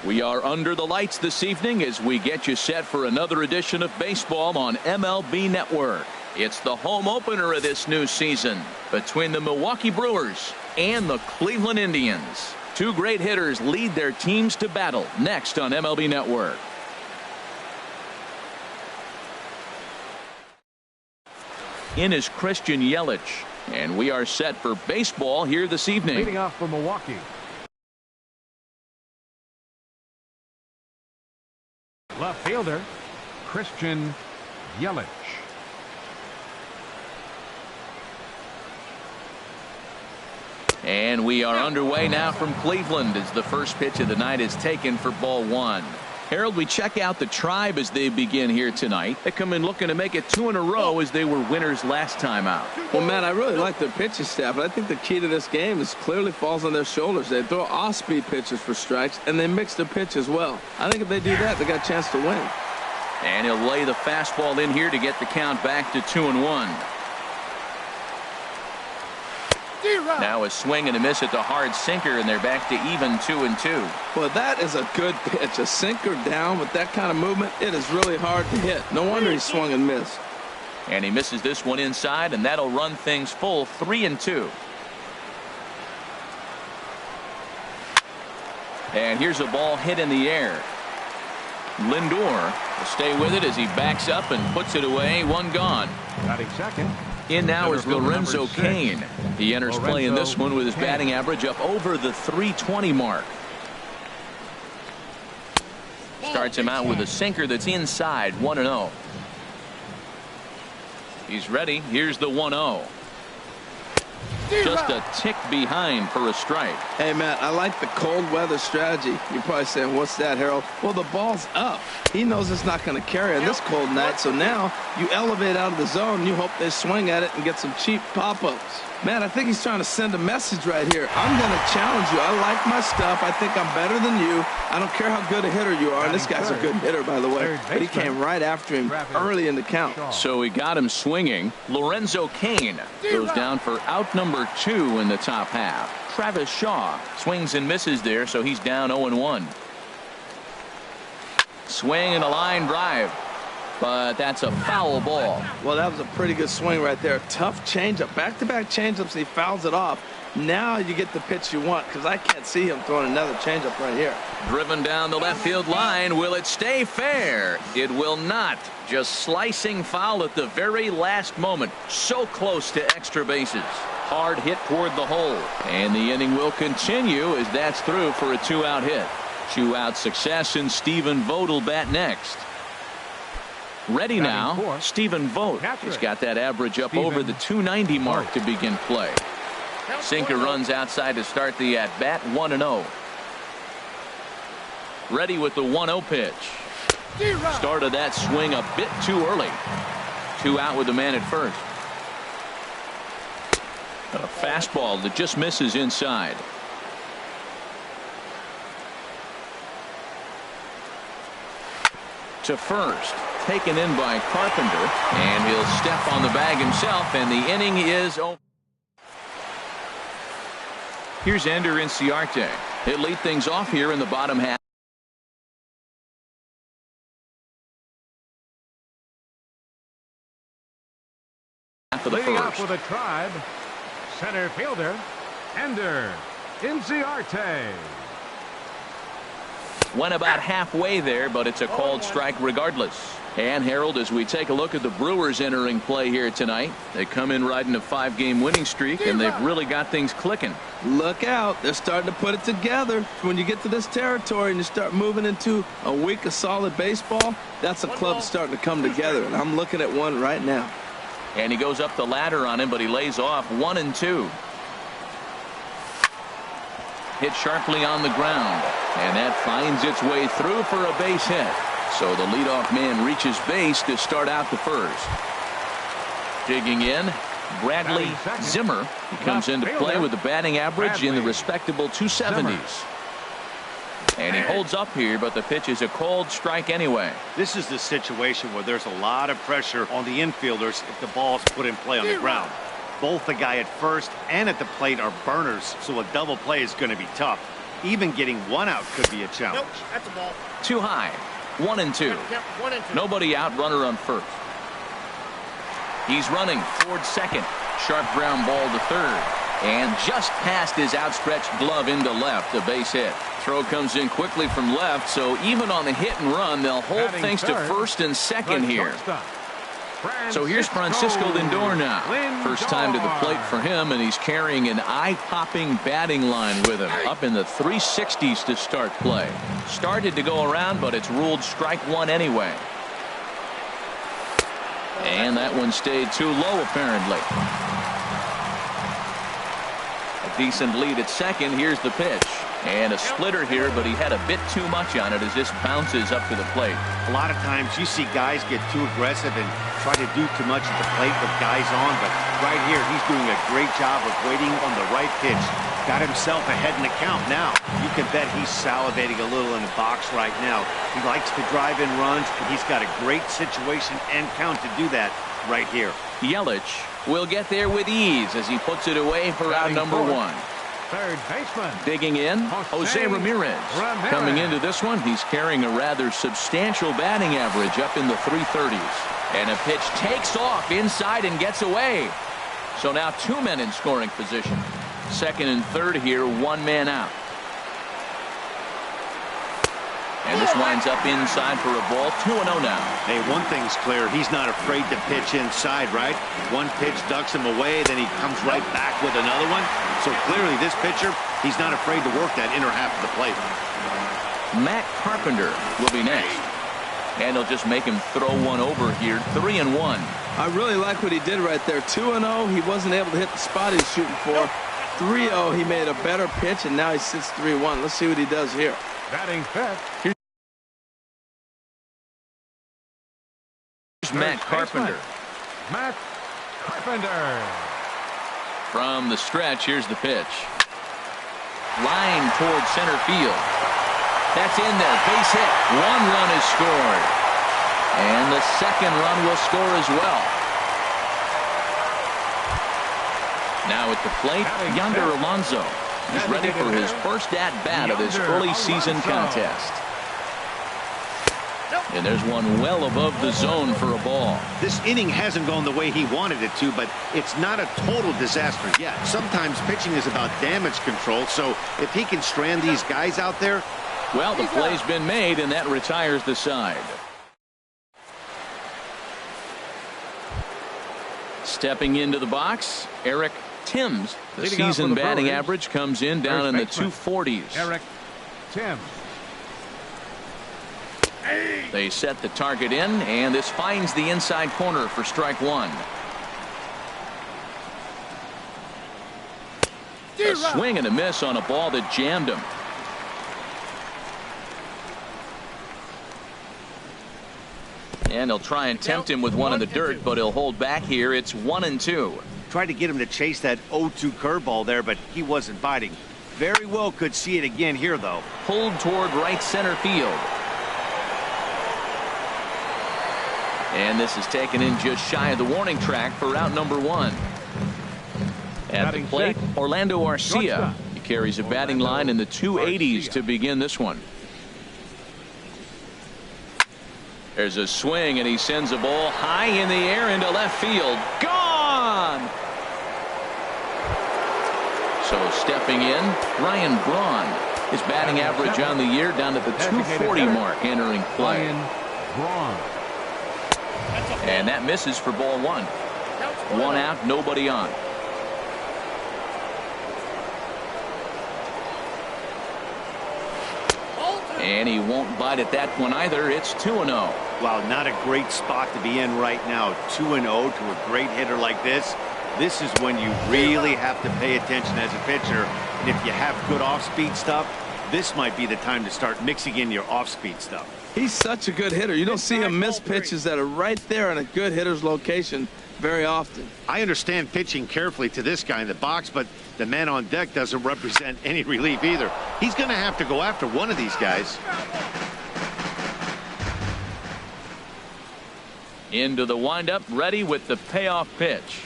We are under the lights this evening as we get you set for another edition of baseball on MLB Network. It's the home opener of this new season between the Milwaukee Brewers and the Cleveland Indians. Two great hitters lead their teams to battle next on MLB Network. In is Christian Yelich, and we are set for baseball here this evening. Leading off for Milwaukee, left fielder Christian Yelich. And we are underway now from Cleveland as the first pitch of the night is taken for ball one. Harold, we check out the Tribe as they begin here tonight. They come in looking to make it 2 in a row as they were winners last time out. Well, Matt, I really like their pitching staff, but I think the key to this game is clearly falls on their shoulders. They throw off-speed pitches for strikes, and they mix the pitch as well. I think if they do that, they got a chance to win. And he'll lay the fastball in here to get the count back to 2-1. Now a swing and a miss at the hard sinker, and they're back to even 2-2. Well, that is a good pitch. A sinker down with that kind of movement, it is really hard to hit. No wonder he swung and missed. And he misses this one inside, and that'll run things full 3-2. And here's a ball hit in the air. Lindor will stay with it as he backs up and puts it away. One gone. Batting second. In now is Lorenzo Cain. He enters play in this one with his batting average up over the .320 mark. Starts him out with a sinker that's inside. 1-0. He's ready. Here's the 1-0. Just a tick behind for a strike. Hey, Matt, I like the cold weather strategy. You're probably saying, what's that, Harold? Well, the ball's up. He knows it's not going to carry on this cold night, so now you elevate out of the zone. You hope they swing at it and get some cheap pop-ups. Matt, I think he's trying to send a message right here. I'm going to challenge you. I like my stuff. I think I'm better than you. I don't care how good a hitter you are. And this guy's a good hitter, by the way. But he came right after him early in the count. So he got him swinging. Lorenzo Cain goes down for out number 2 in the top half. Travis Shaw swings and misses there, so he's down 0-1. Swing and a line drive. But that's a foul ball. Well, that was a pretty good swing right there. Tough changeup. Back-to-back changeups, and he fouls it off. Now you get the pitch you want, because I can't see him throwing another changeup right here. Driven down the left field line. Will it stay fair? It will not. Just slicing foul at the very last moment. So close to extra bases. Hard hit toward the hole. And the inning will continue as that's through for a 2-out hit. 2-out success, and Stephen Vogt will bat next. Ready now, Stephen Vogt. He's got that average up over the .290 mark to begin play. Sinker runs outside to start the at-bat. 1-0. Ready with the 1-0 pitch. Started that swing a bit too early. 2 out with the man at first. A fastball that just misses inside. To first. Taken in by Carpenter, and he'll step on the bag himself, and the inning is over. Here's Ender Inciarte. He'll lead things off here in the bottom half of the Leading first. off for the Tribe, center fielder Ender Inciarte. Went about halfway there, but it's a called strike regardless. And Harold, as we take a look at the Brewers entering play here tonight, they come in riding a 5-game winning streak, and they've really got things clicking. Look out. They're starting to put it together. When you get to this territory and you start moving into a week of solid baseball, that's a club starting to come together, and I'm looking at one right now. And he goes up the ladder on him, but he lays off 1-2. Hit sharply on the ground, and that finds its way through for a base hit. So the leadoff man reaches base to start out the first. Digging in, Bradley Zimmer. He comes into play with a batting average in the respectable 270s. And he holds up here, but the pitch is a called strike anyway. This is the situation where there's a lot of pressure on the infielders if the ball's put in play on the ground. Both the guy at first and at the plate are burners, so a double play is going to be tough. Even getting one out could be a challenge. Nope, that's a ball. Too high. 1-2. Yep, 1-2. Nobody out, runner on first. He's running towards second. Sharp ground ball to third. And just past his outstretched glove into left, a base hit. Throw comes in quickly from left, so even on the hit and run, they'll hold things to first and second here. So here's Francisco Lindor now. First time to the plate for him, and he's carrying an eye-popping batting line with him. Up in the 360s to start play. Started to go around, but it's ruled strike one anyway. And that one stayed too low, apparently. A decent lead at second. Here's the pitch. And a splitter here, but he had a bit too much on it as this bounces up to the plate. A lot of times you see guys get too aggressive and try to do too much at the plate with guys on, but right here he's doing a great job of waiting on the right pitch. Got himself ahead in the count now. You can bet he's salivating a little in the box right now. He likes to drive in runs, and he's got a great situation and count to do that right here. Yelich will get there with ease as he puts it away for out number one. Third baseman. Digging in, Jose Ramirez. Coming into this one, he's carrying a rather substantial batting average up in the 330s. And a pitch takes off inside and gets away. So now two men in scoring position. Second and third here, one man out. And this winds up inside for a ball. 2-0 now. Hey, one thing's clear. He's not afraid to pitch inside, right? One pitch ducks him away, then he comes right back with another one. So clearly this pitcher, he's not afraid to work that inner half of the plate. Matt Carpenter will be next. And he'll just make him throw one over here. 3-1. I really like what he did right there. 2-0. He wasn't able to hit the spot he's shooting for. 3-0. He made a better pitch, and now he sits 3-1. Let's see what he does here. Batting fifth. Matt Carpenter. Matt Carpenter. From the stretch, here's the pitch. Line towards center field. That's in there. Base hit. One run is scored. And the second run will score as well. Now at the plate, Yonder Alonso. He's ready for his first at-bat of this early season contest. And there's one well above the zone for a ball. This inning hasn't gone the way he wanted it to, but it's not a total disaster yet. Sometimes pitching is about damage control, so if he can strand these guys out there. Well, the play's been made, and that retires the side. Stepping into the box, Eric Timms. The season batting average comes in down in the 240s. Eric Timms. They set the target in, and this finds the inside corner for strike one. A swing and a miss on a ball that jammed him. And he'll try and tempt him with one in the dirt, but he'll hold back here. It's 1-2. Tried to get him to chase that 0-2 curveball there, but he wasn't biting. Very well could see it again here, though. Pulled toward right center field. And this is taken in just shy of the warning track for out number one. At the plate, Orlando Arcia. He carries a batting line in the 280s to begin this one. There's a swing, and he sends a ball high in the air into left field. Gone! So stepping in, Ryan Braun. His batting average on the year down at the 240 mark entering play. And that misses for ball one. One out, nobody on. And he won't bite at that one either. It's 2-0. Wow, not a great spot to be in right now. 2-0 to a great hitter like this. This is when you really have to pay attention as a pitcher. And if you have good off-speed stuff, this might be the time to start mixing in your off-speed stuff. He's such a good hitter. You don't see him miss pitches that are right there in a good hitter's location very often. I understand pitching carefully to this guy in the box, but the man on deck doesn't represent any relief either. He's going to have to go after one of these guys. Into the windup, ready with the payoff pitch.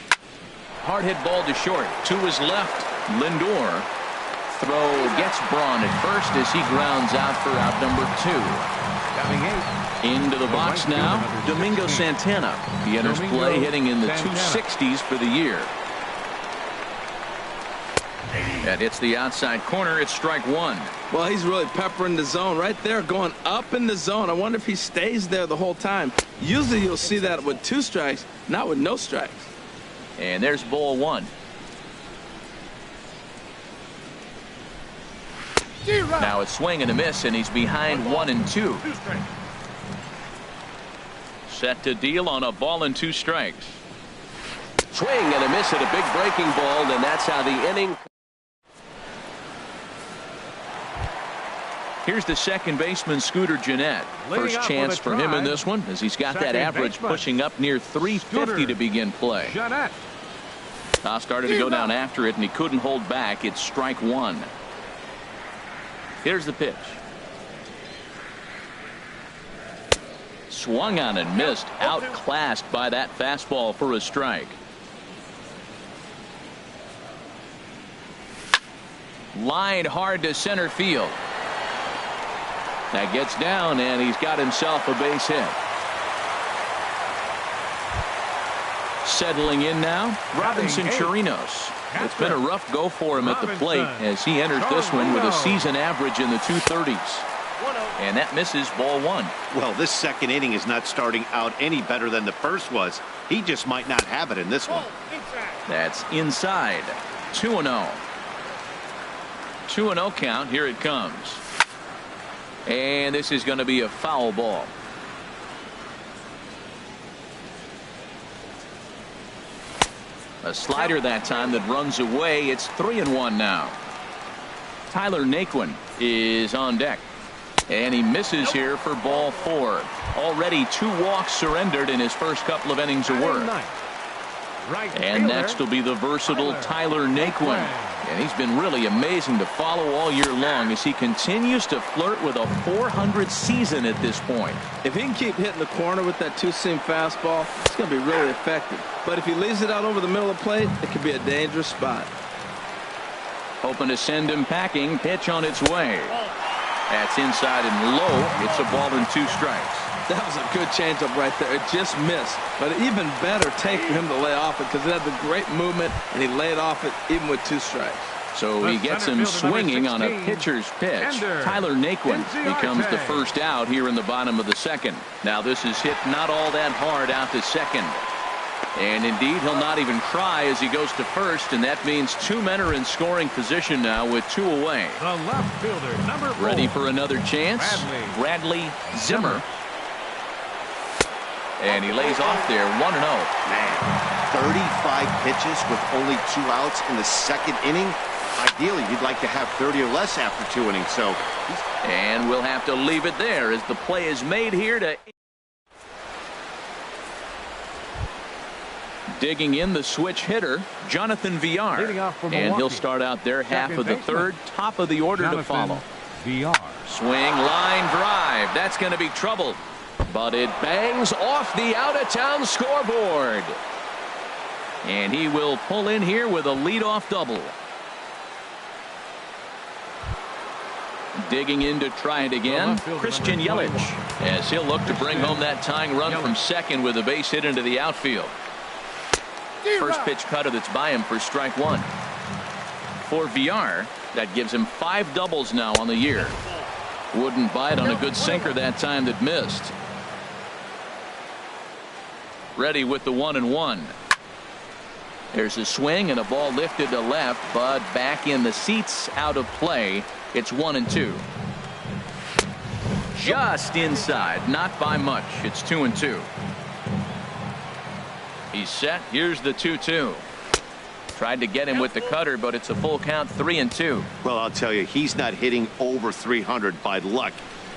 Hard hit ball to short. To his left, Lindor. throw gets Braun at first as he grounds out for out number 2. Batting 8. Into the box now, Domingo Santana. He enters play hitting in the 260s for the year. That hits the outside corner. It's strike 1. Well, he's really peppering the zone right there, going up in the zone. I wonder if he stays there the whole time. Usually you'll see that with 2 strikes, not with no strikes. And there's ball 1. Now it's swing and a miss, and he's behind 1-2. Set to deal on a ball and 2 strikes. Swing and a miss at a big breaking ball, and that's how the inning. Here's the second baseman, Scooter Gennett. First chance for him in this one, as he's got that average pushing up near 350 to begin play. Started to go down after it, and he couldn't hold back. It's strike 1. Here's the pitch. Swung on and missed. Outclassed by that fastball for a strike. Lined hard to center field. That gets down, and he's got himself a base hit. Settling in now, Robinson Chirinos. It's been a rough go for him at the plate as he enters this one with a season average in the 230s. And that misses ball 1. Well, this second inning is not starting out any better than the first was. He just might not have it in this one. That's inside. 2-0. 2-0 count. Here it comes. And this is going to be a foul ball. A slider that time that runs away. It's 3-1 now. Tyler Naquin is on deck. And he misses here for ball 4. Already 2 walks surrendered in his first couple of innings of work. And next will be the versatile Tyler Naquin. And he's been really amazing to follow all year long as he continues to flirt with a .400 season at this point. If he can keep hitting the corner with that 2-seam fastball, it's going to be really effective. But if he leaves it out over the middle of the plate, it could be a dangerous spot. Hoping to send him packing. Pitch on its way. That's inside and low. It's a ball and 2 strikes. That was a good changeup right there. It just missed. But an even better take for him to lay off it because it had the great movement, and he laid off it even with 2 strikes. So he gets him swinging on a pitcher's pitch. Tyler Naquin becomes the first out here in the bottom of the 2nd. Now this is hit not all that hard out to 2nd. And indeed, he'll not even try as he goes to 1st, and that means 2 men are in scoring position now with 2 away. The left fielder, number 4. Ready for another chance. Bradley Zimmer. And he lays off there, 1-0. Man, 35 pitches with only 2 outs in the 2nd inning. Ideally, you'd like to have 30 or less after 2 innings. So, and we'll have to leave it there as the play is made here to. Digging in the switch hitter, Jonathan Villar. And he'll start out there half of the 3rd, top of the order to follow. Villar. Swing, line drive. That's going to be trouble. But it bangs off the out-of-town scoreboard. And he will pull in here with a leadoff double. Digging in to try it again, Christian Yelich, as he'll look to bring home that tying run from 2nd with a base hit into the outfield. First pitch cutter that's by him for strike 1. For Villar, that gives him 5 doubles now on the year. Wouldn't bite on a good sinker that time that missed. Ready with the 1-1. There's a swing and a ball lifted to left, but back in the seats, out of play. It's 1-2. Just inside, not by much. It's 2-2. He's set. Here's the 2-2. Tried to get him with the cutter, but it's a full count, 3-2. Well, I'll tell you, he's not hitting over 300 by luck.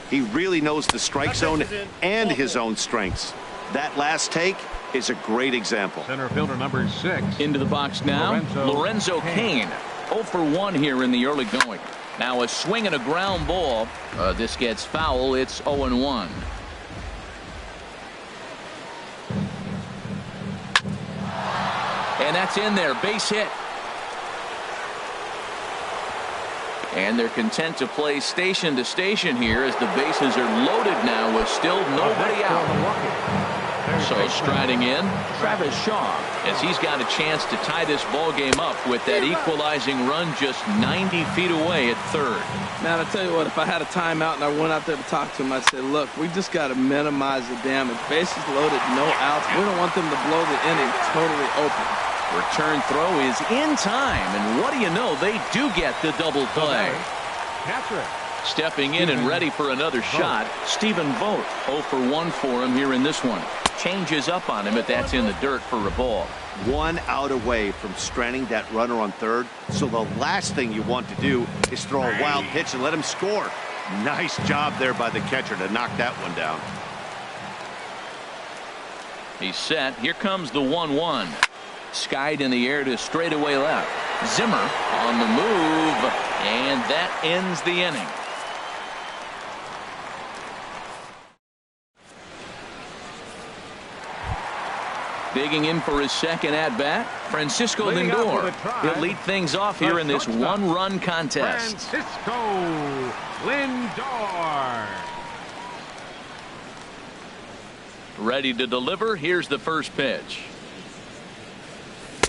He really knows the strike zone and his own strengths. That last take is a great example. Center fielder number 6. Into the box now, Lorenzo Cain. 0 for 1 here in the early going. Now a swing and a ground ball. This gets foul. It's 0-1. And that's in there. Base hit. And they're content to play station to station here as the bases are loaded now with still nobody out. So striding in, Travis Shaw, as he's got a chance to tie this ball game up with that equalizing run just 90 feet away at third. Man, I tell you what, if I had a timeout and I went out there to talk to him, I'd say, look, we just got to minimize the damage. Bases loaded, no outs. We don't want them to blow the inning totally open. Return throw is in time, and what do you know, they do get the double play. Stepping in and ready for another shot, Stephen Vogt. 0 for 1 for him here in this one. Changes up on him, but that's in the dirt for a ball. 1 out away from stranding that runner on third, so the last thing you want to do is throw a wild pitch and let him score. Nice job there by the catcher to knock that one down. He's set. Here comes the 1-1. Skied in the air to straightaway left. Zimmer on the move, and that ends the inning. Digging in for his second at-bat, Francisco Lindor. He'll lead things off here in this one-run contest. Francisco Lindor. Ready to deliver. Here's the first pitch.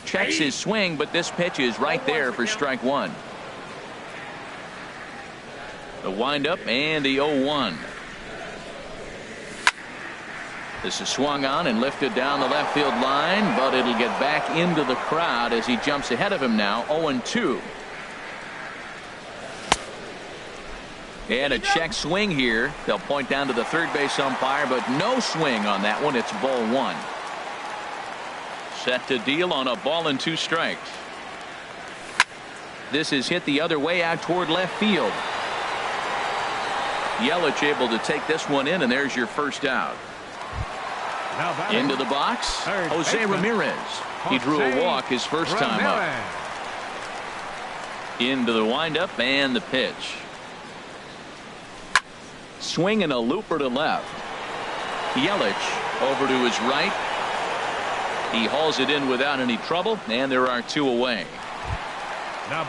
Checks his swing, but this pitch is right there for strike one. The windup and the 0-1. This is swung on and lifted down the left field line, but it'll get back into the crowd as he jumps ahead of him now. 0-2. And a check swing here. They'll point down to the third base umpire, but no swing on that one. It's ball one. Set to deal on a ball and 2 strikes. This is hit the other way out toward left field. Yelich able to take this one in, and there's your first out. Into the box, Jose Ramirez. He drew a walk his first time up. Into the windup and the pitch. Swinging a looper to left. Yelich over to his right. He hauls it in without any trouble, and there are 2 away.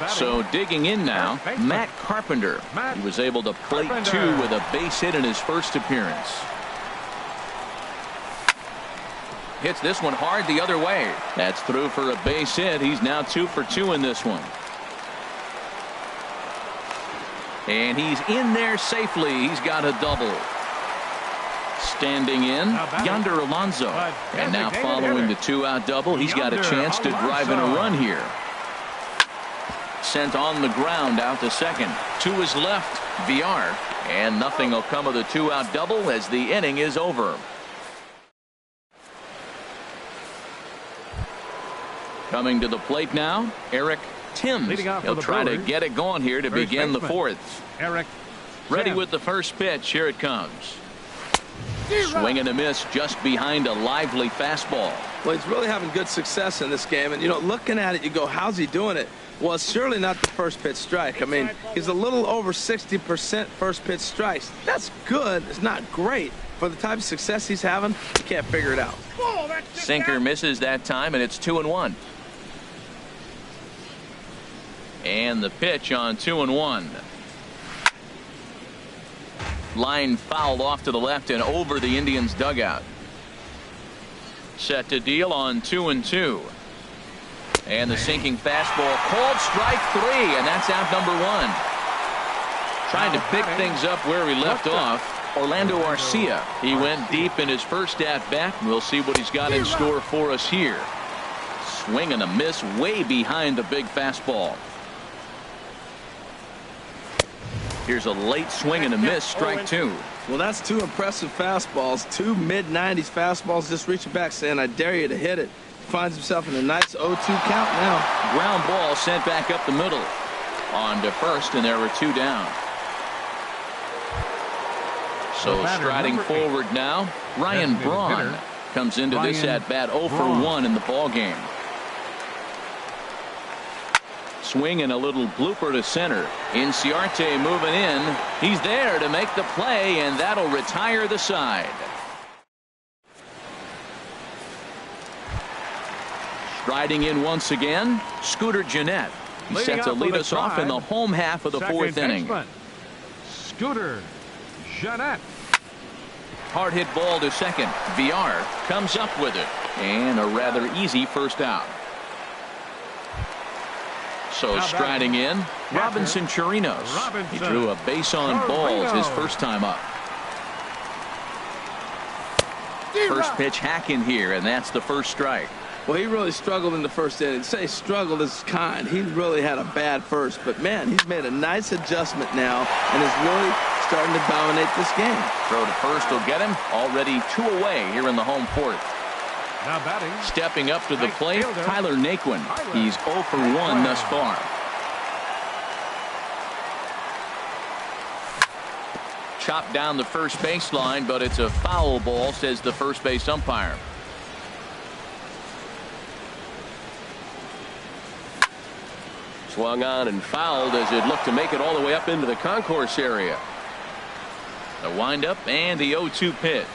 So digging in now, Matt Carpenter. He was able to plate 2 with a base hit in his first appearance. Hits this one hard the other way. That's through for a base hit. He's now 2 for 2 in this one. And he's in there safely. He's got a double. Standing in, Yonder Alonso. And now following the 2-out double, he's got a chance to drive in a run here. Sent on the ground out to second. To his left, VR. And nothing will come of the 2-out double as the inning is over. Coming to the plate now, Eric Timms. He'll try to get it going here to begin the fourth. Eric ready with the first pitch. Here it comes. Swing and a miss just behind a lively fastball. Well, he's really having good success in this game. And, you know, looking at it, you go, how's he doing it? Well, it's surely not the first pitch strike. I mean, he's a little over 60% first pitch strikes. That's good. It's not great. For the type of success he's having, you can't figure it out. Sinker misses that time, and it's 2-1. And the pitch on 2-1. Line fouled off to the left and over the Indians dugout. Set to deal on 2-2. And the sinking fastball called strike 3, and that's out number 1. Trying to pick things up where he left off. Orlando Arcia. He went deep in his first at bat. We'll see what he's got in store for us here. Swing and a miss way behind the big fastball. Here's a late swing and a miss, strike 2. Well, that's 2 impressive fastballs. 2 mid-90s fastballs just reaching back saying, I dare you to hit it. Finds himself in a nice 0-2 count now. Ground ball sent back up the middle. On to first, and there were 2 down. So striding forward now, Ryan Braun comes into this at-bat 0 for 1 in the ball game. Swing and a little blooper to center. Inciarte moving in. He's there to make the play, and that'll retire the side. Striding in once again, Scooter Gennett. He set to lead us off in the home half of the fourth inning. Scooter Jeanette. Hard hit ball to second. VR comes up with it. And a rather easy first out. So striding in, Robinson Chirinos. He drew a base on balls his first time up. First pitch hack in here, and that's the first strike. Well, he really struggled in the first inning. Say struggled is kind. He really had a bad first. But, man, he's made a nice adjustment now and is really starting to dominate this game. Throw to first will get him. Already 2 away here in the home fourth. Now batting. Stepping up to the plate, Tyler Naquin. He's 0 for 1 thus far. Chopped down the first baseline, but it's a foul ball, says the first base umpire. Swung on and fouled as it looked to make it all the way up into the concourse area. The windup and the 0-2 pitch.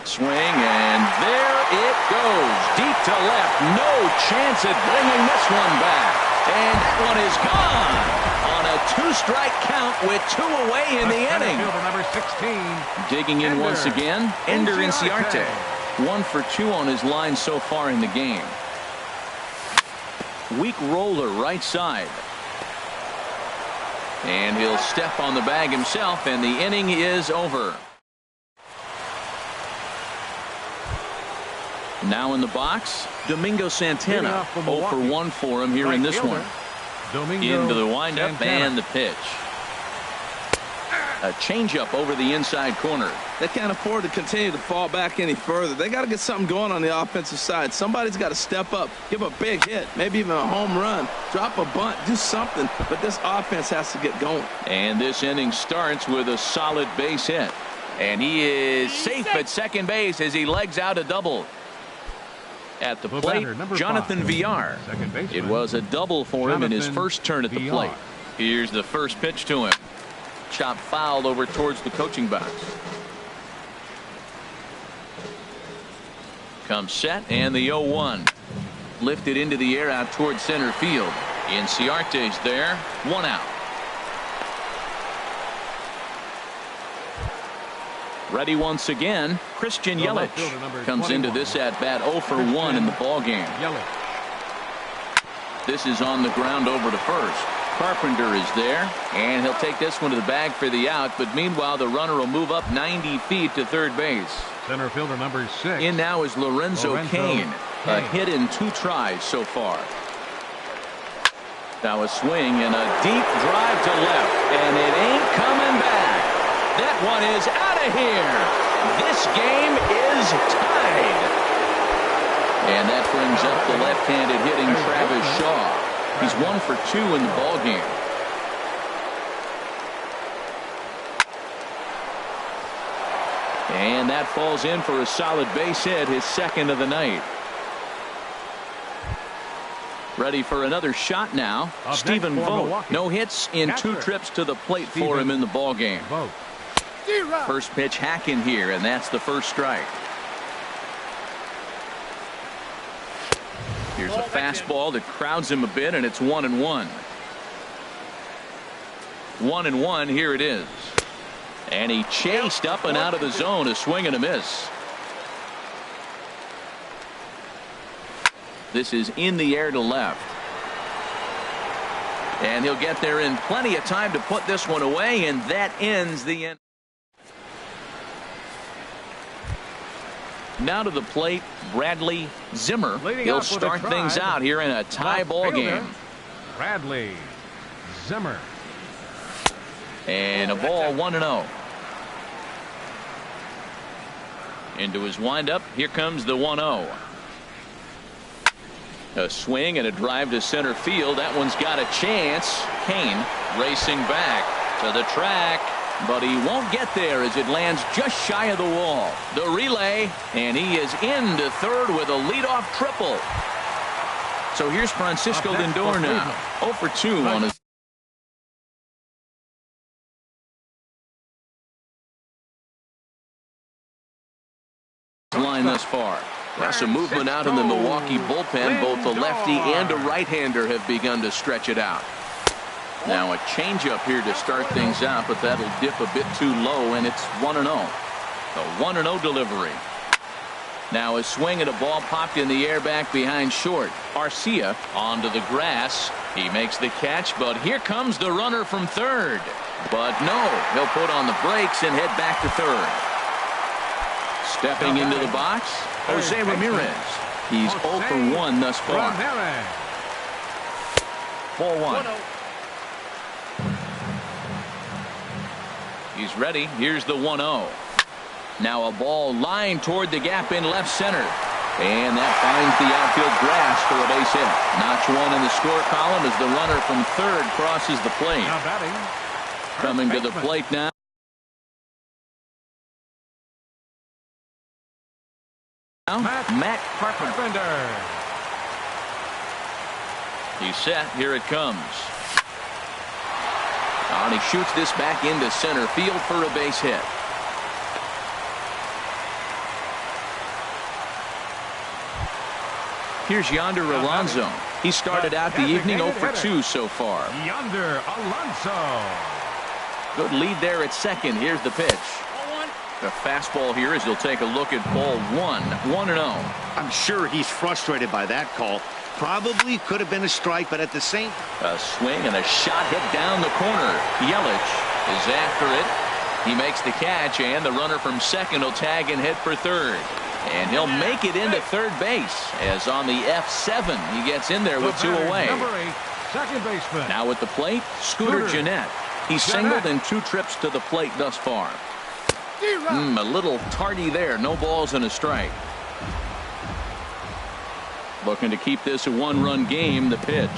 Swing, and there it goes. Deep to left. No chance at bringing this one back. And that one is gone on a 2-strike count with 2 away in the inning. Number 16. Digging in once again, Ender Inciarte. 1 for 2 on his line so far in the game. Weak roller right side. And he'll step on the bag himself, and the inning is over. Now in the box, Domingo Santana. 0 for 1 for him here in this one. Into the windup and the pitch. A changeup over the inside corner. They can't afford to continue to fall back any further. They got to get something going on the offensive side. Somebody's got to step up, give a big hit, maybe even a home run, drop a bunt, do something. But this offense has to get going. And this inning starts with a solid base hit. And he is safe at second base as he legs out a double. At the plate, Jonathan VR. It was a double for him in his first turn at the plate. Here's the first pitch to him. Chop foul over towards the coaching box. Comes set, and the 0-1. Lifted into the air out towards center field. Inciarte's there. 1 out. Ready once again, Christian Yelich comes into this at bat 0 for 1 in the ball game. This is on the ground over to first. Carpenter is there, and he'll take this one to the bag for the out, but meanwhile the runner will move up 90 feet to third base. Center fielder number 6. In now is Lorenzo Cain. A hit in 2 tries so far. Now a swing and a deep drive to left, and it ain't coming back. That one is out of here. This game is tied. And that brings up the left-handed hitting Travis Shaw. He's 1 for 2 in the ball game. And that falls in for a solid base hit, his second of the night. Ready for another shot now. Stephen Vogt. No hits in 2 trips to the plate for him in the ball game. First pitch hack in here, and that's the first strike. Here's a fastball that crowds him a bit, and it's 1-1. 1-1, here it is. And he chased up and out of the zone, a swing and a miss. This is in the air to left. And he'll get there in plenty of time to put this one away, and that ends the end. Now to the plate, Bradley Zimmer. He'll start things out here in a tie ball game. Bradley Zimmer. And a ball 1-0. Into his windup. Here comes the 1-0. A swing and a drive to center field. That one's got a chance. Cain racing back to the track. But he won't get there as it lands just shy of the wall. The relay, and he is into third with a leadoff triple. So here's Francisco Lindor now. 0 for 2 on his line thus far. Well, some movement out in the Milwaukee bullpen. Both the lefty and a right-hander have begun to stretch it out. Now a changeup here to start things out, but that'll dip a bit too low, and it's 1-0. The 1-0 delivery. Now a swing at a ball popped in the air back behind short. Arcia onto the grass. He makes the catch, but here comes the runner from third. But no, he'll put on the brakes and head back to third. Stepping into the box, Jose Ramirez. He's 0 for 1 thus far. Ball 1. He's ready. Here's the 1-0. Now a ball lined toward the gap in left center. And that finds the outfield grass for a base hit. Notch 1 in the score column as the runner from third crosses the plate. Coming to the plate now. Matt Carpenter. He's set. Here it comes. And he shoots this back into center field for a base hit. Here's Yonder Alonso. He started out the evening 0 for 2 so far. Yonder Alonso. Good lead there at second. Here's the pitch. The fastball here as he'll take a look at ball 1. 1-0. I'm sure he's frustrated by that call. Probably could have been a strike, but at the same. A swing and a shot hit down the corner. Yelich is after it. He makes the catch, and the runner from second will tag and head for third. And he'll make it into third base as on the F7 he gets in there with 2 away. Second baseman. Now at the plate, Scooter Gennett. He's singled in 2 trips to the plate thus far. A little tardy there. No balls and a strike. Looking to keep this a 1-run game. The pitch.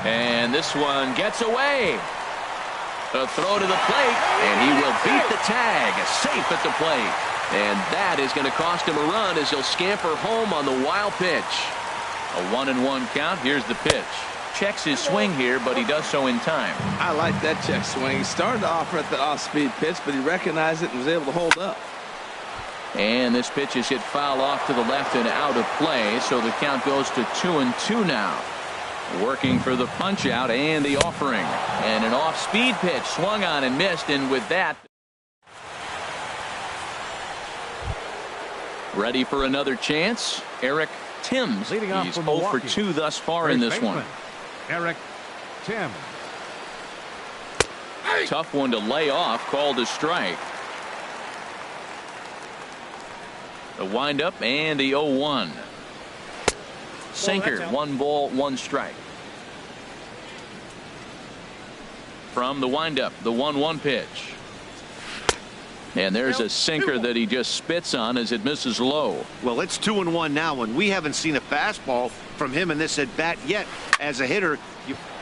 And this one gets away. A throw to the plate, and he will beat the tag. Safe at the plate. And that is going to cost him a run as he'll scamper home on the wild pitch. A 1-1 count. Here's the pitch. Checks his swing here, but he does so in time. I like that check swing. He started to offer at the off-speed pitch, but he recognized it and was able to hold up. And this pitch is hit foul off to the left and out of play, so the count goes to 2-2 now. Working for the punch out and the offering. And an off-speed pitch swung on and missed, and with that, ready for another chance, Eric Timms. Leading off He's for 0 for Milwaukee. 2 thus far in this one. Eric Timms. Tough one to lay off, called a strike. The windup and the 0-1. Sinker, 1 ball, 1 strike. From the windup, the 1-1 pitch. And there's a sinker that he just spits on as it misses low. Well, it's 2-1 now, and we haven't seen a fastball from him in this at bat yet. As a hitter,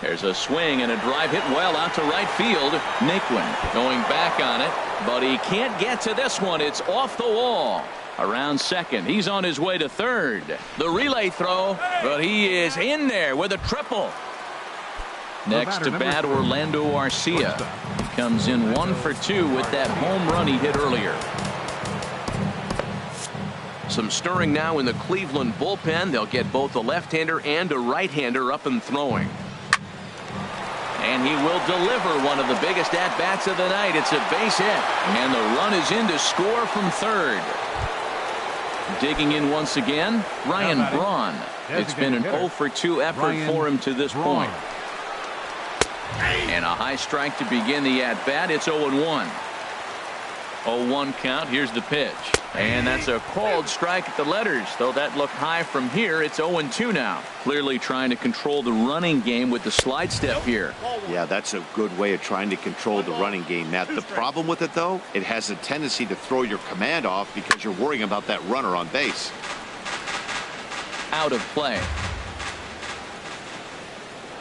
there's a swing and a drive hit well out to right field. Naquin going back on it, but he can't get to this one. It's off the wall. Around second. He's on his way to third. The relay throw, but he is in there with a triple. Next to bat, Orlando Arcia. Comes in 1 for 2 with that home run he hit earlier. Some stirring now in the Cleveland bullpen. They'll get both a left-hander and a right-hander up and throwing. And he will deliver one of the biggest at-bats of the night. It's a base hit. And the run is in to score from third. Digging in once again, Ryan Braun. It's been an 0 for 2 effort for him to this point. And a high strike to begin the at-bat. It's 0-1. 0-1 count. Here's the pitch. And that's a called strike at the letters. Though that looked high from here, it's 0-2 now. Clearly trying to control the running game with the slide step here. Yeah, that's a good way of trying to control the running game, Matt. The problem with it, though, it has a tendency to throw your command off because you're worrying about that runner on base. Out of play.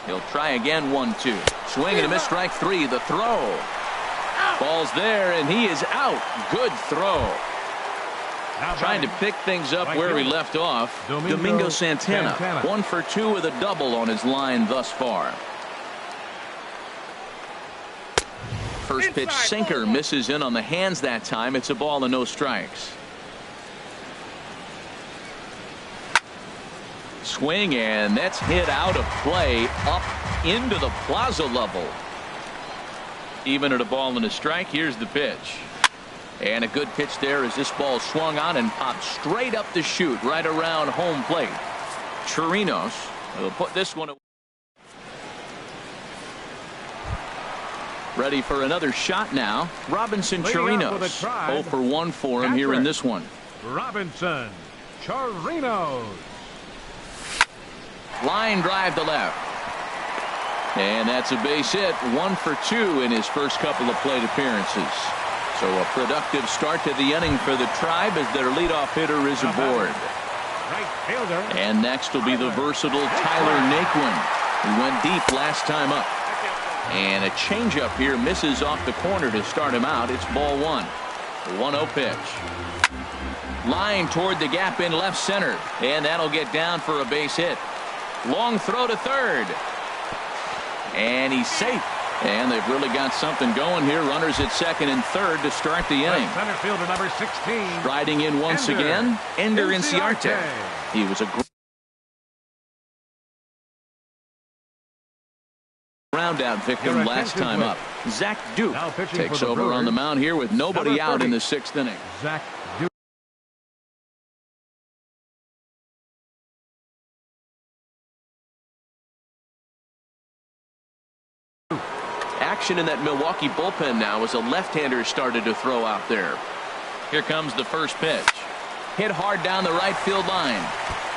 He'll try again. 1-2. Swing and a miss, strike 3. The throw. Ball's there, and he is out. Good throw. Trying to pick things up where he left off. Domingo Santana. 1 for 2 with a double on his line thus far. First pitch sinker misses in on the hands that time. It's a ball and no strikes. swing, and that's hit out of play up into the plaza level. Even at a ball and a strike. Here's the pitch. And a good pitch there as this ball swung on and popped straight up the chute right around home plate. Chirinos will put this one away. Ready for another shot now. Robinson Chirinos. 0 for 1 for him here in this one. Robinson Chirinos. Line drive to left. And that's a base hit. 1 for 2 in his first couple of plate appearances. So a productive start to the inning for the Tribe as their leadoff hitter is aboard. Right fielder. And next will be the versatile Tyler Naquin, who went deep last time up. And a changeup here misses off the corner to start him out. It's ball 1. The 1-0 pitch. Line toward the gap in left center. And that'll get down for a base hit. Long throw to third. And he's safe. And they've really got something going here. Runners at second and third to start the inning. Center fielder number 16. Riding in once again, Ender Inciarte. He was a great roundout victim last time up. Zach Duke takes over on the mound here with nobody out in the 6th inning. Zach Duke. Action in that Milwaukee bullpen now as a left-hander started to throw out there. Here comes the first pitch. Hit hard down the right field line.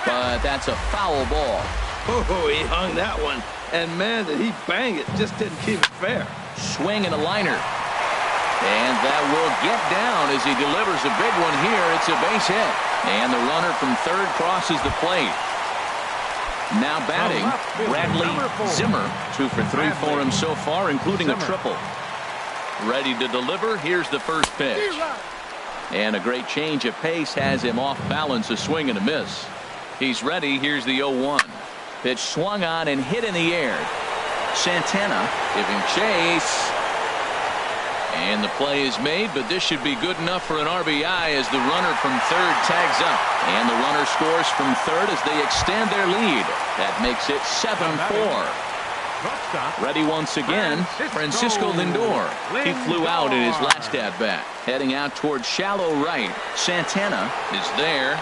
But that's a foul ball. Oh, he hung that one. And man, did he bang it. Just didn't keep it fair. Swing and a liner. And that will get down as he delivers a big one here. It's a base hit. And the runner from third crosses the plate. Now batting, Bradley Zimmer. 2 for 3 for him so far, including a triple. Ready to deliver. Here's the first pitch. And a great change of pace has him off balance, a swing and a miss. He's ready. Here's the 0-1. Pitch swung on and hit in the air. Santana giving chase. And the play is made, but this should be good enough for an RBI as the runner from third tags up. And the runner scores from third as they extend their lead. That makes it 7-4. Ready once again, Francisco Lindor. He flew out in his last at-bat. Heading out towards shallow right. Santana is there.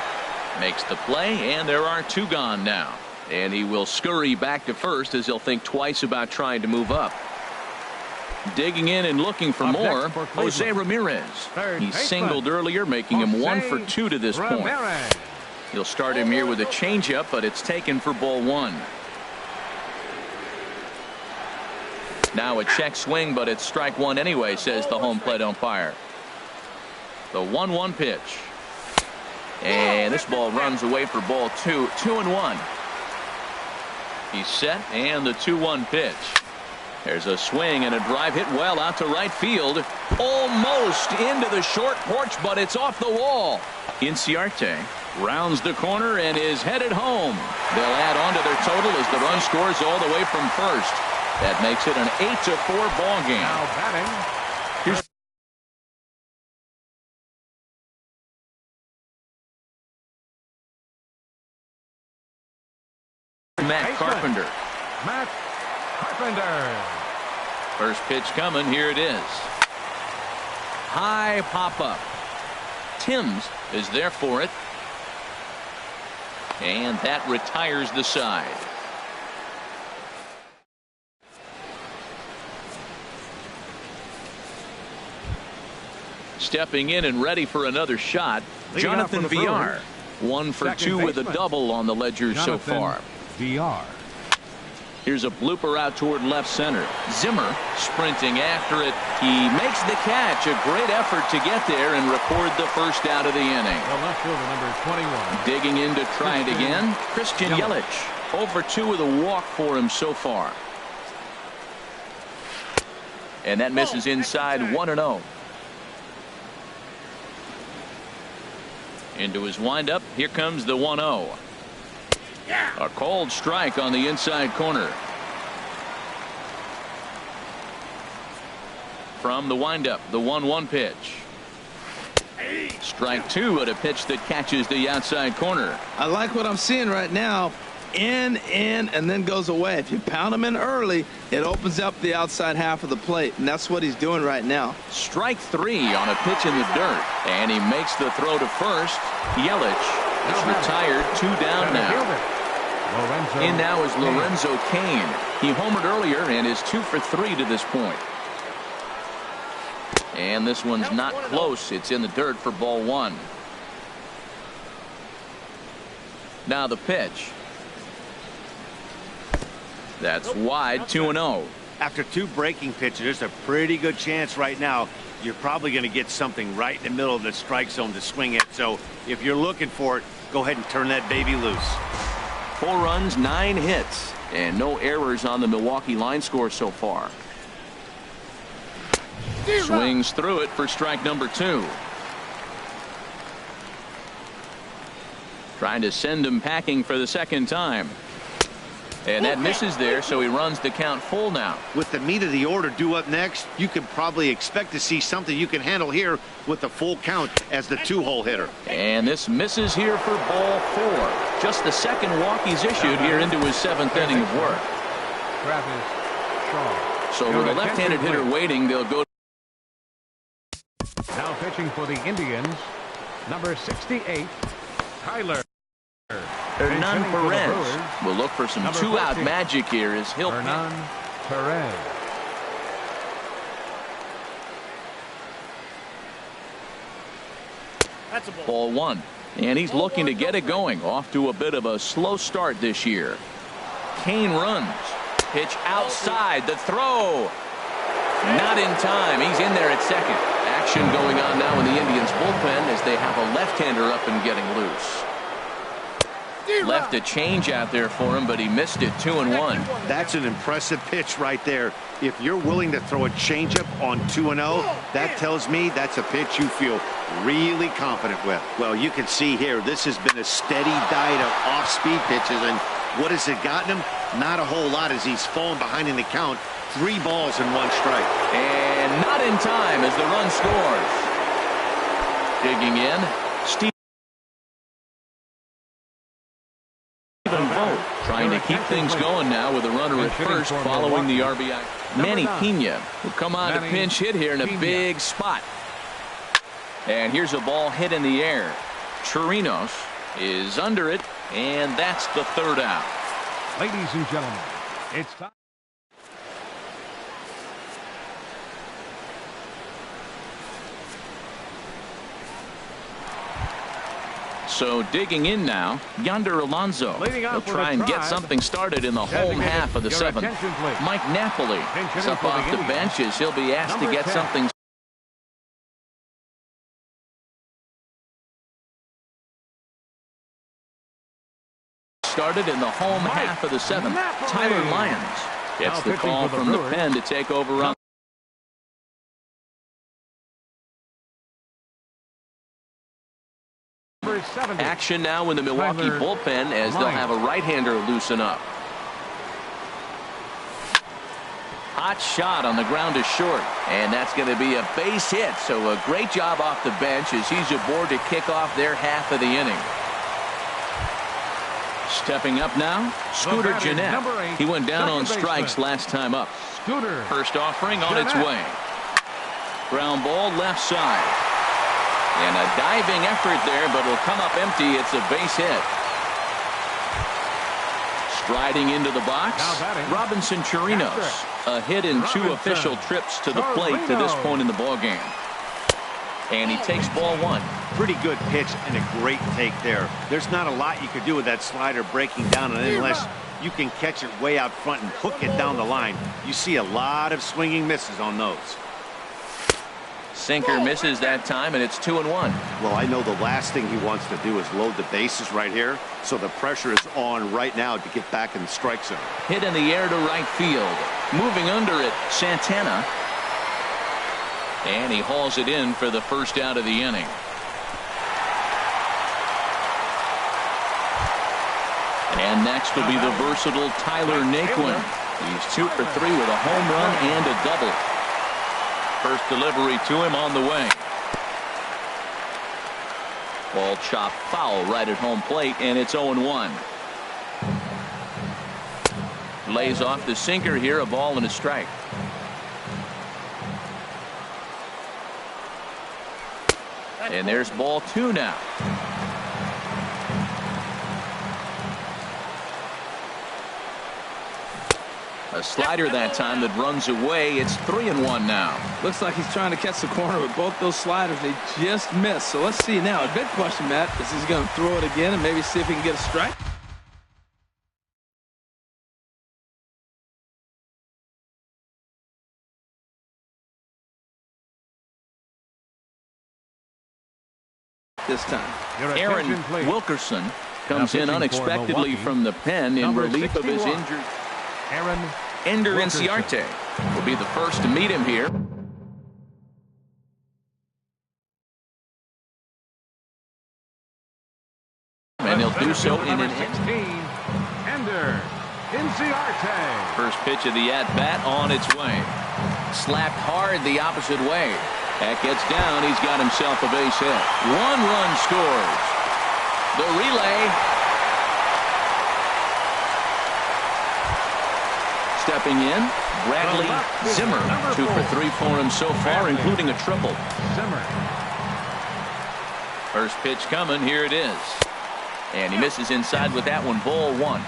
Makes the play, and there are 2 gone now. And he will scurry back to first as he'll think twice about trying to move up. Digging in and looking for more, Jose Ramirez. He singled earlier, making him 1 for 2 to this point. He'll start him here with a changeup, but it's taken for ball 1. Now a check swing, but it's strike 1 anyway, says the home plate umpire. The 1-1 pitch. And this ball runs away for ball 2. 2-1. He's set, and the 2-1 pitch. There's a swing and a drive hit well out to right field. Almost into the short porch, but it's off the wall. Inciarte rounds the corner and is headed home. They'll add on to their total as the run scores all the way from first. That makes it an 8-4 ball game. Now batting. Here's Matt Carpenter. Matt Carpenter. First pitch coming. Here it is. High pop up. Timms is there for it. And that retires the side. Stepping in and ready for another shot, Jonathan Villar. 1 for 2 with a double on the ledger so far. Villar. Here's a blooper out toward left center. Zimmer sprinting after it. He makes the catch. A great effort to get there and record the first out of the inning. The left fielder, number 21. Digging in to try it again. Christian Yelich. 0 for 2 with a walk for him so far. And that misses inside 1-0. Into his windup. Here comes the 1-0. A cold strike on the inside corner. From the windup, the 1-1 pitch. Strike 2 at a pitch that catches the outside corner. I like what I'm seeing right now. in, and then goes away. If you pound him in early, it opens up the outside half of the plate, and that's what he's doing right now. Strike 3 on a pitch in the dirt, and he makes the throw to first. Yelich is retired, 2 down now. In now is Lorenzo Cain. He homered earlier and is 2 for 3 to this point. And this one's not close. It's in the dirt for ball 1. Now the pitch. That's wide, 2-0. After 2 breaking pitches, there's a pretty good chance right now you're probably going to get something right in the middle of the strike zone to swing at. So if you're looking for it, go ahead and turn that baby loose. 4 runs, 9 hits, and no errors on the Milwaukee line score so far. Swings through it for strike number 2. Trying to send him packing for the second time. And that misses there, so he runs the count full now. With the meat of the order due up next, you can probably expect to see something you can handle here with the full count as the 2-hole hitter. And this misses here for ball 4. Just the second walk he's issued here into his 7th inning of work. So with a left-handed hitter waiting, they'll go. Now pitching for the Indians, number 68, Tyler. Hernan Perez will look for some 2-out magic here as he'll. Hernan Perez. That's a ball 1. And he's looking to get it going. Off to a bit of a slow start this year. Cain runs. Pitch outside. The throw. Not in time. He's in there at second. Action going on now in the Indians bullpen as they have a left-hander up and getting loose. Left a change out there for him, but he missed it. 2-1. That's an impressive pitch right there. If you're willing to throw a changeup on 2-0, that tells me that's a pitch you feel really confident with. Well, you can see here, this has been a steady diet of off-speed pitches, and what has it gotten him? Not a whole lot as he's fallen behind in the count. 3 balls and 1 strike. And not in time as the run scores. Digging in, Steve. Trying to keep things going now with a runner at first following the RBI. Manny Pena will come on to pinch hit here in a big spot. And here's a ball hit in the air. Chirinos is under it, and that's the 3rd out. Ladies and gentlemen, it's time. So digging in now, Yonder Alonso. He'll try and get something started in the home half of the 7th. Mike Napoli is up off the bench as he'll be asked to get something started in the home half of the 7th. Tyler Lyons gets the call from the pen to take over on. Action now in the Milwaukee bullpen as they'll have a right-hander loosen up. Hot shot on the ground to short, and that's going to be a base hit. So a great job off the bench as he's aboard to kick off their half of the inning. Stepping up now, Scooter Gennett. He went down on strikes last time up. First offering on its way. Ground ball left side. And a diving effort there, but it'll come up empty. It's a base hit. Striding into the box, Robinson Chirinos. A hit in 2 official trips to the plate to this point in the ballgame. And he takes ball 1. Pretty good pitch and a great take there. There's not a lot you could do with that slider breaking down on it unless you can catch it way out front and hook it down the line. You see a lot of swinging misses on those. Sinker misses that time, and it's 2-1. Well, I know the last thing he wants to do is load the bases right here, so the pressure is on right now to get back in the strike zone. Hit in the air to right field. Moving under it, Santana. And he hauls it in for the first out of the inning. And next will be the versatile Tyler Naquin. He's 2 for 3 with a home run and a double. First delivery to him on the way. Ball chopped foul right at home plate, and it's 0-1. Lays off the sinker here, a ball and a strike. And there's ball 2 now. A slider that time that runs away. It's 3-1 now. Looks like he's trying to catch the corner with both those sliders. They just missed. So let's see now. A big question, Matt, is he's going to throw it again and maybe see if he can get a strike? This time. Aaron Wilkerson comes in unexpectedly from the pen in relief of his injured. Ender Inciarte will be the first to meet him here. And he'll do so in an 16. Ender Inciarte. First pitch of the at-bat on its way. Slapped hard the opposite way. That gets down. He's got himself a base hit. 1 run scores. The relay. Stepping in, Bradley Zimmer. 2 for 3 for him so far, including a triple. Zimmer. First pitch coming. Here it is. And he misses inside with that one. Ball 1.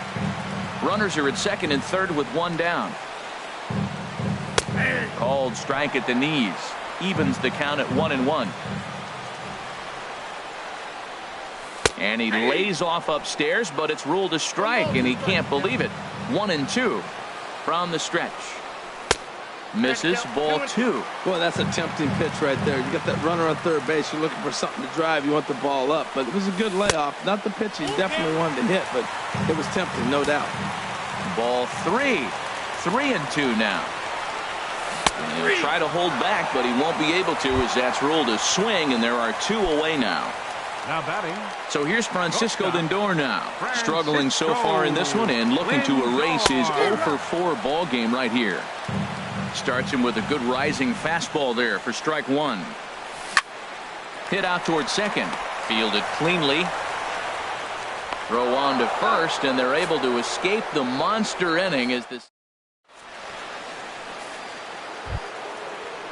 Runners are at second and third with 1 down. Called strike at the knees. Evens the count at 1-1. And he lays off upstairs, but it's ruled a strike, and he can't believe it. 1-2 from the stretch. Misses. Ball 2. Boy, that's a tempting pitch right there. You got that runner on third base. You're looking for something to drive. You want the ball up. But it was a good layoff. Not the pitch he definitely wanted to hit, but it was tempting, no doubt. Ball 3. 3-2 now. And he'll try to hold back, but he won't be able to, as that's ruled a swing, and there are 2 away now. Now batting. So here's Francisco Lindor now, struggling so far in this one and looking to erase his 0-for-4 ball game right here. Starts him with a good rising fastball there for strike 1. Hit out towards second. Fielded cleanly. Throw on to first, and they're able to escape the monster inning as this.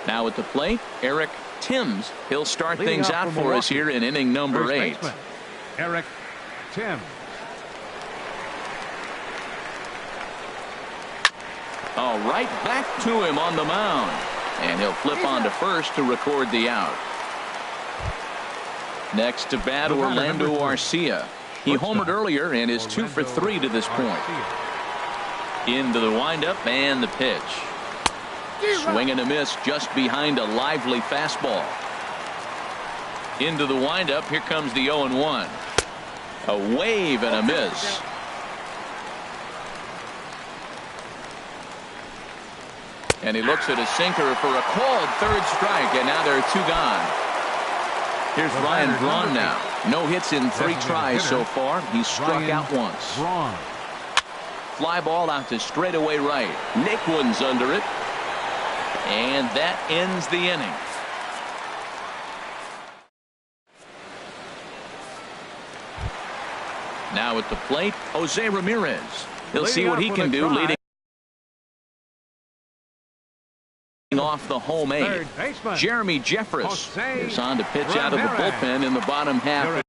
Now at the plate, Eric Timms. He'll start things out for us here in inning number 8. Eric Timms. All right, back to him on the mound. And he'll flip on to first to record the out. Next to bat, Orlando Arcia. He homered earlier and is 2 for 3 to this point. Into the windup and the pitch. Swing and a miss just behind a lively fastball. Into the windup. Here comes the 0-1. A wave and a miss. And he looks at a sinker for a called third strike, and now there are 2 gone. Here's Ryan Braun now. No hits in 3 tries so far. He's struck out once. Fly ball out to straightaway right. Nick Woods under it. And that ends the inning. Now at the plate, Jose Ramirez. He'll see what he can do leading off the home 8. Jeremy Jeffress is on to pitch out of the bullpen in the bottom half.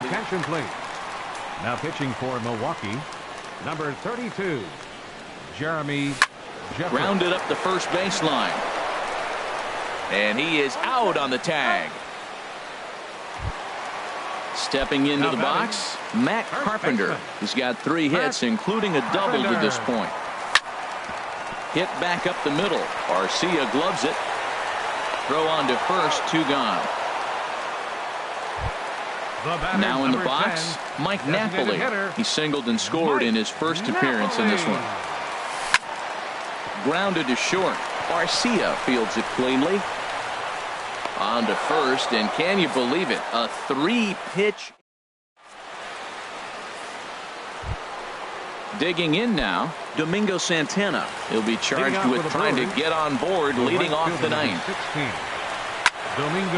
Attention please. Now pitching for Milwaukee, number 32, Jeremy Jeffress. Grounded up the first baseline. And he is out on the tag. Stepping into the box, Matt Carpenter. He's got 3 hits, including a double to this point. Hit back up the middle. Arcia gloves it. Throw on to first, 2 gone. Now in the box, Mike Napoli. He singled and scored in his first appearance in this one. Grounded to short. Arcia fields it cleanly. On to first, and can you believe it? A 3-pitch. Digging in now, Domingo Santana. He'll be charged with trying to get on board, leading off the 9th.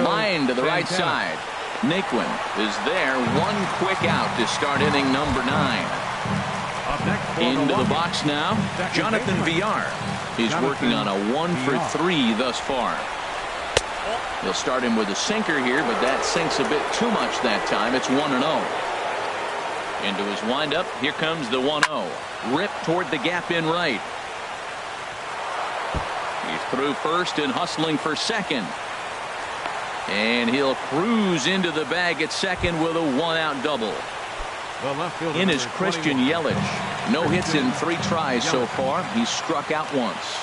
Line to the right side. Naquin is there. One quick out to start inning number 9. Up next for Into the Milwaukee, box now, second Jonathan baseman. Villar. He's working on a 1-for-3 thus far. He'll start him with a sinker here, but that sinks a bit too much that time. It's 1-0. Into his windup. Here comes the 1-0. Rip toward the gap in right. He's through first and hustling for second. And he'll cruise into the bag at second with a 1-out double. The left fielder, In is number Christian 21. Yelich. No hits in 3 tries so far. He's struck out once.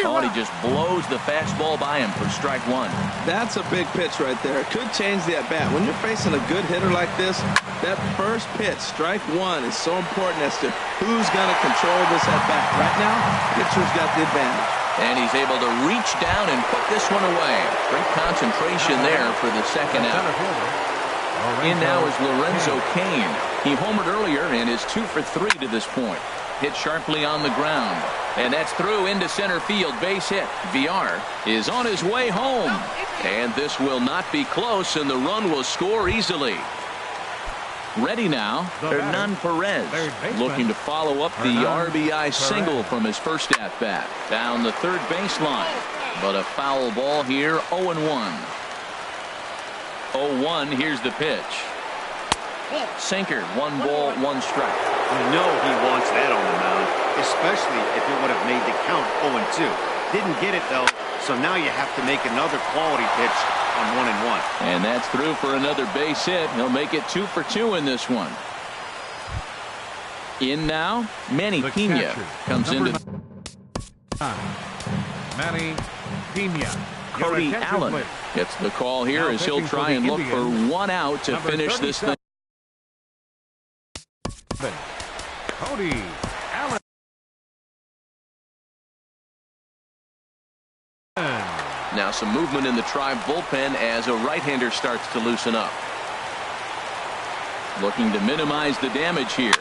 Oh, and he just blows the fastball by him for strike 1. That's a big pitch right there. It could change the at-bat. When you're facing a good hitter like this, that first pitch, strike 1, is so important as to who's going to control this at-bat. Right now, pitcher's got the advantage. And he's able to reach down and put this one away. Great concentration there for the second Center out. fielder, In now is Lorenzo Cain. He homered earlier and is 2 for 3 to this point. Hit sharply on the ground. And that's through into center field. Base hit. Villar is on his way home. And this will not be close, and the run will score easily. Ready now, Hernan Perez, looking to follow up the RBI single from his first at-bat. Down the third baseline. But a foul ball here, 0-1. 0-1, here's the pitch. Sinker, 1 ball, 1 strike. You know he wants that on the mound, especially if it would have made the count 0-2. Didn't get it, though, so now you have to make another quality pitch on 1-1. And that's through for another base hit. He'll make it 2 for 2 in this one. In now, Manny The Pena catcher, comes number into 9, Manny Pena. Cody Your attention, Allen. please. Gets the call here Now as he'll pitching for try the and look for Indians, 1 out to number finish this 37. thing. Cody Allen. Now some movement in the Tribe bullpen as a right-hander starts to loosen up. Looking to minimize the damage here.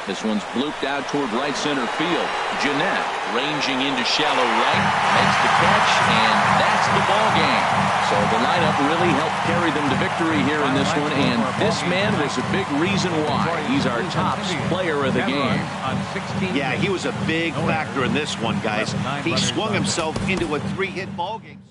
This one's blooped out toward right center field. Jeanette ranging into shallow right, makes the catch, and that's the ball game. So the lineup really helped carry them to victory here in this one, and this man was a big reason why. He's our top player of the game. Yeah, he was a big factor in this one, guys. He swung himself into a 3-hit ball game.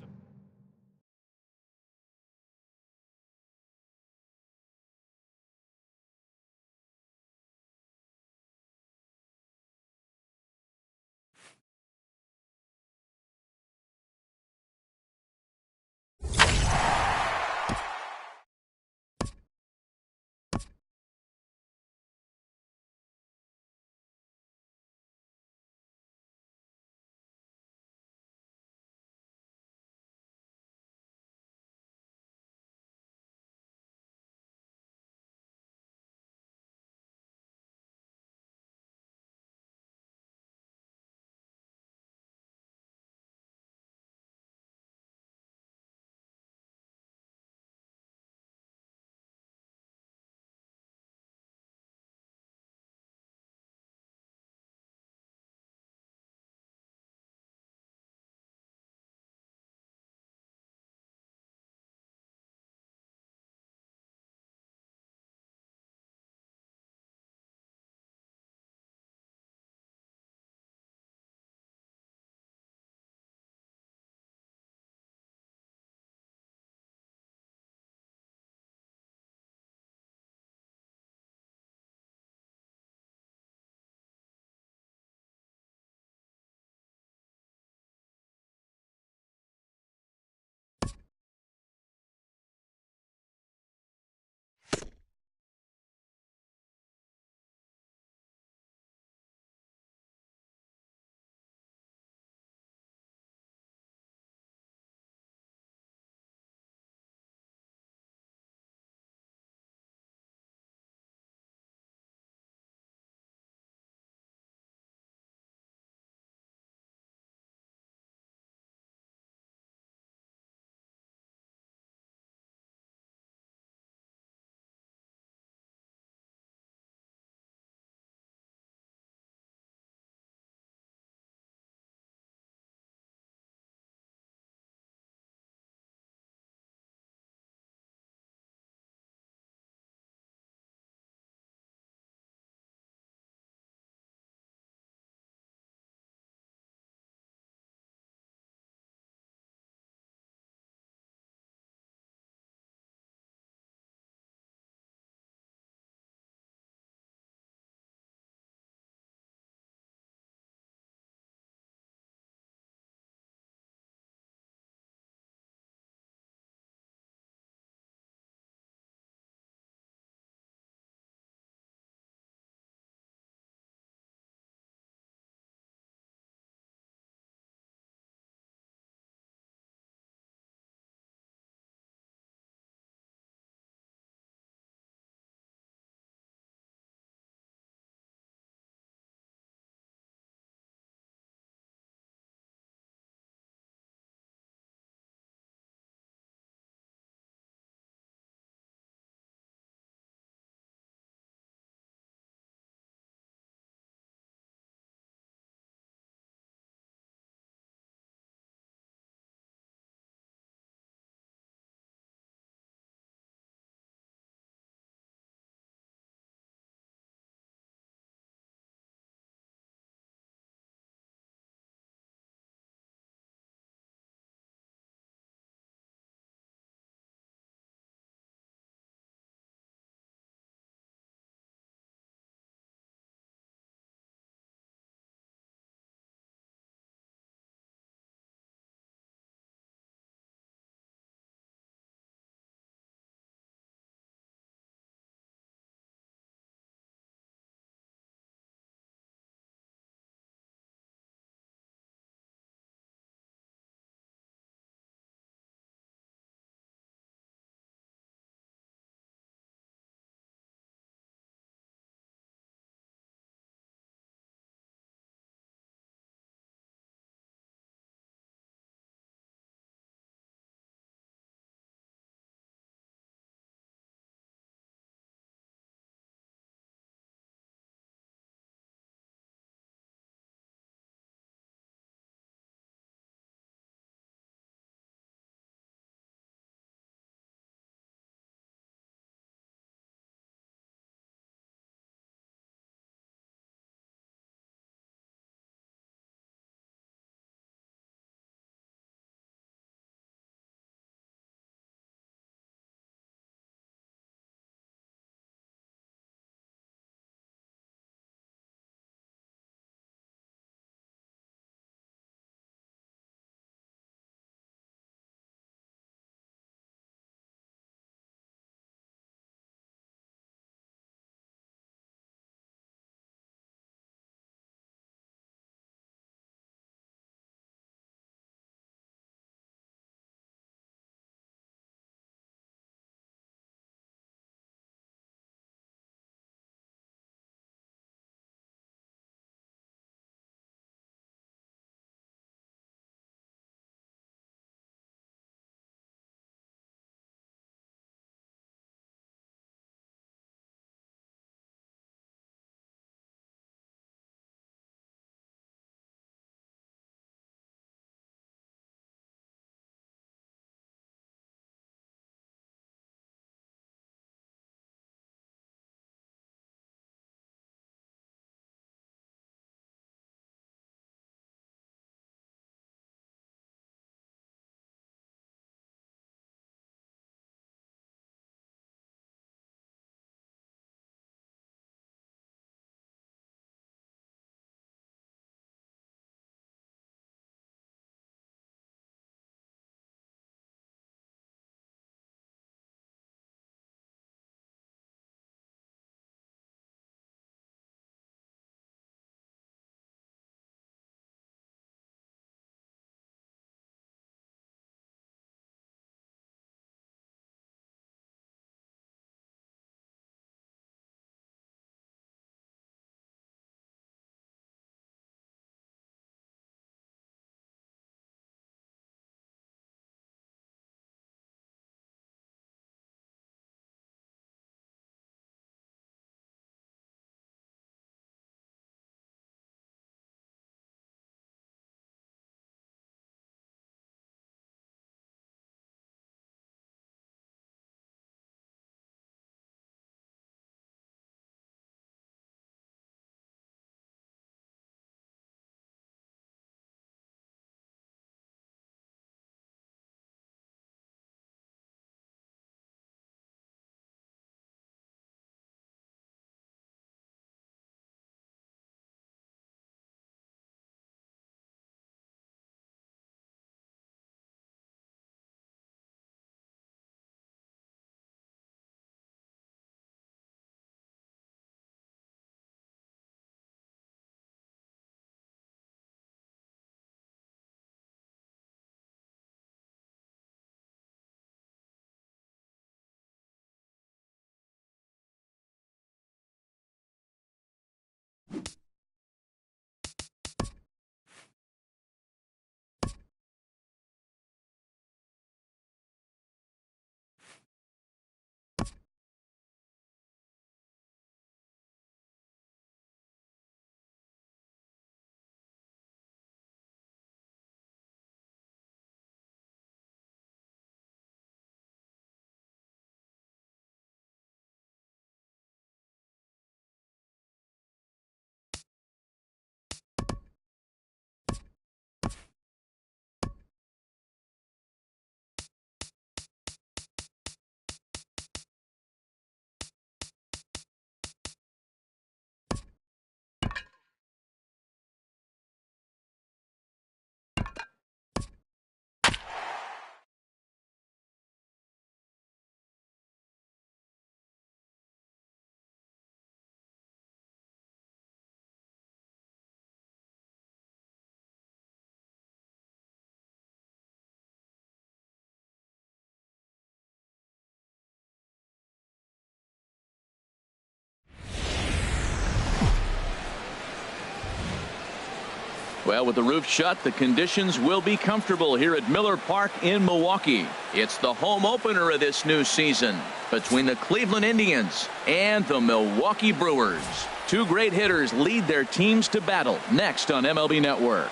Well, with the roof shut, the conditions will be comfortable here at Miller Park in Milwaukee. It's the home opener of this new season between the Cleveland Indians and the Milwaukee Brewers. Two great hitters lead their teams to battle next on MLB Network.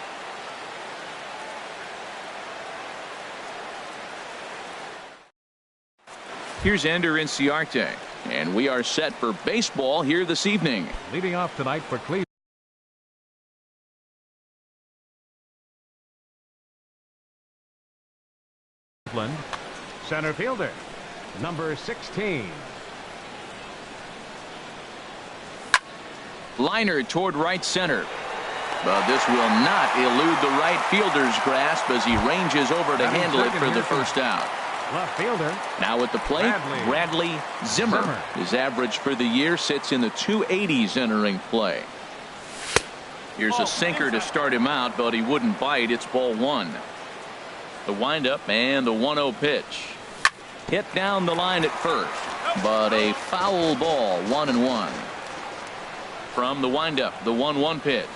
Here's Ender Inciarte, and we are set for baseball here this evening. Leading off tonight for Cleveland. Center fielder, number 16. Liner toward right center. But this will not elude the right fielder's grasp as he ranges over to handle it for the first out. Left fielder. Now at the plate, Bradley Zimmer. His average for the year sits in the 280s entering play. Here's a sinker to start him out, but he wouldn't bite. It's ball one. The windup and the 1-0 pitch. Hit down the line at first, but a foul ball, 1-1. From the windup, the 1-1 pitch.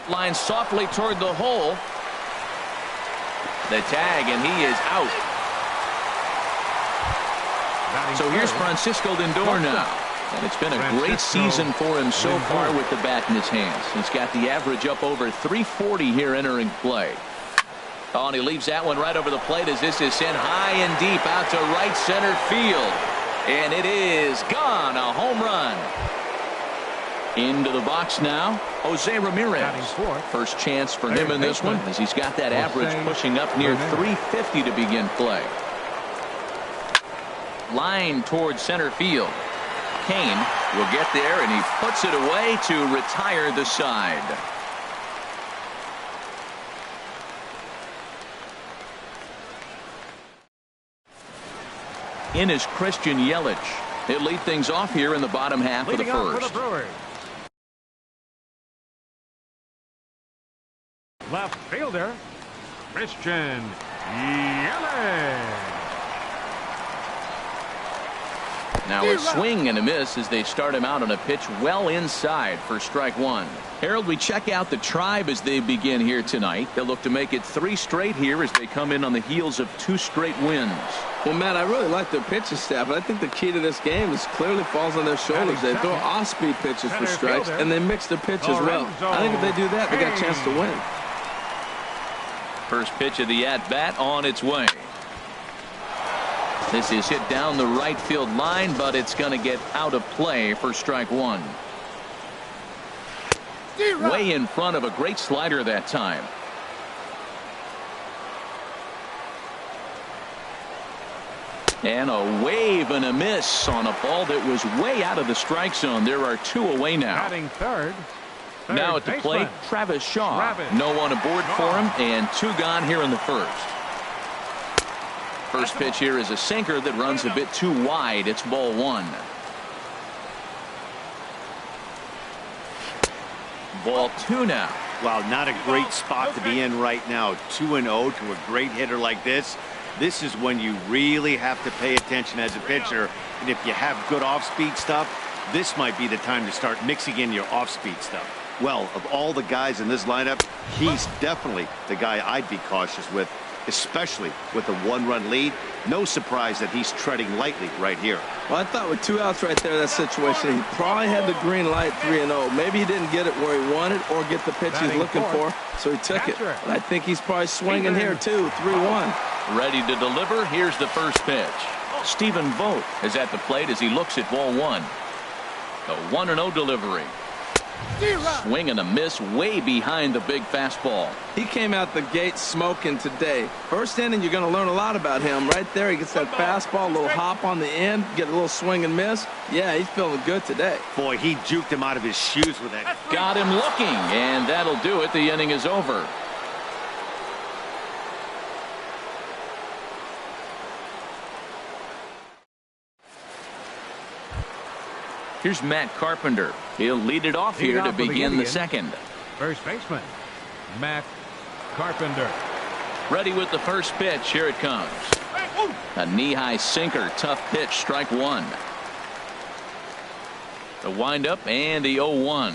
Line softly toward the hole. The tag, and he is out. So here's Francisco Lindor now. And it's been a great season for him so far with the bat in his hands. He's got the average up over 340 here entering play. Oh, and he leaves that one right over the plate as this is sent high and deep out to right center field. And it is gone. A home run. Into the box now, Jose Ramirez. First chance for him in this one as he's got that average pushing up near 350 to begin play. Line towards center field. Kane will get there, and he puts it away to retire the side. In is Christian Yelich. He'll lead things off here in the bottom half of the first. Left fielder, Christian Yelich. Now a swing and a miss as they start him out on a pitch well inside for strike one. Harold, we check out the Tribe as they begin here tonight. They'll look to make it 3 straight here as they come in on the heels of 2 straight wins. Well, Matt, I really like their pitching staff, but I think the key to this game is clearly falls on their shoulders. They throw off-speed pitches for strikes, and they mix their pitch as well. I think if they do that, they got a chance to win. First pitch of the at-bat on its way. This is hit down the right field line, but it's going to get out of play for strike one. Way in front of a great slider that time. And a wave and a miss on a ball that was way out of the strike zone. There are 2 away now. Batting third. Now at the plate, Travis Shaw. No one aboard for him, and 2 gone here in the first. First pitch here is a sinker that runs a bit too wide. It's ball one. Ball 2 now. Wow, not a great spot to be in right now. 2-0 to a great hitter like this. This is when you really have to pay attention as a pitcher. And if you have good off-speed stuff, this might be the time to start mixing in your off-speed stuff. Well, of all the guys in this lineup, he's definitely the guy I'd be cautious with, especially with a 1-run lead. No surprise that he's treading lightly right here. Well, I thought with 2 outs right there in that situation, he probably had the green light 3-0. Maybe he didn't get it where he wanted or get the pitch he's looking for, so he took it. But I think he's probably swinging here, too, 3-1. Ready to deliver. Here's the first pitch. Stephen Vogt is at the plate as he looks at ball one. The 1-0 delivery. Swing and a miss way behind the big fastball. He came out the gate smoking today. First inning, you're going to learn a lot about him. Right there, he gets that fastball, a little hop on the end, get a little swing and miss. Yeah, he's feeling good today. Boy, he juked him out of his shoes with that. Got him looking, and that'll do it. The inning is over. Here's Matt Carpenter. He'll lead it off here to begin the second. First baseman, Matt Carpenter. Ready with the first pitch. Here it comes. A knee-high sinker. Tough pitch. Strike one. The windup and the 0-1.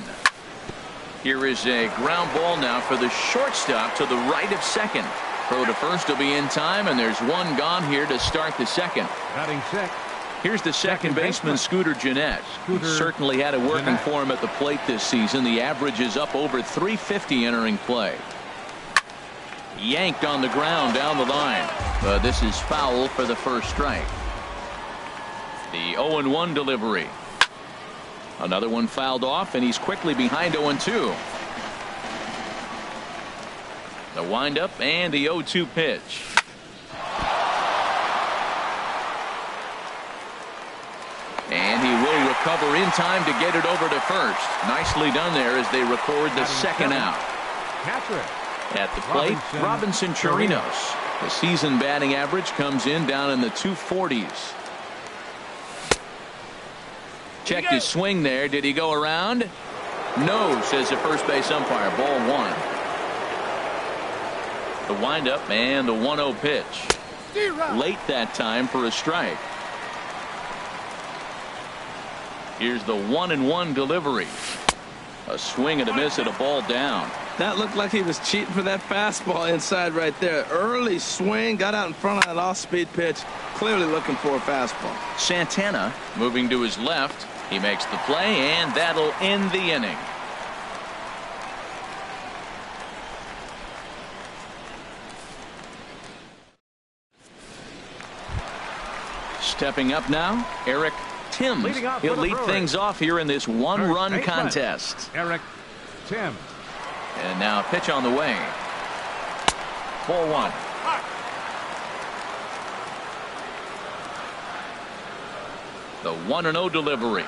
Here is a ground ball now for the shortstop to the right of second. Throw to first will be in time, and there's one gone here to start the second. Batting six. Here's the second baseman, Scooter Gennett. Certainly had it working for him at the plate this season. The average is up over 350 entering play. Yanked on the ground down the line. But this is foul for the first strike. The 0-1 delivery. Another one fouled off, and he's quickly behind 0-2. The windup and the 0-2 pitch. And he will recover in time to get it over to first. Nicely done there as they record the second out. Catcher. At the plate, Robinson Chirinos. The season batting average comes in down in the 240s. Checked his swing there. Did he go around? No, says the first base umpire. Ball one. The windup and the 1-0 pitch. Late that time for a strike. Here's the 1-1 delivery. A swing and a miss at a ball down. That looked like he was cheating for that fastball inside right there. Early swing, got out in front of that off-speed pitch. Clearly looking for a fastball. Santana moving to his left. He makes the play, and that'll end the inning. Stepping up now, Eric Timms. He'll lead things off here in this one-run contest. Eric Timms. And now pitch on the way. Ball one. The 1-0 delivery.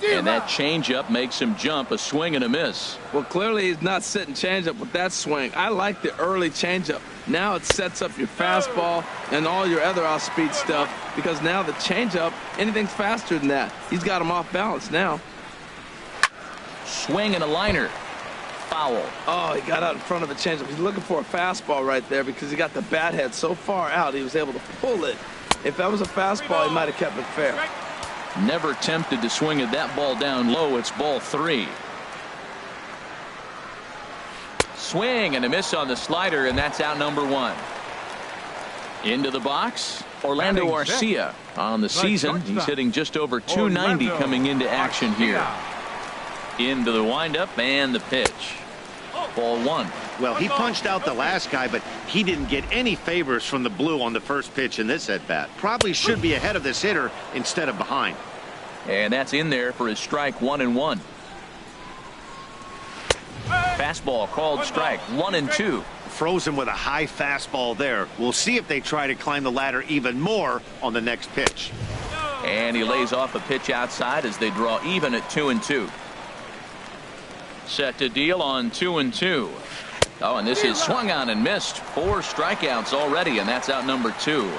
And that changeup makes him jump. A swing and a miss. Well, clearly he's not sitting changeup with that swing. I like the early changeup. Now it sets up your fastball and all your other off-speed stuff, because now the changeup, anything's faster than that. He's got him off balance now. Swing and a liner. Foul. Oh, he got out in front of the changeup. He's looking for a fastball right there because he got the bat head so far out he was able to pull it. If that was a fastball, he might have kept it fair. Never tempted to swing at that ball down low. It's ball three. Swing and a miss on the slider, and that's out number one. Into the box, Orlando Arcia on the season. He's hitting just over 290 coming into action here. Into the windup and the pitch. Ball one. Well, he punched out the last guy, but he didn't get any favors from the blue on the first pitch in this at-bat. Probably should be ahead of this hitter instead of behind. And that's in there for his strike, 1-1. Fastball called strike, 1-2. Froze him with a high fastball there. We'll see if they try to climb the ladder even more on the next pitch. And he lays off a pitch outside as they draw even at 2-2. Set to deal on 2-2. Oh, and this is swung on and missed. 4 strikeouts already, and that's out number 2.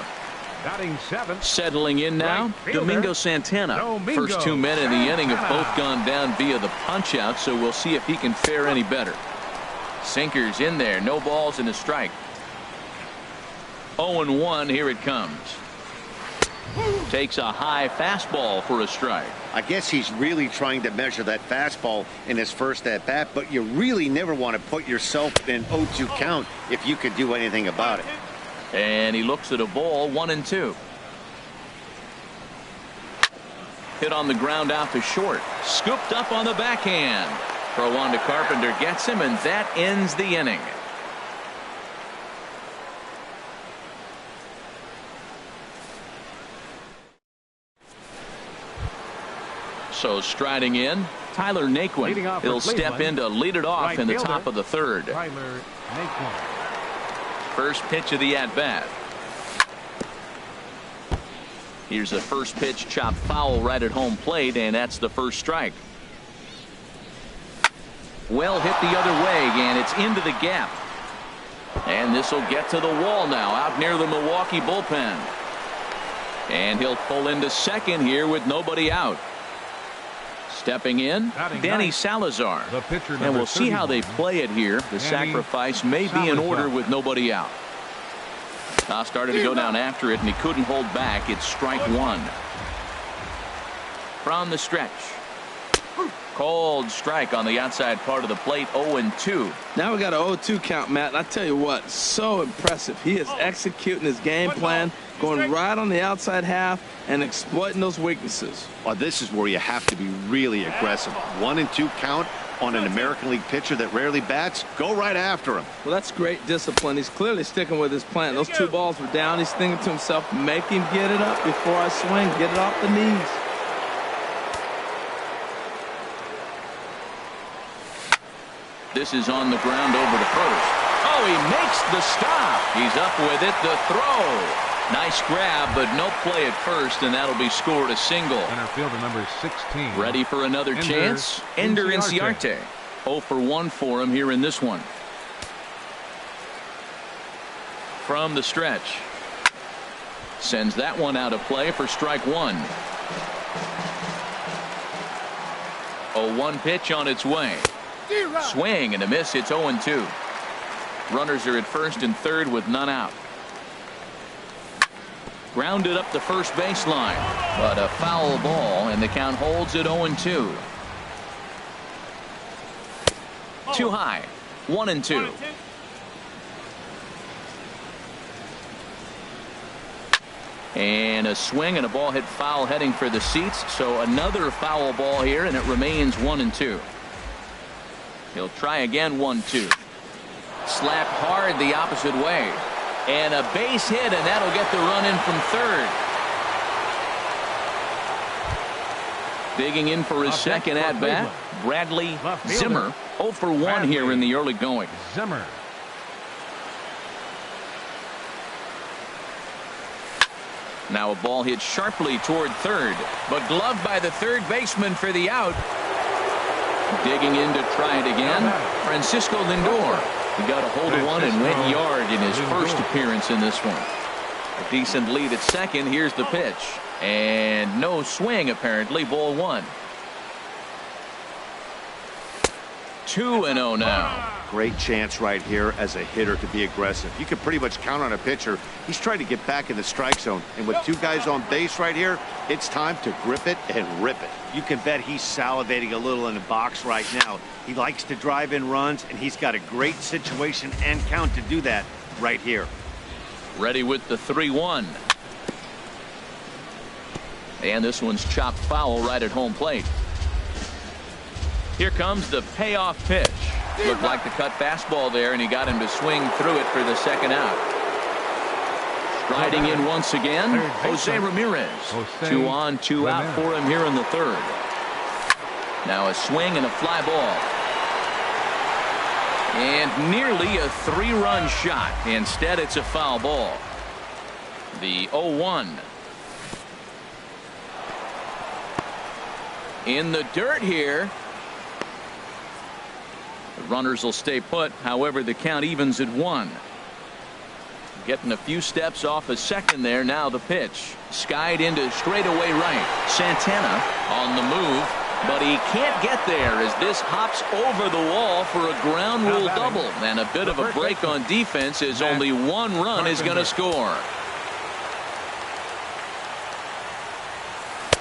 Batting 7. Settling in now, Domingo Santana. First 2 men in the inning have both gone down via the punch out, so we'll see if he can fare any better. Sinkers in there, no balls and a strike. 0-1, here it comes. Takes a high fastball for a strike. I guess he's really trying to measure that fastball in his first at-bat, but you really never want to put yourself in 0-2 count if you could do anything about it. And he looks at a ball, 1-2. Hit on the ground out to short. Scooped up on the backhand. Throw on to Carpenter gets him, and that ends the inning. So striding in, Tyler Naquin. He'll step in to lead it off in the top of the third. Tyler Naquin. First pitch of the at-bat. Here's the first pitch, chopped foul right at home plate, and that's the first strike. Well hit the other way, and it's into the gap. And this will get to the wall now, out near the Milwaukee bullpen. And he'll pull into second here with nobody out. Stepping in, Danny Salazar. And we'll see how they play it here. The sacrifice may be in order with nobody out. Started to go down after it, and he couldn't hold back. It's strike one. From the stretch. Called strike on the outside part of the plate. 0-2. Now we got an 0-2 count, Matt. And I tell you what, so impressive. He is executing his game plan, going right on the outside half and exploiting those weaknesses. Well, this is where you have to be really aggressive. 1-2 count on an American League pitcher that rarely bats. Go right after him. Well, that's great discipline. He's clearly sticking with his plan. Those 2 balls were down. He's thinking to himself, make him get it up before I swing. Get it off the knees. This is on the ground over to first. Oh, he makes the stop. He's up with it. The throw. Nice grab, but no play at first, and that'll be scored a single. Center fielder number 16. Ready for another chance. Ender Inciarte. 0 for 1 for him here in this one. From the stretch. Sends that one out of play for strike 1. 0-1 pitch on its way. Swing and a miss. It's 0-2. Runners are at first and third with none out. Grounded up the first baseline, but a foul ball, and the count holds at 0-2. Too high. 1-2. And a swing and a ball hit foul heading for the seats. So another foul ball here, and it remains 1-2. He'll try again. 1-2. Slapped hard the opposite way. And a base hit, and that'll get the run in from third. Digging in for his second at bat, Bradley Zimmer. 0 for 1 here in the early going. Zimmer. Now a ball hit sharply toward third, but gloved by the third baseman for the out. Digging in to try it again, Francisco Lindor. He got a hold of one and went yard in his first appearance in this one. A decent lead at second. Here's the pitch. And no swing, apparently. Ball 1. 2-0 now. Great chance right here as a hitter to be aggressive. You can pretty much count on a pitcher. He's trying to get back in the strike zone. And with 2 guys on base right here, it's time to grip it and rip it. You can bet he's salivating a little in the box right now. He likes to drive in runs, and he's got a great situation and count to do that right here. Ready with the 3-1. And this one's chopped foul right at home plate. Here comes the payoff pitch. Looked like the cut fastball there, and he got him to swing through it for the second out. Striding in once again, Jose Ramirez. 2 on, 2 out for him here in the third. Now a swing and a fly ball. And nearly a 3-run shot. Instead, it's a foul ball. The 0-1. In the dirt here. The runners will stay put. However, the count evens at 1. Getting a few steps off a second there. Now the pitch. Skied into straightaway right. Santana on the move, but he can't get there as this hops over the wall for a ground rule double. And a bit of a break on defense as only 1 run is going to score.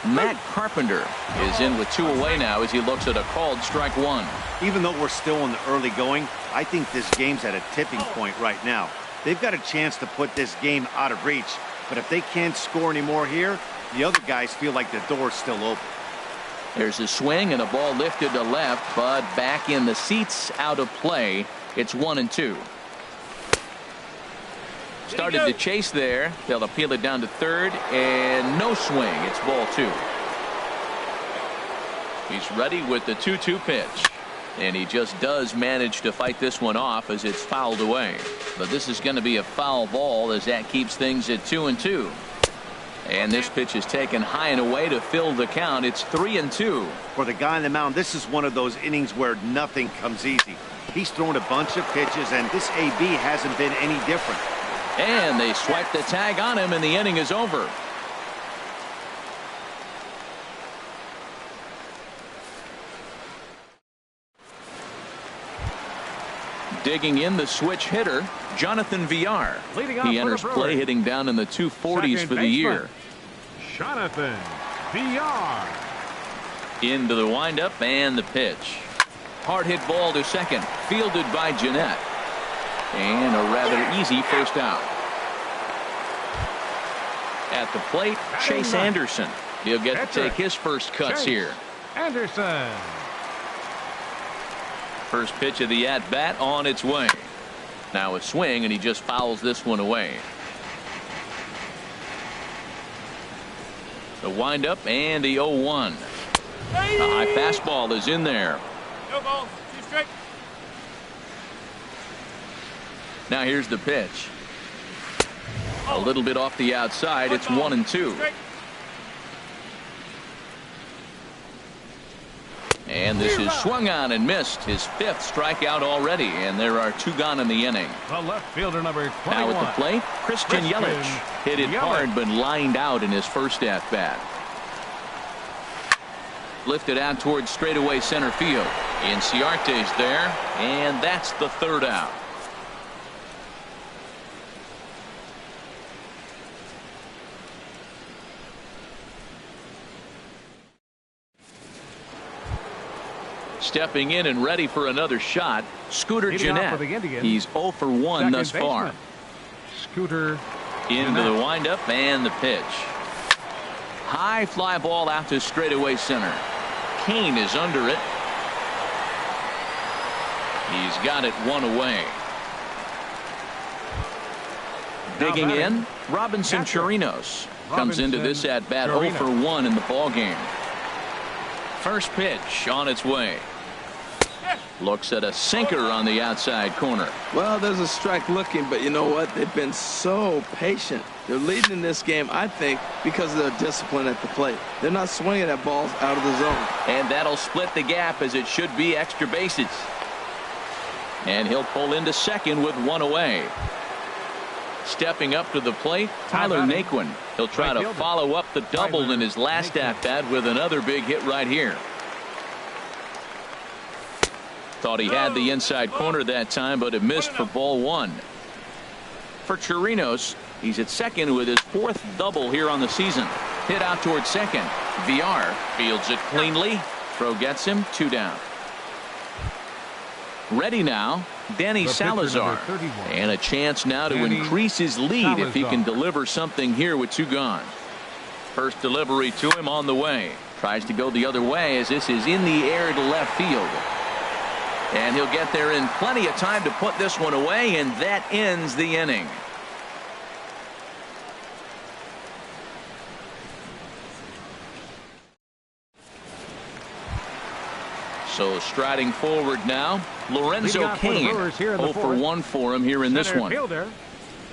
Matt Carpenter is in with 2 away now as he looks at a called strike 1. Even though we're still in the early going, I think this game's at a tipping point right now. They've got a chance to put this game out of reach, but if they can't score anymore here, the other guys feel like the door's still open. There's a swing and a ball lifted to left, but back in the seats, out of play. It's 1-2. Started to chase there. They'll appeal it down to third, and no swing. It's ball 2. He's ready with the 2-2 pitch. And he just does manage to fight this one off as it's fouled away. But this is going to be a foul ball as that keeps things at 2-2. And this pitch is taken high and away to fill the count. It's 3-2. For the guy on the mound, this is one of those innings where nothing comes easy. He's thrown a bunch of pitches, and this AB hasn't been any different. And they swipe the tag on him, and the inning is over. Digging in, the switch hitter, Jonathan Villar. He enters play hitting down in the 240s for the year. Jonathan Villar. Into the windup and the pitch. Hard hit ball to second. Fielded by Jeanette. And a rather easy first out. At the plate, Chase Anderson. He'll get to take his first cuts here. Anderson. First pitch of the at-bat on its way. Now a swing, and he just fouls this one away. The windup and the 0-1. The high fastball is in there. No balls, 2 straight. Now here's the pitch. A little bit off the outside. It's 1-2. And this is swung on and missed. His 5th strikeout already, and there are 2 gone in the inning. The left fielder, number 21. Now at the plate, Christian Yelich. Hit it hard, but lined out in his first at-bat. Lifted out towards straightaway center field. Inciarte's there, and that's the 3rd out. Stepping in and ready for another shot, Scooter Jeanette. He's 0 for 1 thus far. Scooter into the windup and the pitch. High fly ball out to straightaway center. Kane is under it. He's got it 1 away. Digging in, Robinson Chirinos comes into this at bat 0 for 1 in the ball game. First pitch on its way. Looks at a sinker on the outside corner. Well, there's a strike looking, but you know what? They've been so patient. They're leading in this game, I think, because of their discipline at the plate. They're not swinging at balls out of the zone. And that'll split the gap, as it should be extra bases. And he'll pull into second with 1 away. Stepping up to the plate, Tyler Naquin. He'll try to follow up the double in his last at-bat with another big hit right here. Thought he had the inside corner that time, but it missed for ball 1. For Chirinos, he's at second with his 4th double here on the season. Hit out towards second. VR fields it cleanly. Throw gets him, 2 down. Ready now, Danny Salazar. And a chance now to increase his lead if he can deliver something here with 2 gone. First delivery to him on the way. Tries to go the other way as this is in the air to left field. And he'll get there in plenty of time to put this one away, and that ends the inning. So striding forward now, Lorenzo Cain. 0 for 1 for him here in this one. Fielder,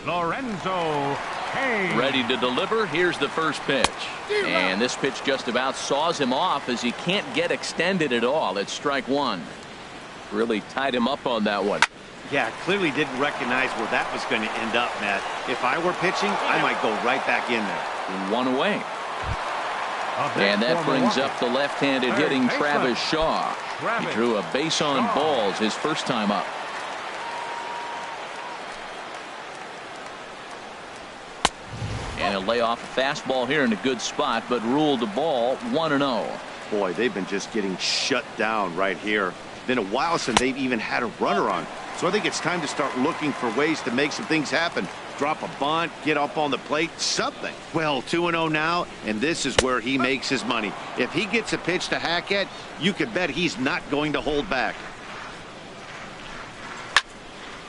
Lorenzo Cain. Ready to deliver. Here's the first pitch. And this pitch just about saws him off as he can't get extended at all. It's strike 1. Really tied him up on that one. Yeah, clearly didn't recognize where that was going to end up, Matt. If I were pitching, I might go right back in there. 1 away. And that brings up the left-handed hitting Travis Shaw. He drew a base on balls his first time up. And he'll lay off a fastball here in a good spot, but ruled the ball 1-0. Boy, they've been just getting shut down right here. Been a while since they've even had a runner on. So I think it's time to start looking for ways to make some things happen. Drop a bunt, get up on the plate, something. Well, 2-0 now, and this is where he makes his money. If he gets a pitch to hack at, you can bet he's not going to hold back.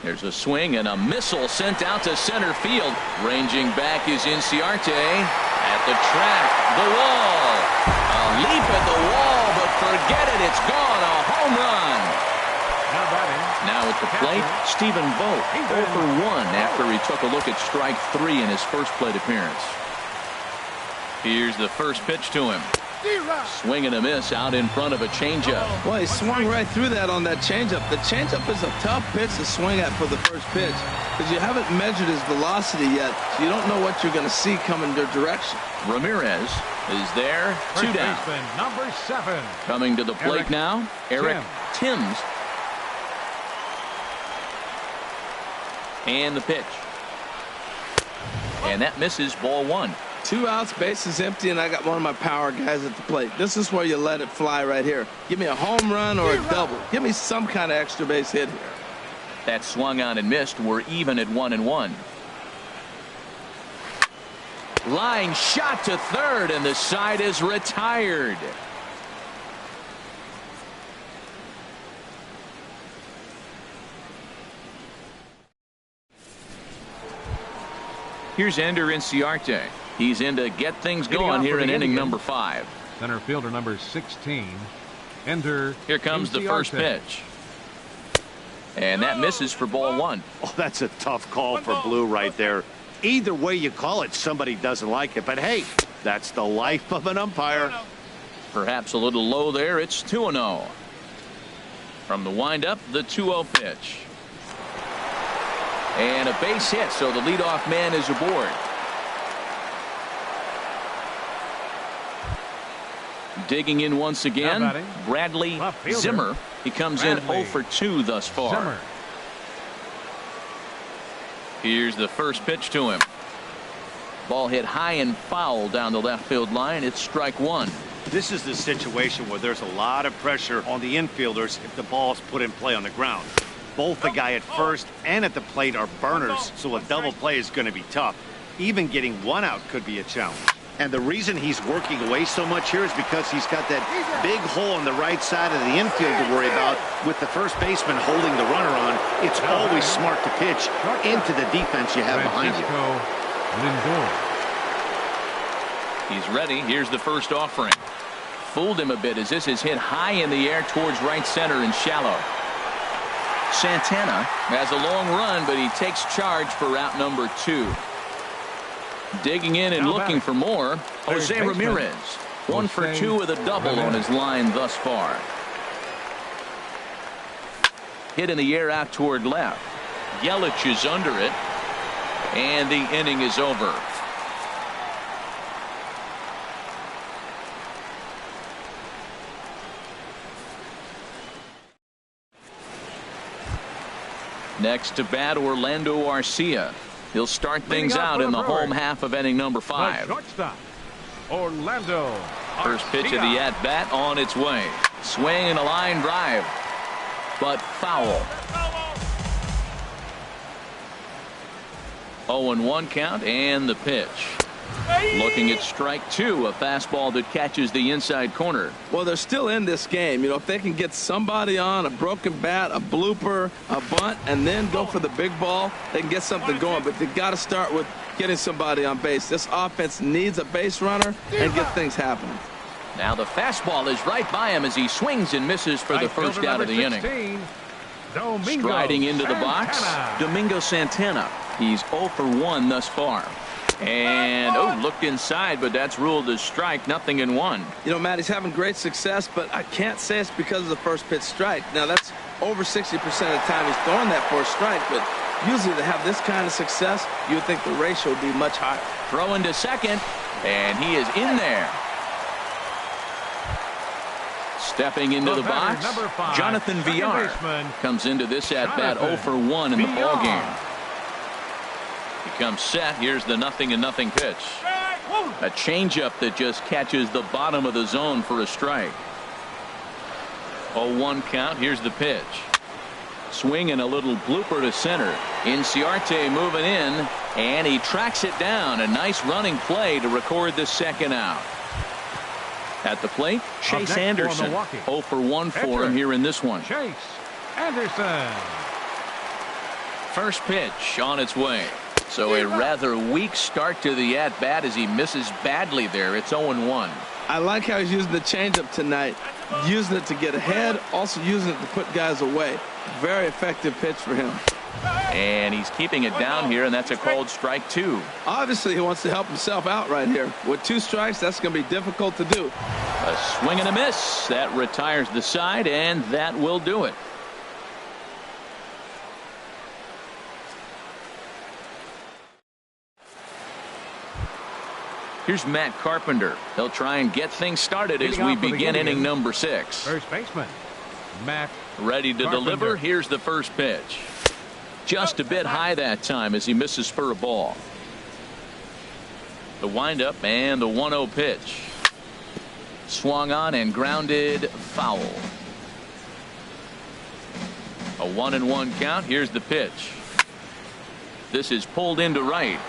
There's a swing and a missile sent out to center field. Ranging back is Inciarte at the track, the wall. A leap at the wall, but forget it, it's gone. A home run. Now at the plate, Stephen Vogt, 0 for 1 after he took a look at strike 3 in his first plate appearance. Here's the first pitch to him. Swing and a miss out in front of a changeup. Well, he swung right through that on that changeup. The changeup is a tough pitch to swing at for the first pitch because you haven't measured his velocity yet, so you don't know what you're going to see coming their direction. Ramirez is there, 2 down. Number 7. Coming to the plate now, Eric Timms. And the pitch. And that misses ball 1. 2 outs, bases empty, and I got one of my power guys at the plate. This is where you let it fly right here. Give me a home run or a double. Give me some kind of extra base hit here. That swung on and missed. We're even at 1-1. Line shot to third, and the side is retired. Here's Ender Inciarte. He's in to get things going here in inning number 5. Center fielder number 16, Ender. Here comes the first pitch. And that misses for ball 1. Oh, that's a tough call for Blue right there. Either way you call it, somebody doesn't like it. But hey, that's the life of an umpire. Perhaps a little low there. It's 2-0. From the windup, the 2-0 pitch. And a base hit, so the leadoff man is aboard. Digging in once again, Bradley Zimmer. He comes in 0 for 2 thus far. Zimmer. Here's the first pitch to him. Ball hit high and foul down the left field line. It's strike 1. This is the situation where there's a lot of pressure on the infielders if the ball's put in play on the ground. Both the guy at first and at the plate are burners, so a double play is going to be tough. Even getting 1 out could be a challenge. And the reason he's working away so much here is because he's got that big hole on the right side of the infield to worry about. With the first baseman holding the runner on, it's always smart to pitch into the defense you have behind you. Lindor. He's ready. Here's the first offering. Fooled him a bit as this is hit high in the air towards right center and shallow. Santana has a long run, but he takes charge for route number 2. Digging in and looking for more, Jose Ramirez. 1 for 2 with a double on his line thus far. Hit in the air out toward left. Yelich is under it, and the inning is over. Next to bat, Orlando Arcia. He'll start things out in the home half of inning number 5. Orlando. First pitch of the at-bat on its way. Swing and a line drive, but foul. 0-1 count and the pitch. Looking at strike 2, a fastball that catches the inside corner. Well, they're still in this game. You know, if they can get somebody on a broken bat, a blooper, a bunt, and then go for the big ball, they can get something going. But they've got to start with getting somebody on base. This offense needs a base runner and get things happening. Now the fastball is right by him as he swings and misses for the first out of the inning. Striding into the box, Domingo Santana. He's 0 for 1 thus far. And, looked inside, but that's ruled as strike, 0-1. You know, Matt, he's having great success, but I can't say it's because of the first pitch strike. Now, that's over 60% of the time he's throwing that for a strike, but usually to have this kind of success, you would think the ratio would be much higher. Throwing to second, and he is in there. Stepping into the box, Jonathan Villar comes into this at-bat 0 for 1 in the ballgame. He comes set. Here's the 0-0 pitch. A changeup that just catches the bottom of the zone for a strike. 0-1 count. Here's the pitch. Swing and a little blooper to center. Inciarte moving in, and he tracks it down. A nice running play to record the second out. At the plate, Chase Anderson. 0 for 1 for him here in this one. Chase Anderson. First pitch on its way. So a rather weak start to the at-bat as he misses badly there. It's 0-1. I like how he's using the changeup tonight. Using it to get ahead, also using it to put guys away. Very effective pitch for him. And he's keeping it down here, and that's a called strike 2. Obviously, he wants to help himself out right here. With 2 strikes, that's going to be difficult to do. A swing and a miss. That retires the side, and that will do it. Here's Matt Carpenter. He'll try and get things started as we begin inning number 6. First baseman, Matt. Ready to Carpenter. deliver. Here's the first pitch. Just a bit high that time as he misses for a ball. The windup and the 1-0 pitch. Swung on and grounded foul. A 1-1 count. Here's the pitch. This is pulled into right.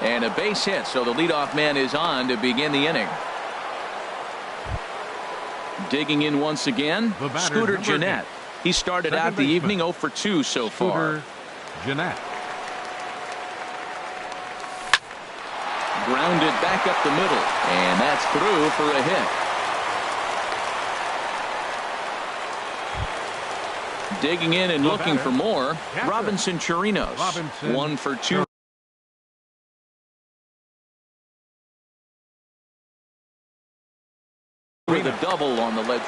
And a base hit, so the leadoff man is on to begin the inning. Digging in once again, Scooter Gennett. He started out the evening 0 for 2 so far. Gennett. Grounded back up the middle, and that's through for a hit. Digging in and looking for more, Robinson Chirinos. 1 for 2. With a double on the ledger.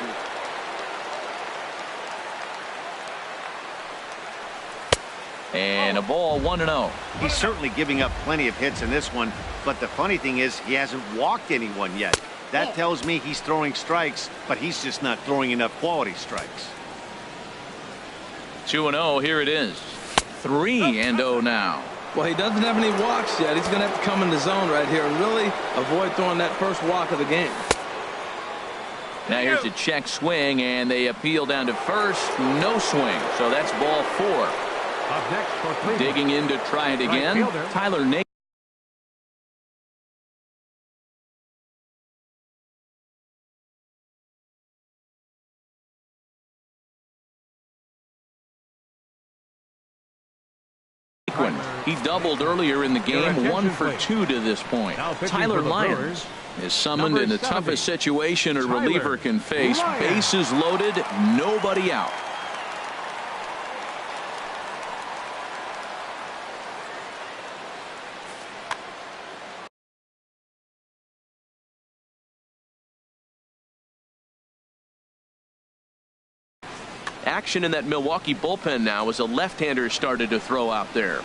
And a ball 1-0. He's certainly giving up plenty of hits in this one, but the funny thing is he hasn't walked anyone yet. That tells me he's throwing strikes, but he's just not throwing enough quality strikes. 2-0. Here it is. 3-0 now. Well, he doesn't have any walks yet. He's going to have to come in the zone right here and really avoid throwing that first walk of the game. Now here's a check swing, and they appeal down to first. No swing, so that's ball 4. Up next for Cleveland. Digging in to try it again. Right Tyler Naquin. He doubled earlier in the game, 1 for 2 to this point. Tyler Lyons is summoned in the toughest situation a reliever can face. Bases loaded, nobody out. Action in that Milwaukee bullpen now as a left-hander started to throw out there.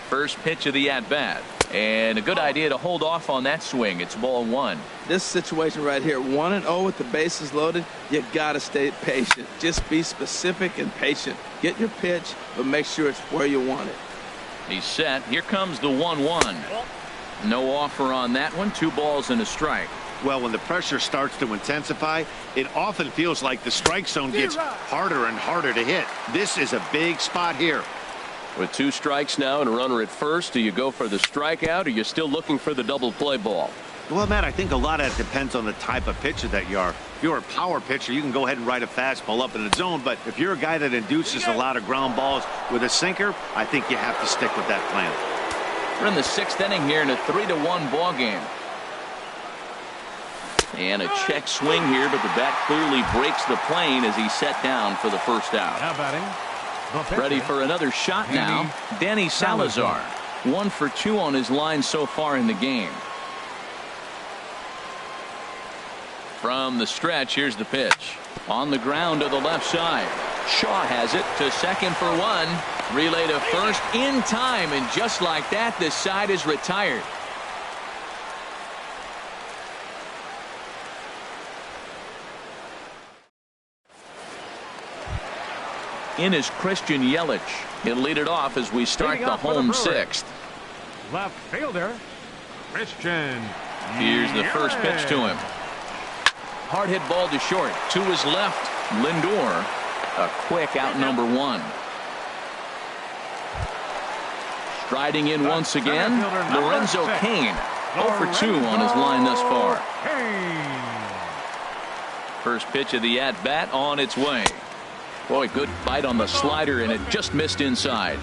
First pitch of the at-bat, and a good idea to hold off on that swing. It's ball 1. This situation right here, 1-0 with the bases loaded, you got to stay patient. Just be specific and patient. Get your pitch, but make sure it's where you want it. He's set. Here comes the 1-1. No offer on that one. 2 balls and a strike. Well, when the pressure starts to intensify, it often feels like the strike zone gets harder and harder to hit. This is a big spot here. With 2 strikes now and a runner at first, do you go for the strikeout, or are you still looking for the double play ball? Well, Matt, I think a lot of it depends on the type of pitcher that you are. If you're a power pitcher, you can go ahead and ride a fastball up in the zone. But if you're a guy that induces a lot of ground balls with a sinker, I think you have to stick with that plan. We're in the 6th inning here in a 3-1 ball game. And a check swing here, but the bat clearly breaks the plane as he's set down for the first out. Now batting. Ready for another shot now. Danny Salazar. 1 for 2 on his line so far in the game. From the stretch, here's the pitch. On the ground to the left side. Shaw has it to second for 1. Relay to first in time, and just like that, the side is retired. In is Christian Yelich. He'll lead it off as we start the home 6th. Left fielder, Christian. Here's the first pitch to him. Hard hit ball to short. To his left, Lindor. A quick out number 1. Striding in once again, Lorenzo Cain. 0 for 2 on his line thus far. First pitch of the at-bat on its way. Boy, good bite on the slider, and it just missed inside.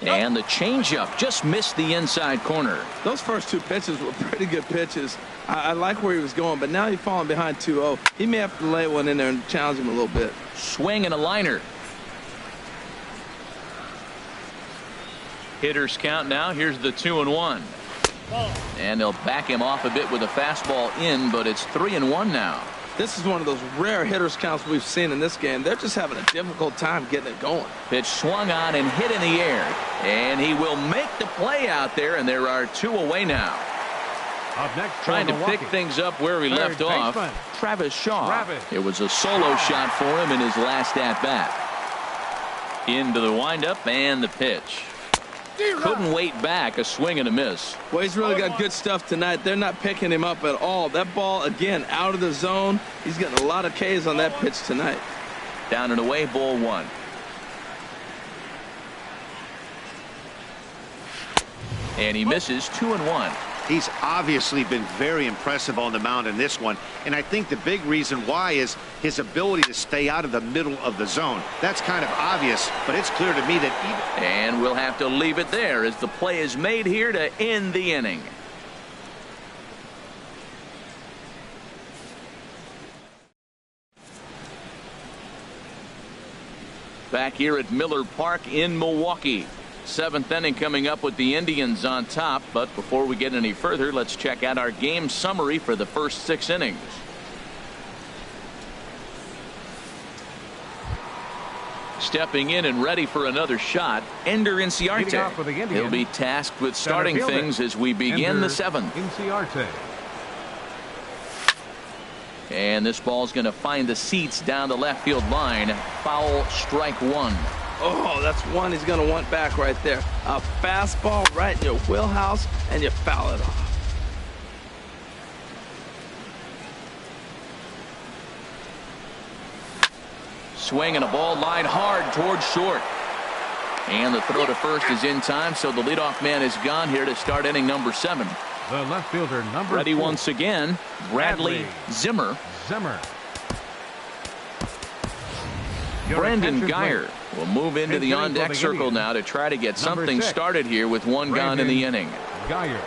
And the changeup just missed the inside corner. Those first 2 pitches were pretty good pitches. I like where he was going, but now he's falling behind 2-0. He may have to lay one in there and challenge him a little bit. Swing and a liner. Hitters count now. Here's the 2-1. And they'll back him off a bit with a fastball in, but it's 3-1 now. This is one of those rare hitters counts we've seen in this game. They're just having a difficult time getting it going. Pitch swung on and hit in the air, and he will make the play out there, and there are 2 away now. Up next, trying to pick things up where he left off. Travis Shaw. It was a solo shot for him in his last at bat. Into the windup and the pitch. Couldn't wait back. A swing and a miss. Well, he's really got good stuff tonight. They're not picking him up at all. That ball, again, out of the zone. He's getting a lot of Ks on that pitch tonight. Down and away, ball one. And he misses 2-1. He's obviously been very impressive on the mound in this one, and I think the big reason why is his ability to stay out of the middle of the zone. That's kind of obvious, but it's clear to me that And we'll have to leave it there as the play is made here to end the inning. Back here at Miller Park in Milwaukee. 7th inning coming up with the Indians on top. But before we get any further, let's check out our game summary for the first 6 innings. Stepping in and ready for another shot, Ender Inciarte. He'll be tasked with starting things as we begin the 7th. Inciarte. And this ball's going to find the seats down the left field line. Foul, strike one. Oh, that's one he's going to want back right there. A fastball right in your wheelhouse, and you foul it off. Swing and a ball lined hard towards short. And the throw to first is in time, so the leadoff man is gone here to start inning number 7. The left fielder, number Ready 4. once again, Bradley Zimmer. Brandon Geyer will move into the on-deck circle now to try to get something started here with one gone in the inning. Geyer.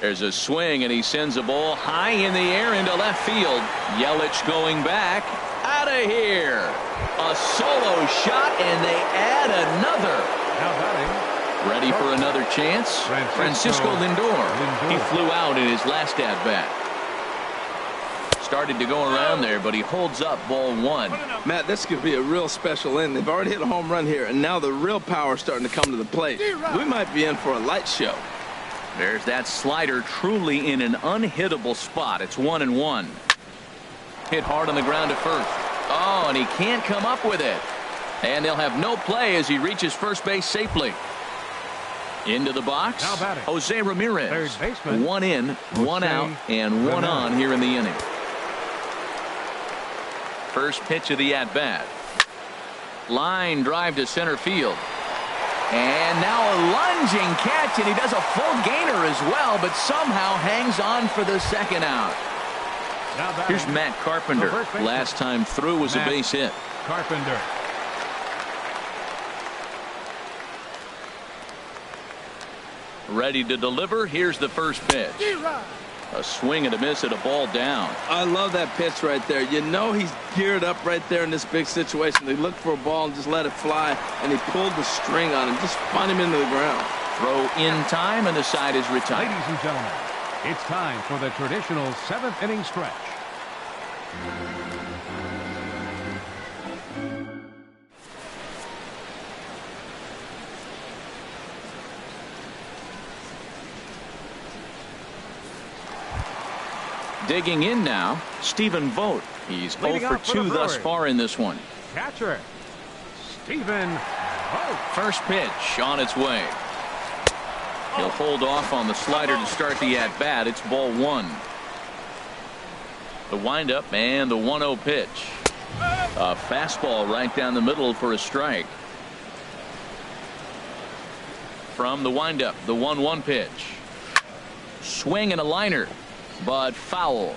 There's a swing, and he sends a ball high in the air into left field. Yelich going back. Out of here. A solo shot, and they add another. Now batting. Ready for another chance? Francisco Lindor. He flew out in his last at-bat. Started to go around there, but he holds up ball one. Matt, this could be a real special inning. They've already hit a home run here, and now the real power is starting to come to the plate. We might be in for a light show. There's that slider truly in an unhittable spot. It's 1-1. Hit hard on the ground at first. Oh, and he can't come up with it. And they'll have no play as he reaches first base safely. Into the box, Jose Ramirez. One in, one out, and one on here in the inning. First pitch of the at-bat. Line drive to center field. And now a lunging catch, and he does a full gainer as well, but somehow hangs on for the second out. Here's Matt Carpenter. Last time through was a base hit. Carpenter. Ready to deliver. Here's the first pitch. A swing and a miss at a ball down. I love that pitch right there. You know he's geared up right there in this big situation. They looked for a ball and just let it fly, and he pulled the string on him, just spun him into the ground. Throw in time, and the side is retired. Ladies and gentlemen, it's time for the traditional 7th inning stretch. Digging in now, Stephen Vogt. He's 0 for 2 thus far in this one. Catcher, Stephen Vogt. First pitch on its way. He'll hold off on the slider to start the at-bat. It's ball one. The windup and the 1-0 pitch. A fastball right down the middle for a strike. From the windup, the 1-1 pitch. Swing and a liner, but foul.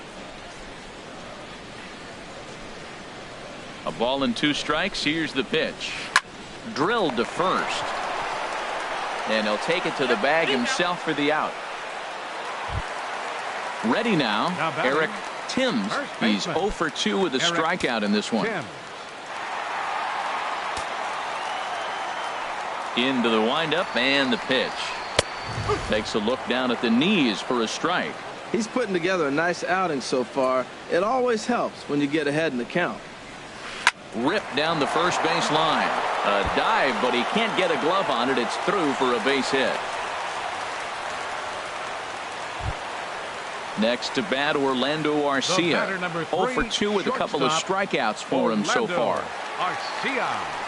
A ball and 2 strikes. Here's the pitch. Drilled to first. And he'll take it to the bag himself for the out. Ready now, Eric Timms. He's 0 for 2 with a strikeout in this one. Into the windup and the pitch. Takes a look down at the knees for a strike. He's putting together a nice outing so far. It always helps when you get ahead in the count. Ripped down the first base line. A dive, but he can't get a glove on it. It's through for a base hit. Next to bat, Orlando Arcia. 0 for 2 with a couple of strikeouts for him so far. Arcia.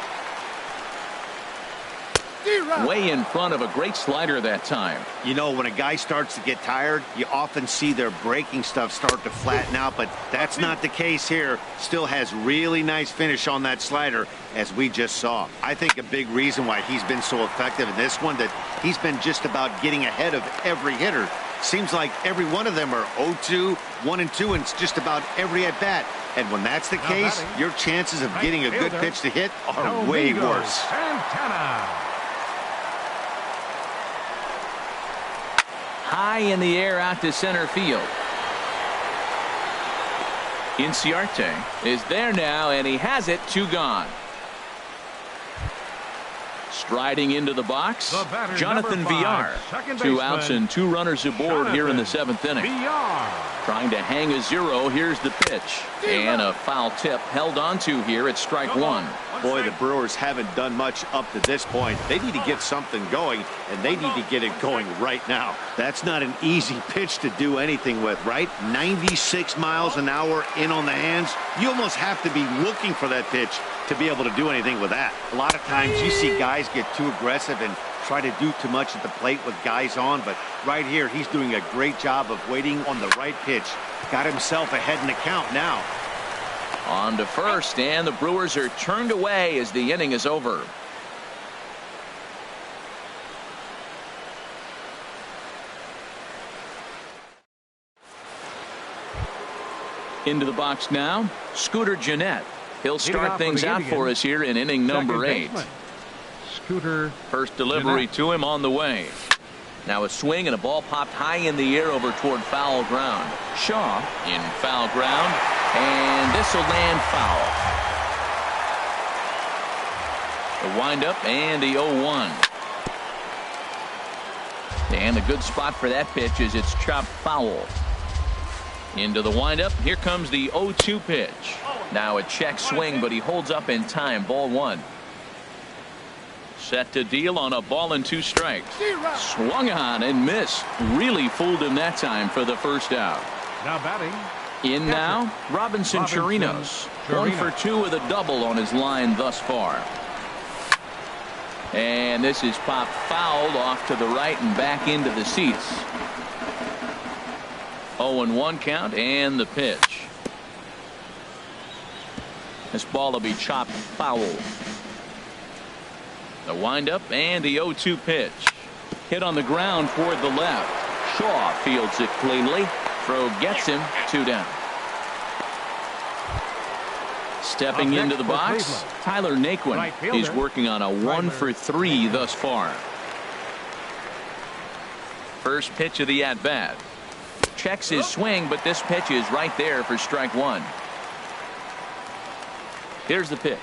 Way in front of a great slider that time. You know, when a guy starts to get tired, you often see their breaking stuff start to flatten out, but that's not the case here. Still has really nice finish on that slider, as we just saw. I think a big reason why he's been so effective in this one, that he's been just about getting ahead of every hitter. Seems like every one of them are 0-2, 1-2, and it's just about every at-bat. And when that's the case, your chances of getting a good pitch to hit are way worse. Santana. High in the air out to center field. Inciarte is there now, and he has it. 2 gone. Striding into the box, Jonathan Villar. 2 outs and 2 runners aboard here in the 7th inning. Trying to hang a 0. Here's the pitch. And a foul tip held onto here at strike 1. Boy, the Brewers haven't done much up to this point. They need to get something going, and they need to get it going right now. That's not an easy pitch to do anything with, right? 96 miles an hour in on the hands. You almost have to be looking for that pitch to be able to do anything with that. A lot of times you see guys get too aggressive and try to do too much at the plate with guys on, but right here he's doing a great job of waiting on the right pitch. Got himself ahead in the count now. On to first, and the Brewers are turned away as the inning is over. Into the box now, Scooter Gennett. He'll start things out for us here in inning number 8. Scooter. First delivery to him on the way. Now a swing and a ball popped high in the air over toward foul ground. Shaw in foul ground, and this will land foul. The windup and the 0-1. And a good spot for that pitch as it's chopped foul. Into the windup. Here comes the 0-2 pitch. Now a check swing, but he holds up in time. Ball 1. Set to deal on a ball and 2 strikes. Swung on and missed. Really fooled him that time for the first out. Now batting. In now, Robinson Chirinos. 1 for 2 with a double on his line thus far. And this is popped fouled off to the right and back into the seats. 0-1 count and the pitch. This ball will be chopped foul. The windup and the 0-2 pitch. Hit on the ground toward the left. Shaw fields it cleanly. Throw gets him. 2 down. Stepping into the box, Tyler Naquin. He's working on a 1 for 3 thus far. First pitch of the at-bat. Checks his swing, but this pitch is right there for strike 1. Here's the pitch.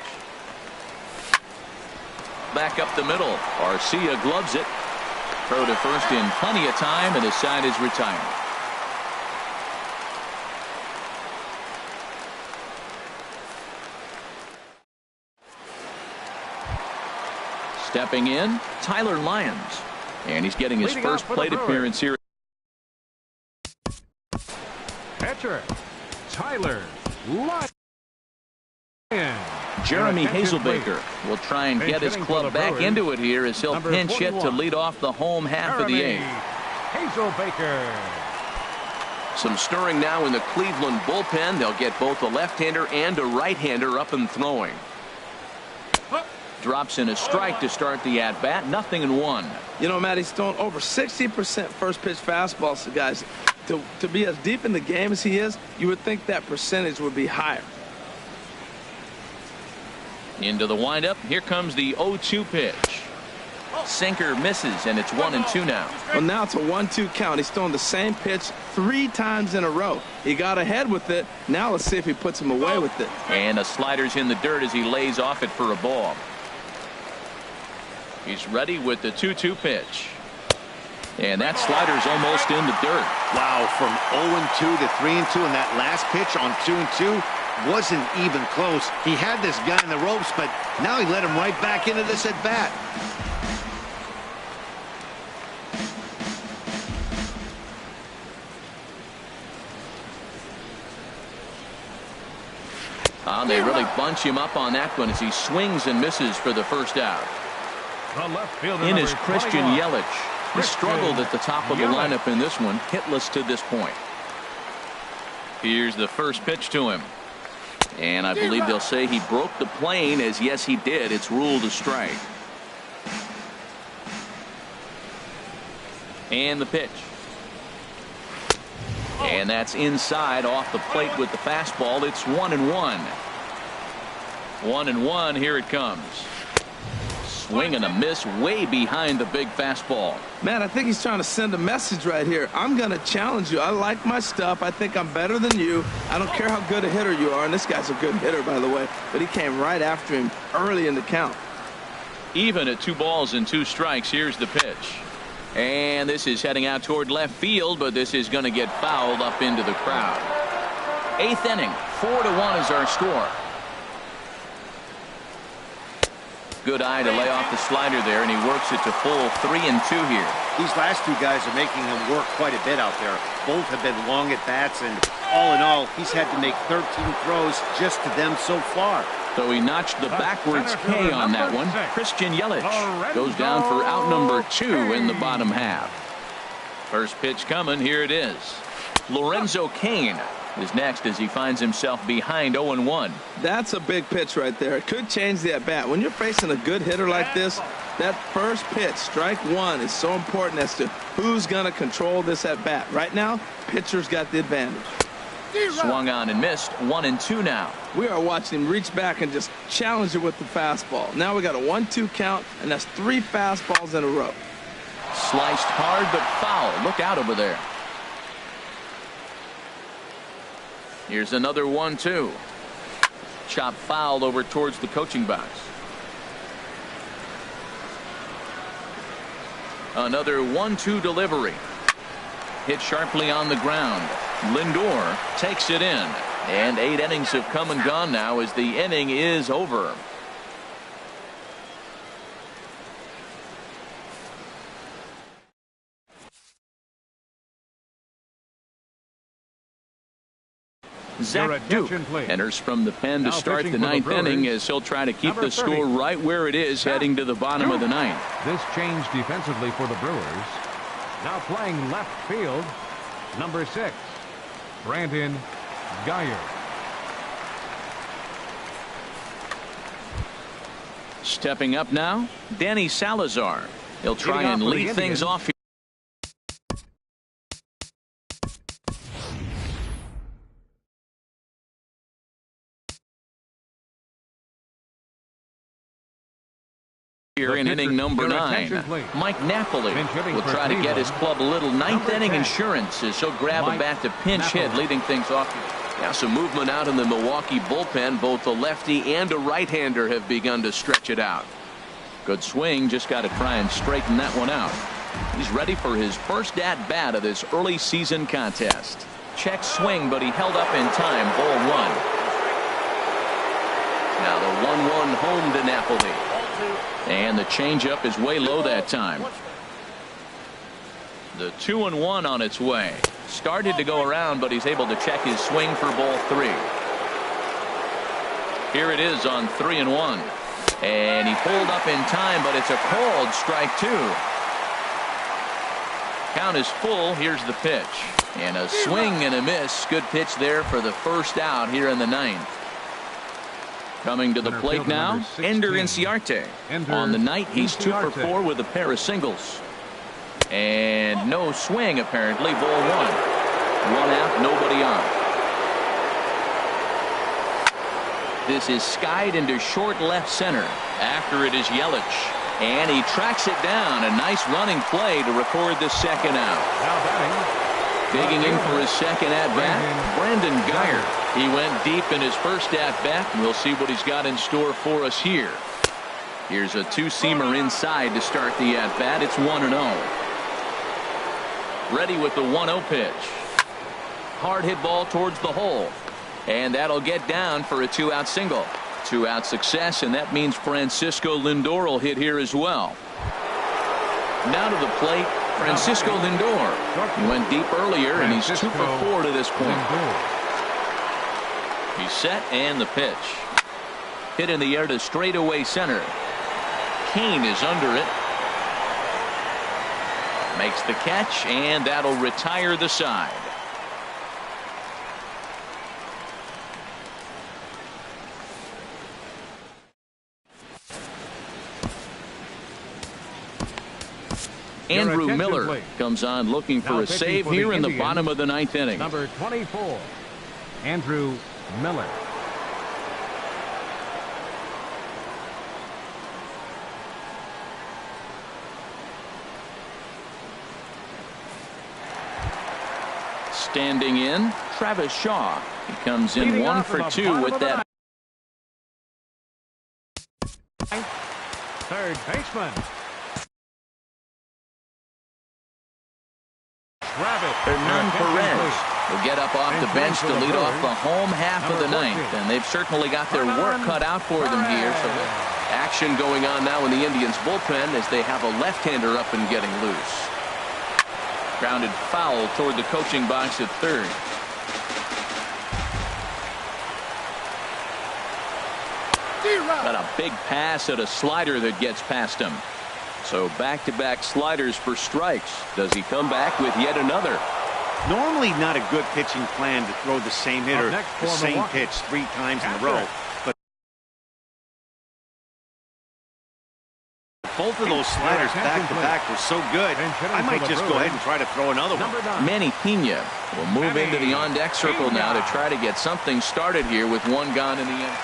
Back up the middle. Arcia gloves it. Throw to first in plenty of time, and his side is retired. Stepping in, Tyler Lyons. And he's getting his first plate appearance here. Catcher, Tyler Lyons. Jeremy Hazelbaker will try and get his club back into it here as he'll pinch hit to lead off the home half of the 8th. Hazelbaker. Some stirring now in the Cleveland bullpen. They'll get both a left-hander and a right-hander up and throwing. Drops in a strike to start the at-bat. 0-1. You know, Matt, he's thrown over 60% first pitch fastballs to guys. To be as deep in the game as he is, you would think that percentage would be higher. Into the windup. Here comes the 0-2 pitch. Sinker misses, and it's 1-2 now. Well, now it's a 1-2 count. He's thrown the same pitch 3 times in a row. He got ahead with it. Now let's see if he puts him away with it. And a slider's in the dirt as he lays off it for a ball. He's ready with the 2-2 pitch. And that slider's almost in the dirt. Wow, from 0-2 to 3-2, and that last pitch on 2-2 wasn't even close. He had this guy in the ropes, but now he let him right back into this at bat. They really bunch him up on that one as he swings and misses for the first out. The left fielder, In is number Christian 21. Yelich. He struggled at the top of the lineup in this one, hitless to this point. Here's the first pitch to him. And I believe they'll say he broke the plane, as yes he did. It's ruled a strike. And the pitch. And that's inside off the plate with the fastball. It's 1-1. 1-1. Here it comes. Swing and a miss way behind the big fastball. Man, I think he's trying to send a message right here. I'm going to challenge you. I like my stuff. I think I'm better than you. I don't care how good a hitter you are. And this guy's a good hitter, by the way. But he came right after him early in the count. Even at 2 balls and 2 strikes. Here's the pitch. And this is heading out toward left field, but this is going to get fouled up into the crowd. 8th inning. 4-1 is our score. Good eye to lay off the slider there, and he works it to full 3-2 here. These last 2 guys are making him work quite a bit out there. Both have been long at bats, and all in all, he's had to make 13 throws just to them so far. So he notched the backwards K on that one. Christian Yelich goes down for out number 2 in the bottom half. First pitch coming. Here it is. Lorenzo Cain is next as he finds himself behind 0-1. That's a big pitch right there. It could change the at-bat. When you're facing a good hitter like this, that first pitch, strike 1, is so important as to who's going to control this at-bat. Right now, pitcher's got the advantage. Swung on and missed. 1-2 now. We are watching him reach back and just challenge it with the fastball. Now we got a 1-2 count, and that's 3 fastballs in a row. Sliced hard but foul. Look out over there. Here's another 1-2. Chop fouled over towards the coaching box. Another 1-2 delivery. Hit sharply on the ground. Lindor takes it in. And 8 innings have come and gone now as the inning is over. Zach Duke enters from the pen to start the 9th inning as he'll try to keep the score right where it is heading to the bottom of the 9th. This change defensively for the Brewers. Now playing left field, number 6, Brandon Geyer. Stepping up now, Danny Salazar. He'll try and lead things off here. Here in inning number 9, Mike Napoli will try to get his club a little 9th inning insurance as he'll grab a bat to pinch hit, leading things off. Now some movement out in the Milwaukee bullpen. Both a lefty and a right-hander have begun to stretch it out. Good swing, just got to try and straighten that one out. He's ready for his first at-bat of this early season contest. Check swing, but he held up in time. Ball 1. Now the 1-1 home to Napoli. And the changeup is way low that time. The 2-1 on its way. Started to go around, but he's able to check his swing for ball 3. Here it is on 3-1. And he pulled up in time, but it's a called strike 2. Count is full. Here's the pitch. And a swing and a miss. Good pitch there for the first out here in the 9th. Coming to the plate now, Ender Inciarte. On the night, he's 2 for 4 with a pair of singles. And no swing, apparently. Ball 1. 1 out, nobody on. This is skied into short left center. After it is Yelich. And he tracks it down. A nice running play to record the second out. Now batting. Digging in for his second at-bat, Brandon Geyer. He went deep in his first at-bat, and we'll see what he's got in store for us here. Here's a 2-seamer inside to start the at-bat. It's 1-0. Ready with the 1-0 pitch. Hard hit ball towards the hole. And that'll get down for a 2-out single. 2-out success, and that means Francisco Lindor will hit here as well. Now to the plate, Francisco Lindor. He went deep earlier, and he's 2 for 4 to this point. He's set and the pitch. Hit in the air to straightaway center. Kane is under it. Makes the catch, and that'll retire the side. Andrew Miller please. comes on looking for a save here in the bottom of the ninth inning. Number 24, Andrew Miller. Standing in, Travis Shaw. He comes in Leading 1 off for from the 2 bottom with of the that. Third baseman. Hernan Perez will get up off the bench to lead off the home half of the ninth, and they've certainly got their work cut out for them here. So action going on now in the Indians bullpen as they have a left-hander up and getting loose. Grounded foul toward the coaching box at third. Got a big pass at a slider that gets past him. So back-to-back sliders for strikes. Does he come back with yet another? Normally not a good pitching plan to throw the same hitter, the same pitch 3 times in a row. But both of those sliders back-to-back were so good, I might just go ahead and try to throw another one. Manny Pena will move into the on-deck circle now to try to get something started here with 1 gone in the inning.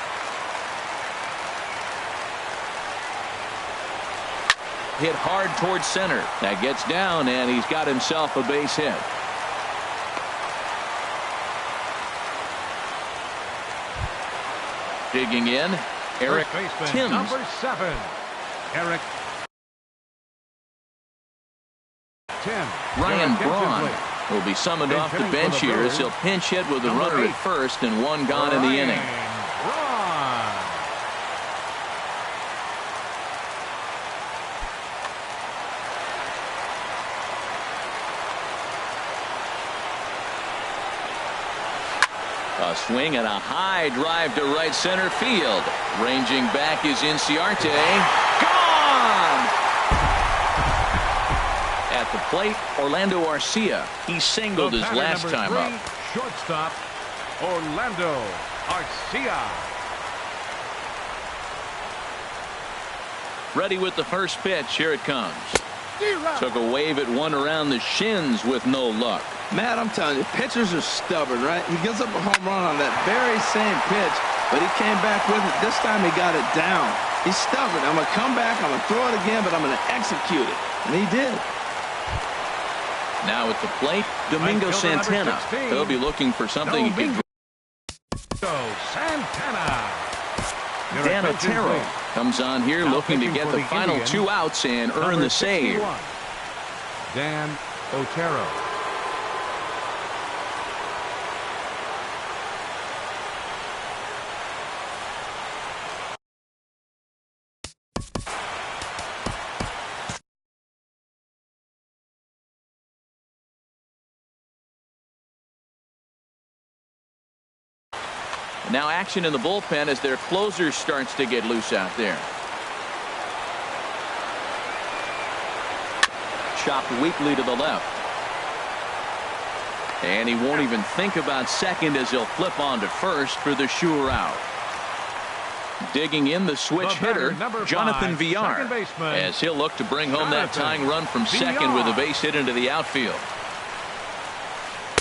Hit hard towards center. That gets down, and he's got himself a base hit. Digging in, Eric Timms. Number 7, Eric Timms. Ryan Braun will be summoned off the bench here as he'll pinch hit with a runner at first and 1 gone in the inning. A swing and a high drive to right center field. Ranging back is Inciarte. Gone! At the plate, Orlando Arcia. He singled his last time up. Shortstop, Orlando Arcia. Ready with the first pitch. Here it comes. Took a wave at one around the shins with no luck. Matt, I'm telling you, pitchers are stubborn, right? He gives up a home run on that very same pitch, but he came back with it. This time he got it down. He's stubborn. I'm going to come back, I'm going to throw it again, but I'm going to execute it. And he did. Now at the plate, Domingo Santana. He'll be looking for something he can. Santana. Dan Otero comes on here looking to get the final 2 outs and earn the save. Dan Otero. Now action in the bullpen as their closer starts to get loose out there. Chopped weakly to the left. And he won't even think about second as he'll flip on to first for the sure out. Digging in the switch hitter, Jonathan Villar, as he'll look to bring home that tying run from second with a base hit into the outfield.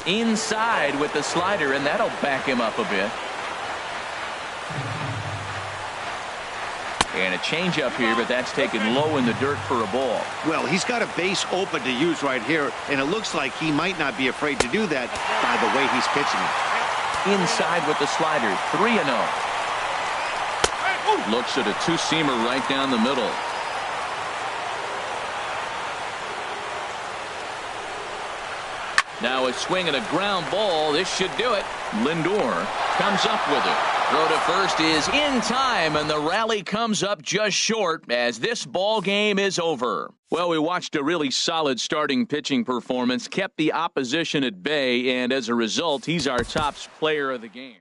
Inside with the slider, and that'll back him up a bit. And a changeup here, but that's taken low in the dirt for a ball. Well, he's got a base open to use right here, and it looks like he might not be afraid to do that by the way he's pitching it. Inside with the slider, 3-0. Looks at a 2-seamer right down the middle. Now a swing and a ground ball. This should do it. Lindor comes up with it. Throw to first is in time, and the rally comes up just short as this ball game is over. Well, we watched a really solid starting pitching performance, kept the opposition at bay, and as a result, he's our top player of the game.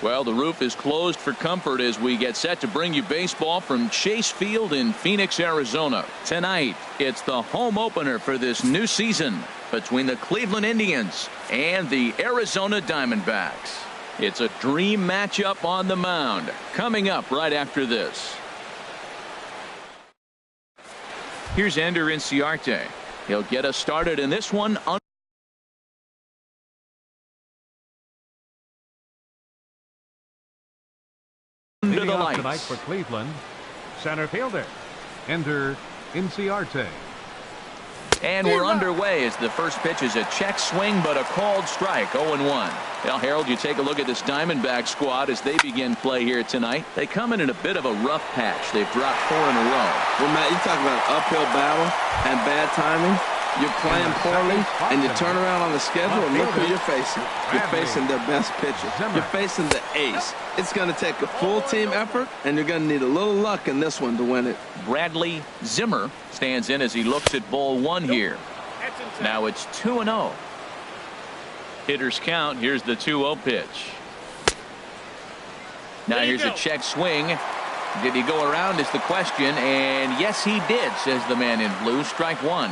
Well, the roof is closed for comfort as we get set to bring you baseball from Chase Field in Phoenix, Arizona. Tonight, it's the home opener for this new season between the Cleveland Indians and the Arizona Diamondbacks. It's a dream matchup on the mound. Coming up right after this. Here's Ender Inciarte. He'll get us started in this one. Under the lights. Tonight for Cleveland, center fielder Ender Inciarte. And we're underway as the first pitch is a check swing, but a called strike. 0-1. Well, Harold, you take a look at this Diamondback squad as they begin play here tonight. They come in a bit of a rough patch. They've dropped 4 in a row. Well, Matt, you talk about an uphill battle and bad timing. You're playing poorly, and you turn around on the schedule, and look who you're facing. You're facing their best pitcher. You're facing the ace. It's going to take a full team effort, and you're going to need a little luck in this one to win it. Bradley Zimmer stands in as he looks at ball 1 here. Now it's 2-0. Hitters count. Here's the 2-0 pitch. Now here's a check swing. Did he go around is the question, and yes he did, says the man in blue. Strike 1.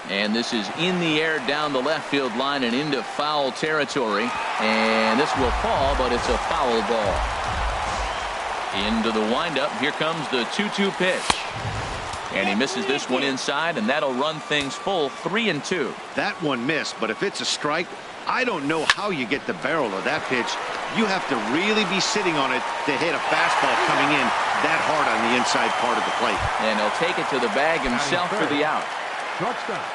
And this is in the air down the left field line and into foul territory. And this will fall, but it's a foul ball. Into the windup. Here comes the 2-2 pitch. And he misses this one inside, and that'll run things full 3-2. That one missed, but if it's a strike, I don't know how you get the barrel of that pitch. You have to really be sitting on it to hit a fastball coming in that hard on the inside part of the plate. And he'll take it to the bag himself for the out. Shortstop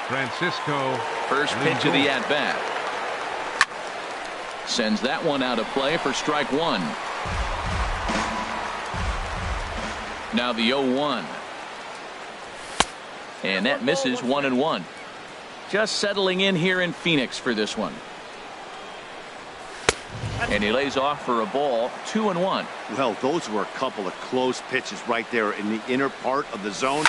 Francisco. First pitch of the at-bat. Sends that one out of play for strike 1. Now the 0-1. And that misses 1-1. Just settling in here in Phoenix for this one. And he lays off for a ball. 2-1. Well, those were a couple of close pitches right there in the inner part of the zone.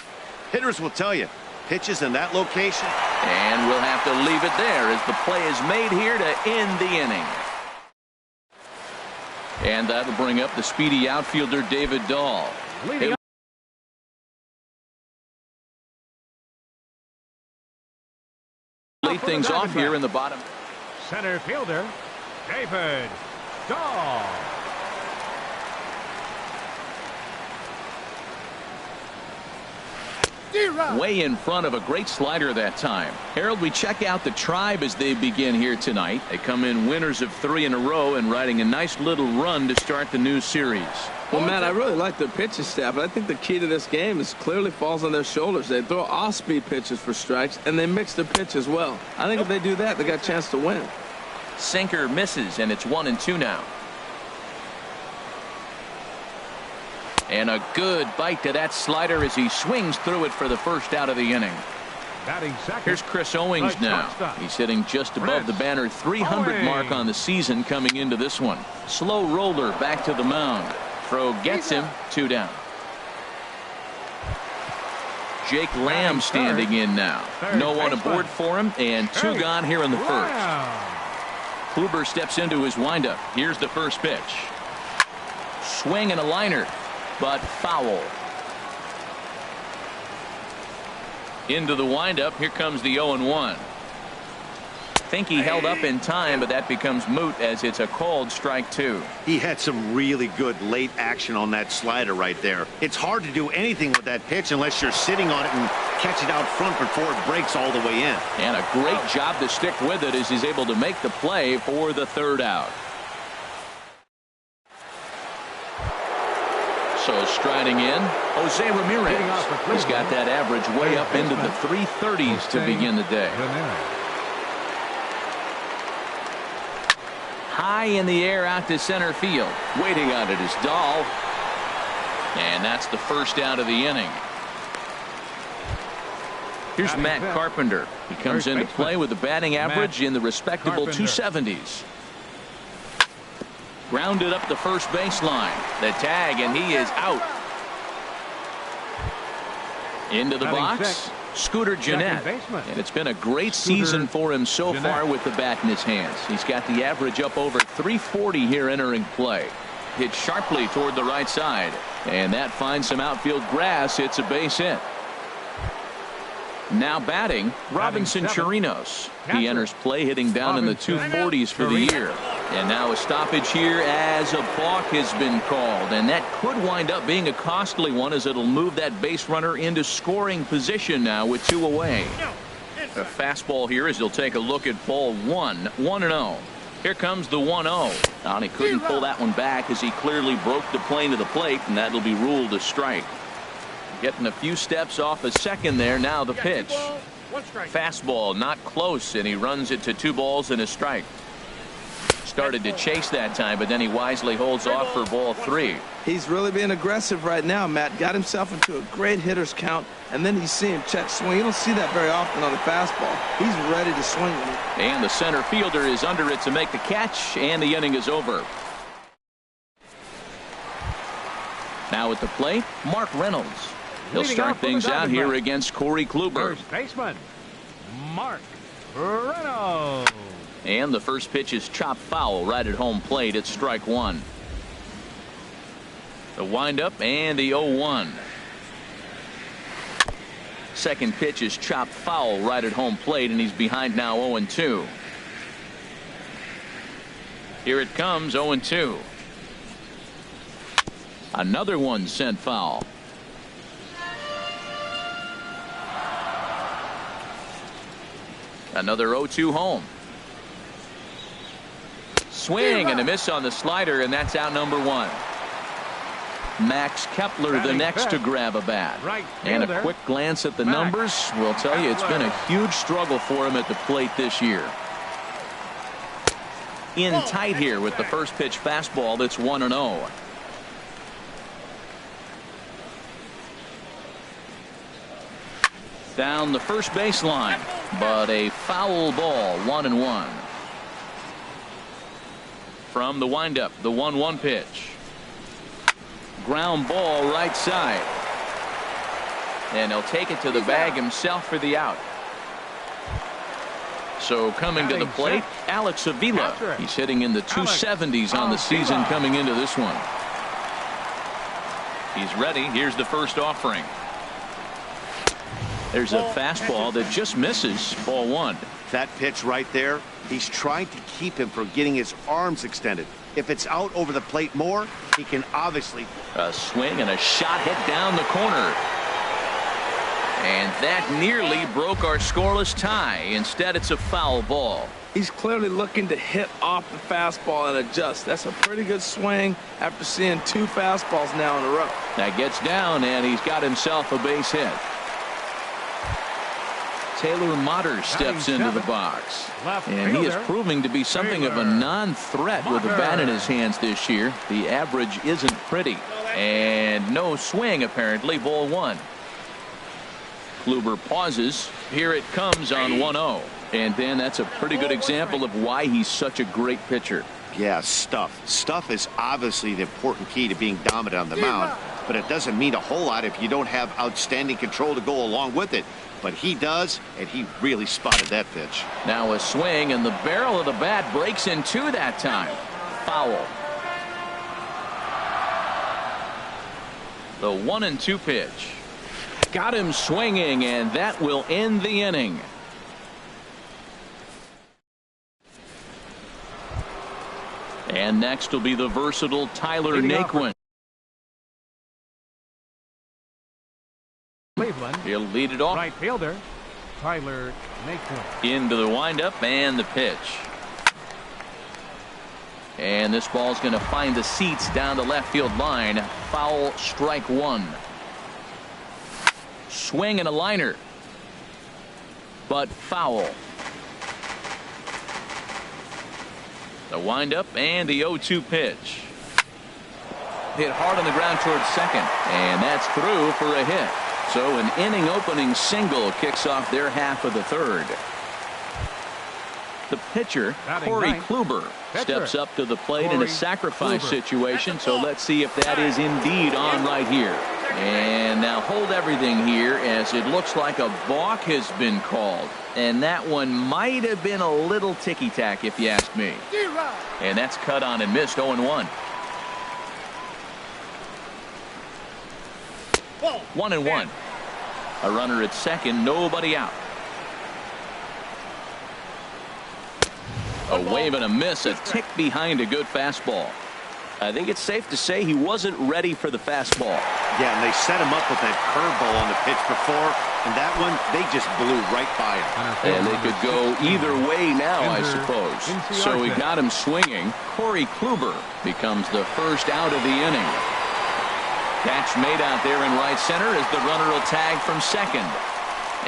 Hitters will tell you, pitches in that location. And we'll have to leave it there as the play is made here to end the inning. And that'll bring up the speedy outfielder David Dahl. Lead things off here in the bottom. Center fielder David Dahl. Way in front of a great slider that time. Harold, we check out the Tribe as they begin here tonight. They come in winners of 3 in a row and riding a nice little run to start the new series. Well, Matt, I really like their pitching staff, but I think the key to this game is clearly falls on their shoulders. They throw off-speed pitches for strikes, and they mix their pitch as well. I think if they do that, they got a chance to win. Sinker misses, and it's 1-2 now. And a good bite to that slider as he swings through it for the first out of the inning. Here's Chris Owings now. He's hitting just above the banner 300 mark on the season coming into this one. Slow roller back to the mound. Throw gets him. 2 down. Jake Lamb standing in now. No one aboard for him, and 2 gone here in the first. Kluber steps into his windup. Here's the first pitch. Swing and a liner, but foul. Into the windup. Here comes the 0-1. Think he held up in time, but that becomes moot as it's a called strike 2. He had some really good late action on that slider right there. It's hard to do anything with that pitch unless you're sitting on it and catch it out front before it breaks all the way in. And a great job to stick with it as he's able to make the play for the 3rd out. So striding in, Jose Ramirez. He's got that average way up into the 330s to begin the day. High in the air out to center field. Waiting on it is Dahl. And that's the first out of the inning. Here's Matt Carpenter. He comes into play with a batting average in the respectable 270s. Grounded up the first baseline. The tag, and he is out. Into the box. Scooter Gennett. And it's been a great season for him so far with the bat in his hands. He's got the average up over 340 here entering play. Hit sharply toward the right side. And that finds some outfield grass. It's a base hit. Now batting, Robinson Chirinos. He enters play hitting down in the 240s for the year. And now a stoppage here as a balk has been called. And that could wind up being a costly one, as it'll move that base runner into scoring position now with 2 away. A fastball here as he'll take a look at ball 1. 1-0. Here comes the 1-0. And he couldn't pull that one back as he clearly broke the plane to the plate, and that'll be ruled a strike. Getting a few steps off a second there. Now the pitch. Fastball not close, and he runs it to 2 balls and a strike. Started to chase that time, but then he wisely holds off for ball 3. He's really being aggressive right now, Matt. Got himself into a great hitter's count, and then you see him check swing. You don't see that very often on the fastball. He's ready to swing with it. And the center fielder is under it to make the catch, and the inning is over. Now at the plate, Mark Reynolds. He'll start things out here against Corey Kluber. First baseman, Mark Reynolds. And the first pitch is chopped foul right at home plate. It's strike 1. The windup and the 0-1. Second pitch is chopped foul right at home plate, and he's behind now 0-2. Here it comes, 0-2. Another one sent foul. Another 0-2 home. Swing and a miss on the slider, and that's out number 1. Max Kepler the next to grab a bat. And a quick glance at the numbers will tell you it's been a huge struggle for him at the plate this year. In tight here with the first pitch fastball. That's 1-0. Down the first baseline, but a foul ball. 1-1. From the windup, the 1-1 pitch. Ground ball right side. And he'll take it to the bag himself for the out. So coming to the plate, Alex Avila. He's hitting in the 270s on the season coming into this one. He's ready. Here's the first offering. There's a fastball that just misses. Ball 1. That pitch right there, he's trying to keep him from getting his arms extended. If it's out over the plate more, he can obviously. A swing and a shot hit down the corner. And that nearly broke our scoreless tie. Instead, it's a foul ball. He's clearly looking to hit off the fastball and adjust. That's a pretty good swing after seeing 2 fastballs now in a row. That gets down, and he's got himself a base hit. Taylor Motter steps into the box, and he is proving to be something of a non-threat with the bat in his hands this year. The average isn't pretty, and no swing apparently. Ball 1. Kluber pauses. Here it comes on 1-0, and then that's a pretty good example of why he's such a great pitcher. Yeah, stuff is obviously the important key to being dominant on the mound, but it doesn't mean a whole lot if you don't have outstanding control to go along with it. But he does, and he really spotted that pitch. Now a swing, and the barrel of the bat breaks in 2 that time. Foul. The 1-2 pitch. Got him swinging, and that will end the inning. And next will be the versatile Tyler Naquin. Cleveland. He'll lead it off. Right fielder, Tyler Naquin. Into the windup and the pitch. And this ball's going to find the seats down the left field line. Foul, strike 1. Swing and a liner. But foul. The windup and the 0-2 pitch. Hit hard on the ground towards second. And that's through for a hit. So an inning opening single kicks off their half of the third. The pitcher, Batting Corey ninth. Kluber, steps up to the plate in a Corey sacrifice Kluber. situation. So let's see if that is indeed on right here. And now hold everything here, as it looks like a balk has been called. And that one might have been a little ticky-tack, if you ask me. And that's cut on and missed. 0-1. 1-1. A runner at second, nobody out. A wave and a miss, a tick behind a good fastball. I think it's safe to say he wasn't ready for the fastball. Yeah, and they set him up with that curveball on the pitch before, and that one, they just blew right by him. And they could go either way now, I suppose. So he got him swinging. Corey Kluber becomes the first out of the inning. Catch made out there in right center as the runner will tag from second.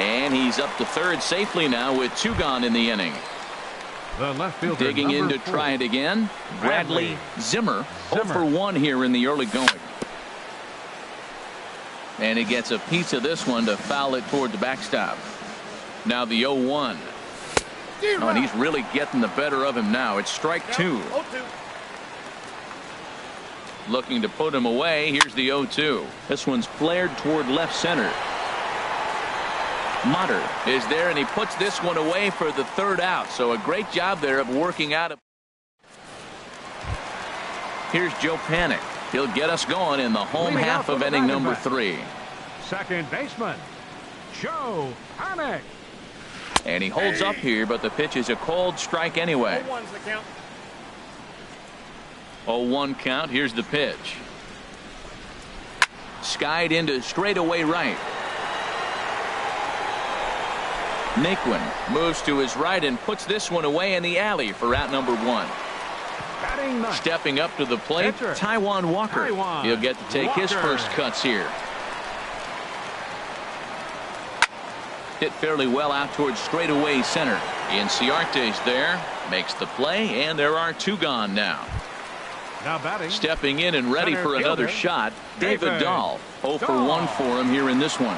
And he's up to third safely now with 2 gone in the inning. The left fielder, Digging in to 4. try it again. Bradley Zimmer. 0 for 1 here in the early going. And he gets a piece of this one to foul it toward the backstop. Now the 0-1. Oh, and he's really getting the better of him now. It's strike 2. Looking to put him away. Here's the 0-2. This one's flared toward left center. Motter is there, and he puts this one away for the 3rd out. So a great job there of working out. Here's Joe Panik. He'll get us going in the home Leading half off of with inning the number back. 3. Second baseman, Joe Panik. And he holds up here, but the pitch is a cold strike anyway. 0-1 count. Here's the pitch. Skied into straightaway right. Naquin moves to his right and puts this one away in the alley for out number 1. Batting ninth. Stepping up to the plate, Pitcher. Taijuan Walker. Taijuan He'll get to take his Walker. first cuts here. Hit fairly well out towards straightaway center. Inciarte's there, makes the play, and there are 2 gone now. Now batting. Stepping in and ready Center for another fielder, shot, David David Dahl. 0 for Dahl. 1 for him here in this one.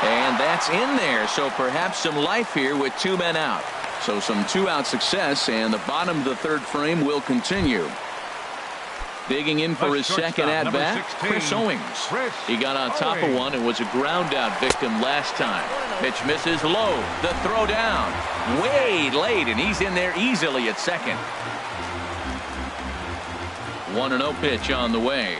And that's in there, so perhaps some life here with 2 men out. So some 2-out success, and the bottom of the 3rd frame will continue. Digging in for The his shortstop, second number at-bat, 16, Chris Owings. Chris He got on top of Owings. one and was a ground-out victim last time. Pitch misses low. The throw down. Way late, and he's in there easily at second. 1-0 pitch on the way.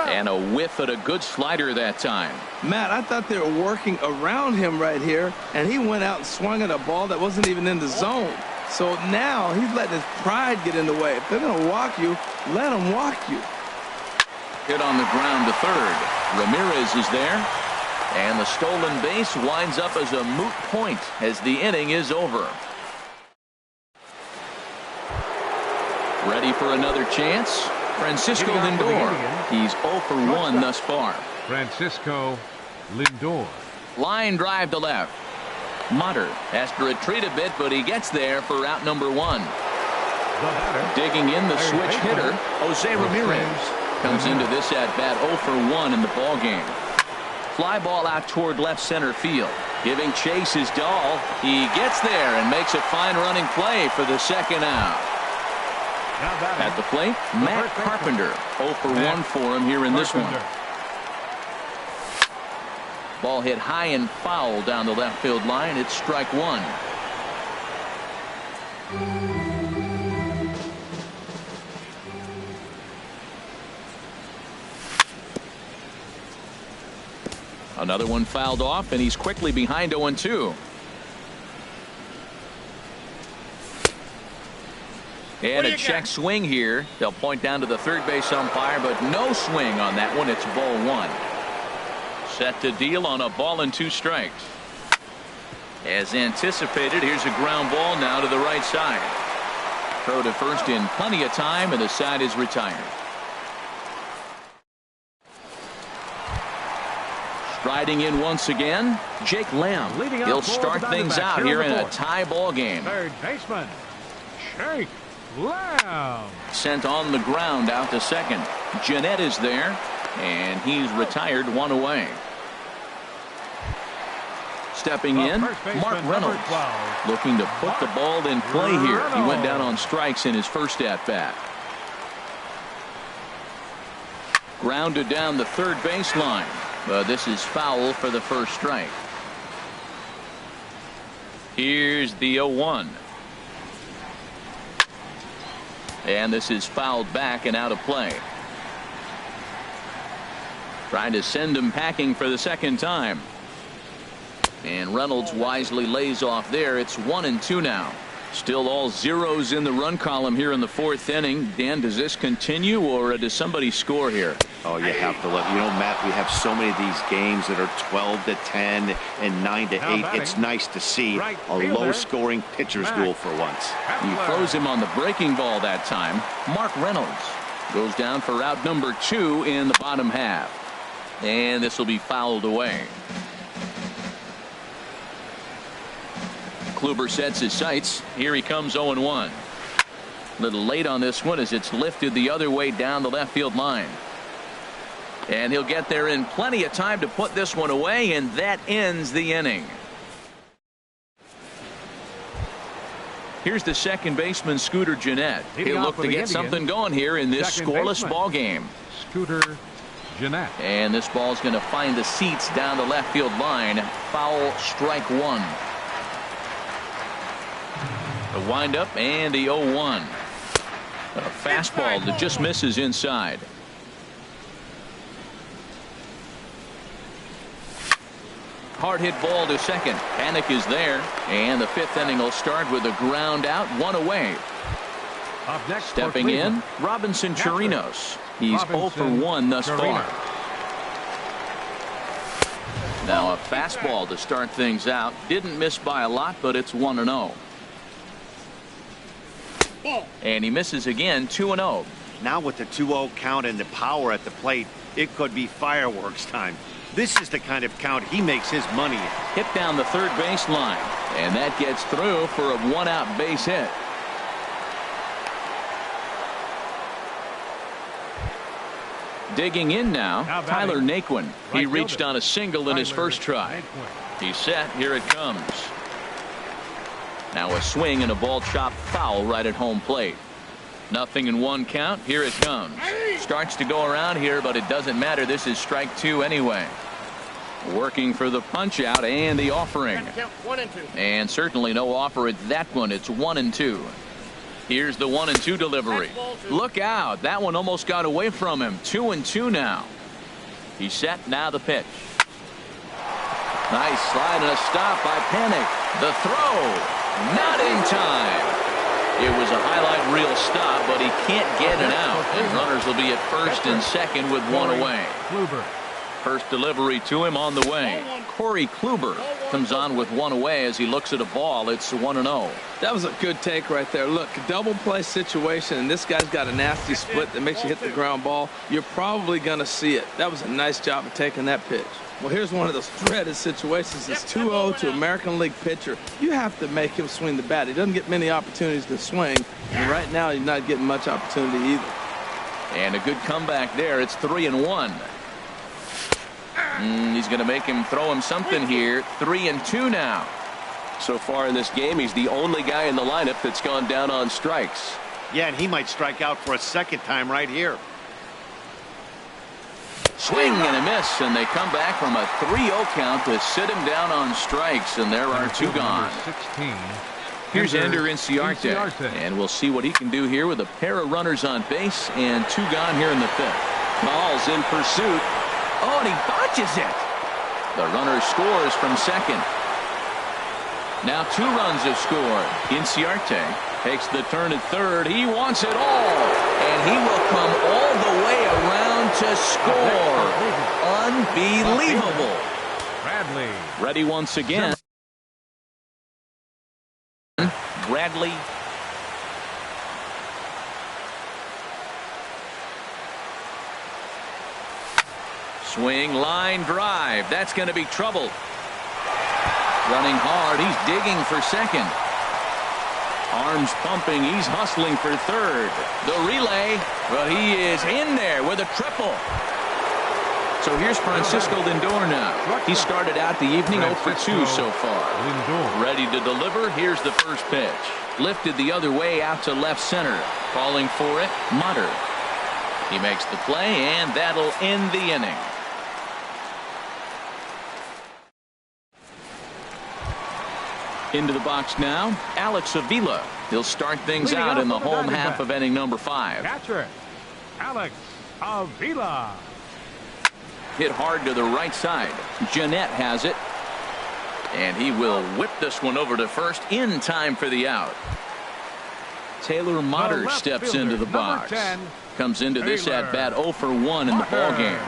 And a whiff at a good slider that time. Matt, I thought they were working around him right here, and he went out and swung at a ball that wasn't even in the zone. So now he's letting his pride get in the way. If they're going to walk you, let them walk you. Hit on the ground to third. Ramirez is there. And the stolen base winds up as a moot point as the inning is over. Ready for another chance? Francisco Leading off for the Lindor. Indians, He's 0 for 1 thus far. Francisco Lindor. Line drive to left. Motter has to retreat a bit, but he gets there for out number 1. The batter. Digging in the Third switch baseman, hitter, Jose Ramirez. Comes into this at-bat 0 for 1 in the ballgame. Fly ball out toward left center field. Giving chase is Dahl. He gets there and makes a fine running play for the second out. Now batting. At the plate, Matt first baseman. Carpenter. 0 for Matt 1 for him here in this one. Carpenter. Ball hit high and foul down the left field line. It's strike 1. Another one fouled off, and he's quickly behind 0-2. And a check swing here. They'll point down to the third base umpire, but no swing on that one. It's ball 1. Set to deal on a ball and 2 strikes. As anticipated, here's a ground ball now to the right side. Throw to first in plenty of time, and the side is retired. Striding in once again, Jake Lamb. Leading He'll off for start the things Diamondbacks out here here in in the a 4th. tie ball game. Third baseman, Jake Lamb. Sent on the ground out to second. Jeanette is there, and he's retired 1 away. Stepping in, Mark Reynolds, looking to put the ball in play here. He went down on strikes in his first at-bat. Grounded down the third baseline, but this is foul for the first strike. Here's the 0-1. And this is fouled back and out of play. Trying to send him packing for the second time. And Reynolds wisely lays off there. It's 1-2 now. Still all zeros in the run column here in the fourth inning. Dan, does this continue, or does somebody score here? Oh, you have to let, Matt, we have so many of these games that are 12-10 and 9-8. It's nice to see a low-scoring pitcher's duel for once. He throws him on the breaking ball that time. Mark Reynolds goes down for out number 2 in the bottom half. And this will be fouled away. Kluber sets his sights. Here he comes 0-1. A little late on this one as it's lifted the other way down the left field line. And he'll get there in plenty of time to put this one away, and that ends the inning. Here's the second baseman, Scooter Gennett. He'll look to get something going here in this scoreless ball game. Scooter Gennett. And this ball's going to find the seats down the left field line. Foul, strike 1. The windup and the 0-1. A fastball that just misses inside. Hard hit ball to second. Panic is there. And the fifth inning will start with a ground out, 1 away. Up next, stepping in, Robinson Chirinos. He's 0 for 1 thus far. Now a fastball to start things out. Didn't miss by a lot, but it's 1-0. And he misses again, 2-0. Now with the 2-0 count and the power at the plate, it could be fireworks time. This is the kind of count he makes his money in. Hit down the third baseline, and that gets through for a 1-out base hit. Digging in now, Tyler Naquin. He reached on a single in his first try. He's set. Here it comes. Now a swing and a ball chopped foul right at home plate. 0-1 count. Here it comes. Starts to go around here, but it doesn't matter. This is strike 2 anyway. Working for the punch out and the offering. And certainly no offer at that one. It's 1-2. Here's the 1-2 delivery. Look out. That one almost got away from him. 2-2 now. He's set. Now the pitch. Nice slide and a stop by Panic. The throw. Not in time. It was a highlight reel stop, but he can't get it out. And runners will be at first and second with 1 away. First delivery to him on the way. Corey Kluber comes on with 1 away as he looks at a ball. It's 1-0. That was a good take right there. Look, double play situation, and this guy's got a nasty split that makes you hit the ground ball. You're probably going to see it. That was a nice job of taking that pitch. Well, here's one of those dreaded situations. It's 2-0 to American League pitcher. You have to make him swing the bat. He doesn't get many opportunities to swing, and right now he's not getting much opportunity either. And a good comeback there. It's 3-1. He's going to make him throw him something here. 3-2 now. So far in this game, he's the only guy in the lineup that's gone down on strikes. Yeah, and he might strike out for a second time right here. Swing and a miss, and they come back from a 3-0 count to sit him down on strikes, and there are 2 gone. 16. Here's Ender Inciarte, and we'll see what he can do here with a pair of runners on base and 2 gone here in the fifth. Ball's in pursuit. Oh, and he botches it. The runner scores from second. Now 2 runs have scored. Inciarte takes the turn at third. He wants it all, and he will come all the way around to score. Unbelievable. Bradley. Ready once again. Bradley. Swing, line drive. That's going to be trouble. Running hard. He's digging for second. Arms pumping. He's hustling for third. The relay. Well, he is in there with a triple. So here's Francisco Lindor now. He started out the evening 0 for 2 so far. Ready to deliver. Here's the first pitch. Lifted the other way out to left center. Calling for it, Mutter. He makes the play, and that'll end the inning. Into the box now, Alex Avila. He'll start things out in the home half of inning number 5. Catcher, Alex Avila. Hit hard to the right side. Jeanette has it. And he will whip this one over to first in time for the out. Taylor Mutter steps into the box. 10, comes into this at bat 0 for 1 in the ball game.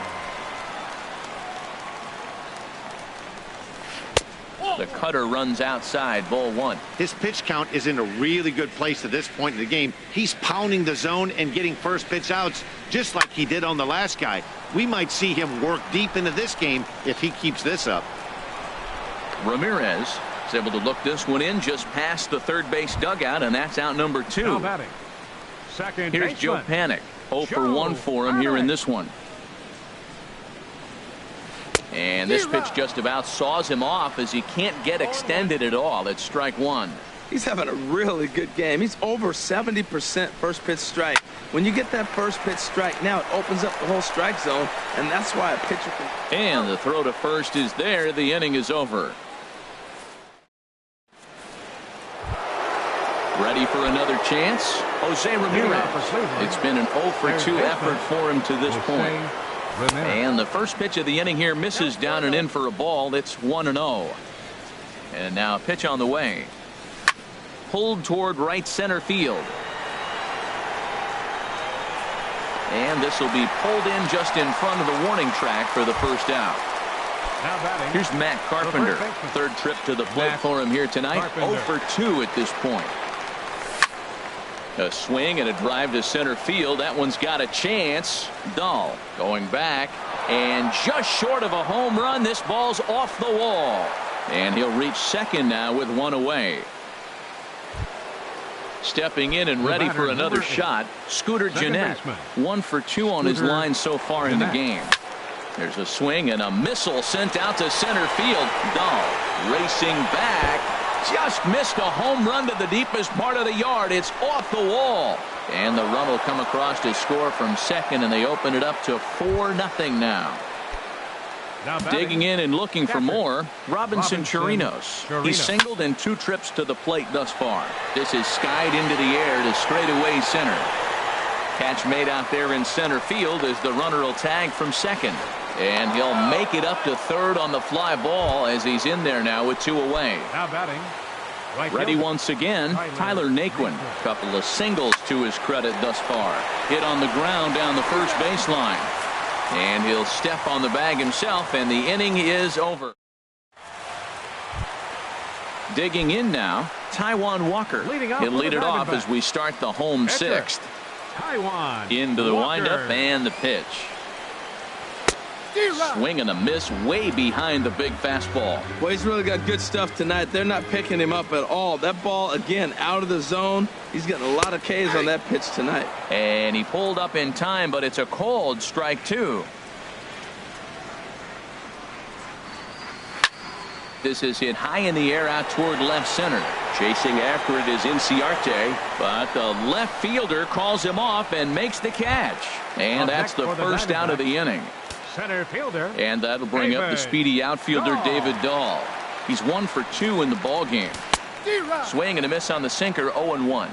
The cutter runs outside, ball 1. His pitch count is in a really good place at this point in the game. He's pounding the zone and getting first pitch outs just like he did on the last guy. We might see him work deep into this game if he keeps this up. Ramirez is able to look this one in just past the third base dugout, and that's out number 2. Now batting, second Here's Joe Panik. 0 for 1 for him here in this one. And this pitch just about saws him off as he can't get extended at all. It's strike 1. He's having a really good game. He's over 70% first pitch strike. When you get that first pitch strike, now it opens up the whole strike zone, and that's why a pitcher can. And the throw to first is there. The inning is over. Ready for another chance? Jose Ramirez. It's been an 0 for 2 effort for him to this point. And the first pitch of the inning here misses down and in for a ball. It's 1-0. And now a pitch on the way. Pulled toward right center field. And this will be pulled in just in front of the warning track for the first out. Here's Matt Carpenter. Third trip to the plate for him here tonight. 0 for 2 at this point. A swing and a drive to center field. That one's got a chance. Dahl going back and just short of a home run. This ball's off the wall. And he'll reach second now with one away. Stepping in and ready for another shot, Scooter Jeanette. 1 for 2 on his line so far in the game. There's a swing and a missile sent out to center field. Dahl racing back. Just missed a home run to the deepest part of the yard. It's off the wall. And the run will come across to score from second, and they open it up to 4-0 now. Digging in and looking for more, Robinson Chirinos. He's singled in 2 trips to the plate thus far. This is skied into the air to straightaway center. Catch made out there in center field as the runner will tag from second. And he'll make it up to third on the fly ball as he's in there now with 2 away. Now batting. Ready once again, Tyler Naquin. Couple of singles to his credit thus far. Hit on the ground down the first baseline. And he'll step on the bag himself, and the inning is over. Digging in now, Taijuan Walker. He'll lead it off as we start the home 6th. Into the windup and the pitch. Swing and a miss way behind the big fastball. Well, he's really got good stuff tonight. They're not picking him up at all. That ball, again, out of the zone. He's getting a lot of Ks on that pitch tonight. And he pulled up in time, but it's a called strike 2. This is hit high in the air out toward left center. Chasing after it is Inciarte, but the left fielder calls him off and makes the catch. And that's the first out of the inning. Center fielder. And that'll bring up the speedy outfielder David Dahl. He's 1 for 2 in the ball game. Swing and a miss on the sinker, 0-1.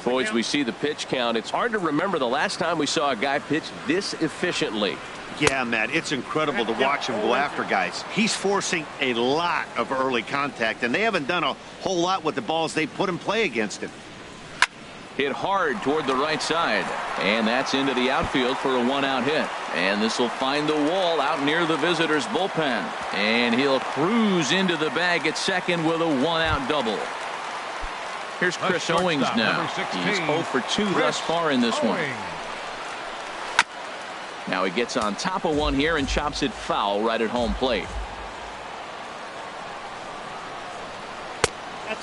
Boys, we see the pitch count. It's hard to remember the last time we saw a guy pitch this efficiently. Yeah, Matt, it's incredible to watch him go after guys. He's forcing a lot of early contact, and they haven't done a whole lot with the balls they put in play against him. Hit hard toward the right side, and that's into the outfield for a 1-out hit. And this will find the wall out near the visitors' bullpen. And he'll cruise into the bag at second with a 1-out double. Here's Chris Owings now. He's 0 for 2 thus far in this one. Now he gets on top of one here and chops it foul right at home plate.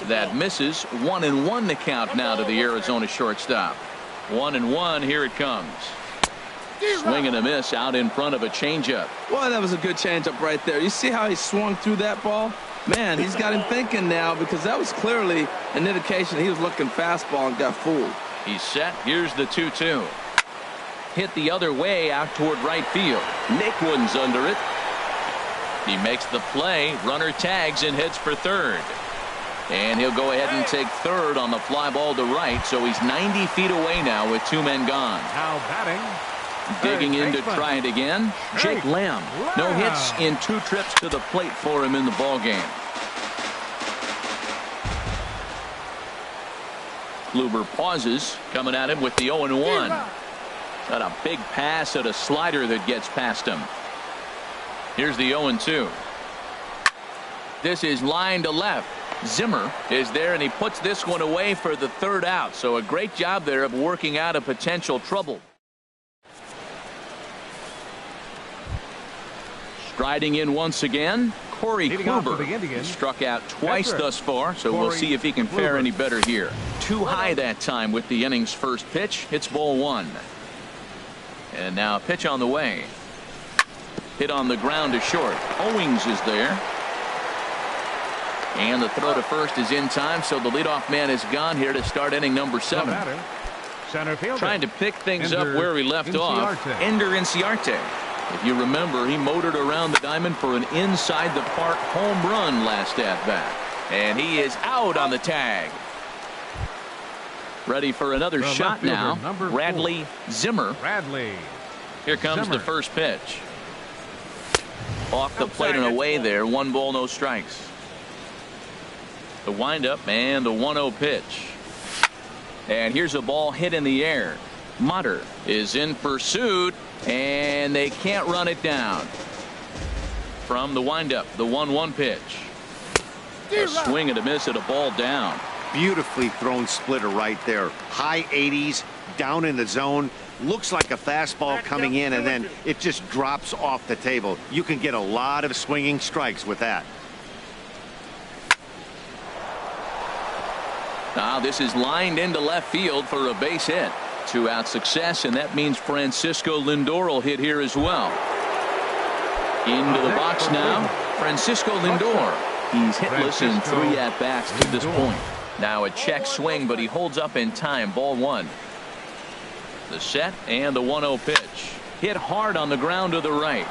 That misses. 1-1 to count now to the Arizona shortstop. 1-1. Here it comes. Swing and a miss out in front of a changeup. Boy, that was a good changeup right there. You see how he swung through that ball? Man, he's got him thinking now, because that was clearly an indication he was looking fastball and got fooled. He's set. Here's the 2-2. Hit the other way out toward right field. Nick Wood's under it. He makes the play. Runner tags and heads for third. And he'll go ahead and take third on the fly ball to right. So he's 90 feet away now with 2 men gone. Now batting. Digging in to try it again. Jake Lamb. No hits in 2 trips to the plate for him in the ball game. Kluber pauses, coming at him with the 0-1. Got a big pass at a slider that gets past him. Here's the 0-2. This is line to left. Zimmer is there, and he puts this one away for the 3rd out. So a great job there of working out a potential trouble. Striding in once again, Corey Kluber. He struck out twice thus far, so we'll see if he can fare any better here. Too high that time with the inning's first pitch. It's ball 1. And now a pitch on the way. Hit on the ground to short. Owings is there. And the throw to first is in time, so the leadoff man is gone here to start inning number 7. Center fielder. Trying to pick things up where he left off. Ender Inciarte. If you remember, he motored around the diamond for an inside-the-park home run last at-bat. And he is out on the tag. Ready for another shot now. Bradley Zimmer. Here comes the first pitch. Off the plate and away there. 1 ball, no strikes. The windup and the 1-0 pitch. And here's a ball hit in the air. Motter is in pursuit, and they can't run it down. From the windup, the 1-1 pitch. A swing and a miss at a ball down. Beautifully thrown splitter right there. High 80s, down in the zone. Looks like a fastball coming in, and then it just drops off the table. You can get a lot of swinging strikes with that. Now this is lined into left field for a base hit. 2-out success, and that means Francisco Lindor will hit here as well. Into the box now, Francisco Lindor. He's hitless in 3 at-bats to this point. Now a check swing, but he holds up in time. Ball 1. The set and the 1-0 pitch. Hit hard on the ground to the right.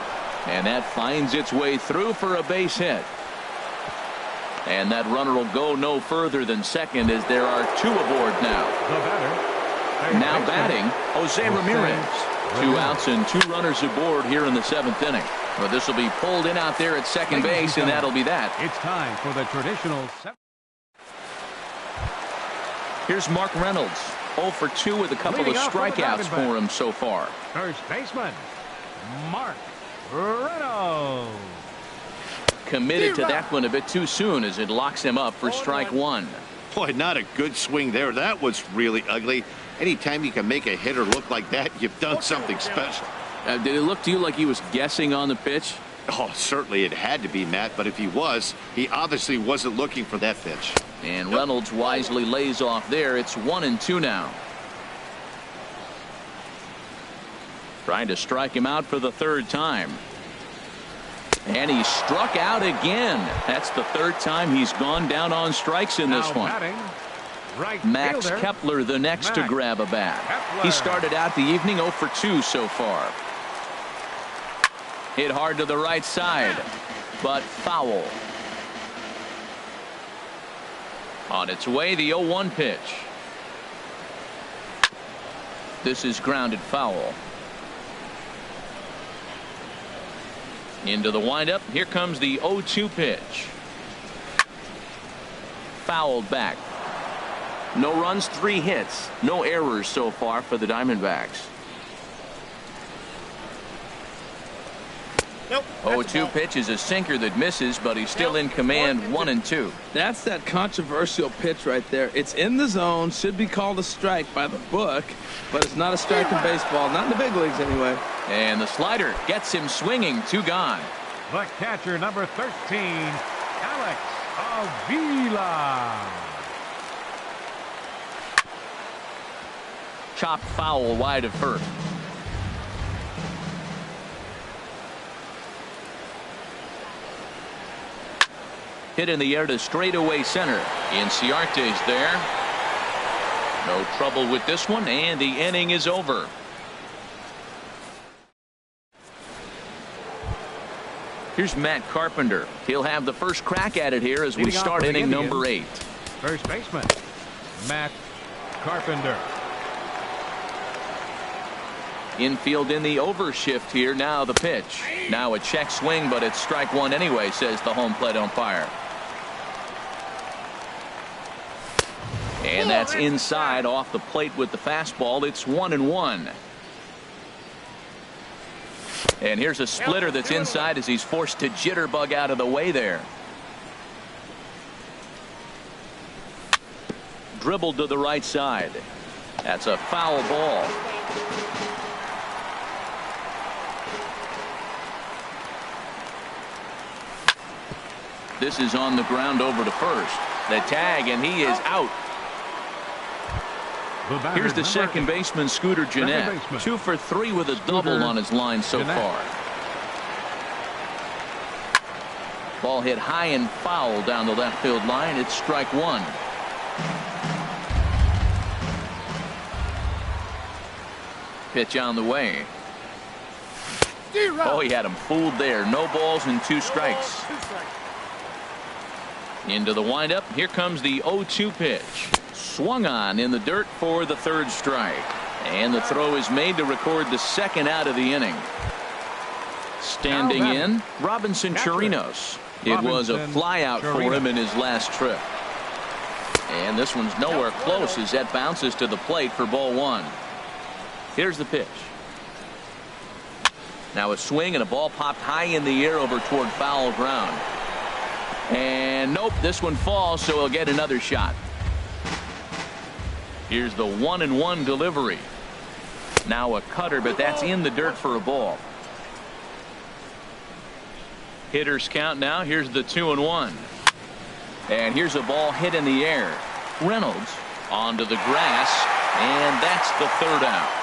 And that finds its way through for a base hit. And that runner will go no further than second, as there are 2 aboard now. Now batting, Jose Ramirez. 2 outs and 2 runners aboard here in the 7th inning. Well, this will be pulled in out there at second base, and that'll be that. It's time for the traditional. Here's Mark Reynolds. 0 for 2 with a couple of strikeouts for him so far. First baseman, Mark Reynolds. Committed to that one a bit too soon, as it locks him up for strike 1. Boy, not a good swing there. That was really ugly. Anytime you can make a hitter look like that, you've done something special. Did it look to you like he was guessing on the pitch? Oh, certainly it had to be, Matt, but if he was, he obviously wasn't looking for that pitch. And Reynolds wisely lays off there. It's 1-2 now. Trying to strike him out for the 3rd time. And he struck out again. That's the 3rd time he's gone down on strikes in this one. Max Kepler the next to grab a bat. He started out the evening 0 for 2 so far. Hit hard to the right side, but foul. On its way, the 0-1 pitch. This is grounded foul. Into the windup. Here comes the 0-2 pitch. Fouled back. No runs, 3 hits. No errors so far for the Diamondbacks. Nope. 0-2 pitch is a sinker that misses, but he's still in command. 1-2. That's that controversial pitch right there. It's in the zone, should be called a strike by the book, but it's not a strike in baseball, not in the big leagues anyway. And the slider gets him swinging. 2 gone. The catcher, number 13, Alex Avila. Chopped foul wide of first. hit in the air to straightaway center. Inciarte's there. No trouble with this one, and the inning is over. Here's Matt Carpenter. He'll have the first crack at it here as we start inning number 8. First baseman, Matt Carpenter. Infield in the overshift here. Now the pitch. Now a check swing, but it's strike one anyway, says the home plate umpire. And that's inside off the plate with the fastball. It's 1-1. And here's a splitter that's inside as he's forced to jitterbug out of the way there. Dribbled to the right side. That's a foul ball. This is on the ground over to first. The tag, and he is out. Here's the second baseman, Scooter Gennett. 2 for 3 with a double on his line so far. Ball hit high and foul down the left field line. It's strike one. Pitch on the way. Oh, he had him fooled there. No balls and 2 strikes. Into the windup. Here comes the 0-2 pitch. Swung on in the dirt for the 3rd strike. And the throw is made to record the 2nd out of the inning. Standing in, Robinson Chirinos. It was a flyout for him in his last trip. And this one's nowhere close as that bounces to the plate for ball 1. Here's the pitch. Now a swing and a ball popped high in the air over toward foul ground. And nope, this one falls, so he'll get another shot. Here's the 1-1 delivery. Now a cutter, but that's in the dirt for a ball. Hitters count now. Here's the 2-1. And here's a ball hit in the air. Reynolds onto the grass, and that's the 3rd out.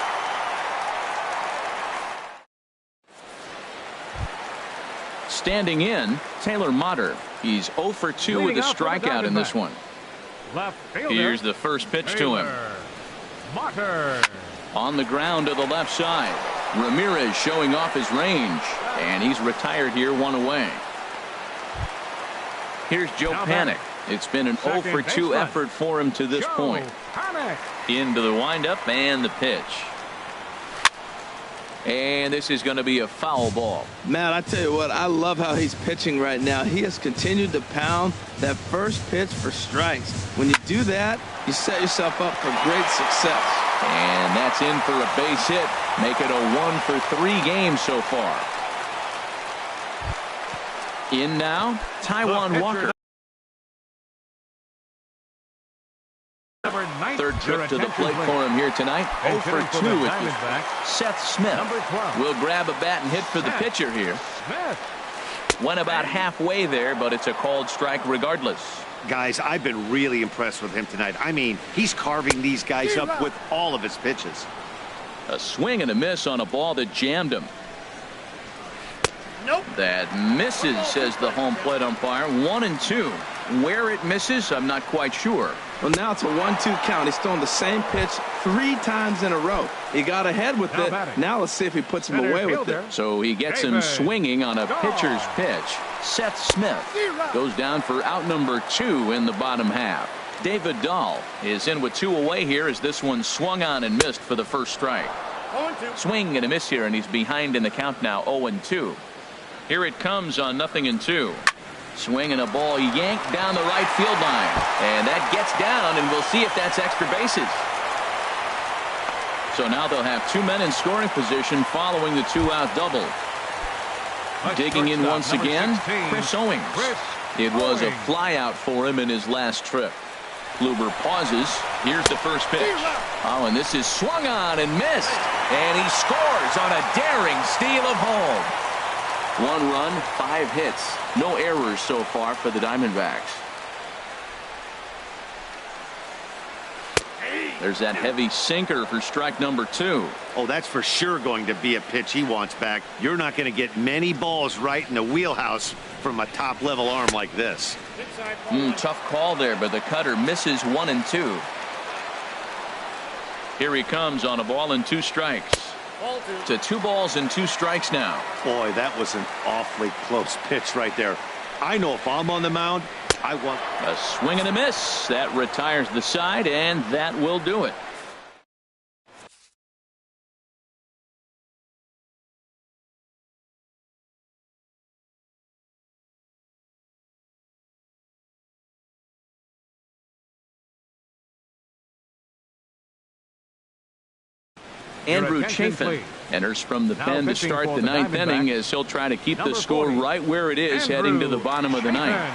Standing in, Taylor Motter. He's 0 for 2 with a strikeout in this one. Here's the first pitch to him. Motter. On the ground to the left side. Ramirez showing off his range. And he's retired here, 1 away. Here's Joe Panik. It's been an 0 for 2 effort for him to this point. Into the windup and the pitch. And this is going to be a foul ball. Matt, I tell you what, I love how he's pitching right now. He has continued to pound that first pitch for strikes. When you do that, you set yourself up for great success. And that's in for a base hit. Make it a 1 for 3 games so far. In now, Taijuan Walker. 3rd trip to the plate for him here tonight. 0 for 2 it was. Seth Smith will grab a bat and hit for the pitcher here. Went about halfway there, but it's a called strike regardless. Guys, I've been really impressed with him tonight. I mean, he's carving these guys up with all of his pitches. A swing and a miss on a ball that jammed him. Nope. That misses, says the home plate umpire. 1-2. Where it misses, I'm not quite sure. Well, now it's a 1-2 count. He's throwing the same pitch 3 times in a row. He got ahead with it. Now let's see if he puts him away with it. So he gets him swinging on a pitcher's pitch. Seth Smith goes down for out number 2 in the bottom half. David Dahl is in with 2 away here as this one swung on and missed for the first strike. Swing and a miss here, and he's behind in the count now, 0-2. Here it comes on 0-2. Swing and a ball yanked down the right field line. And that gets down, and we'll see if that's extra bases. So now they'll have 2 men in scoring position following the 2-out double. Digging in once again, Chris Owings. It was a flyout for him in his last trip. Kluber pauses. Here's the first pitch. Oh, and this is swung on and missed. And he scores on a daring steal of home. 1 run, 5 hits. No errors so far for the Diamondbacks. There's that heavy sinker for strike number 2. Oh, that's for sure going to be a pitch he wants back. You're not going to get many balls right in the wheelhouse from a top-level arm like this. Tough call there, but the cutter misses 1 and 2. Here he comes on a ball and 2 strikes. To 2 balls and 2 strikes now. Boy, that was an awfully close pitch right there. I know if I'm on the mound, I want a swing and a miss. That retires the side, and that will do it. Andrew Chafin enters from the pen to start the 9th inning as he'll try to keep the score right where it is heading to the bottom of the 9th.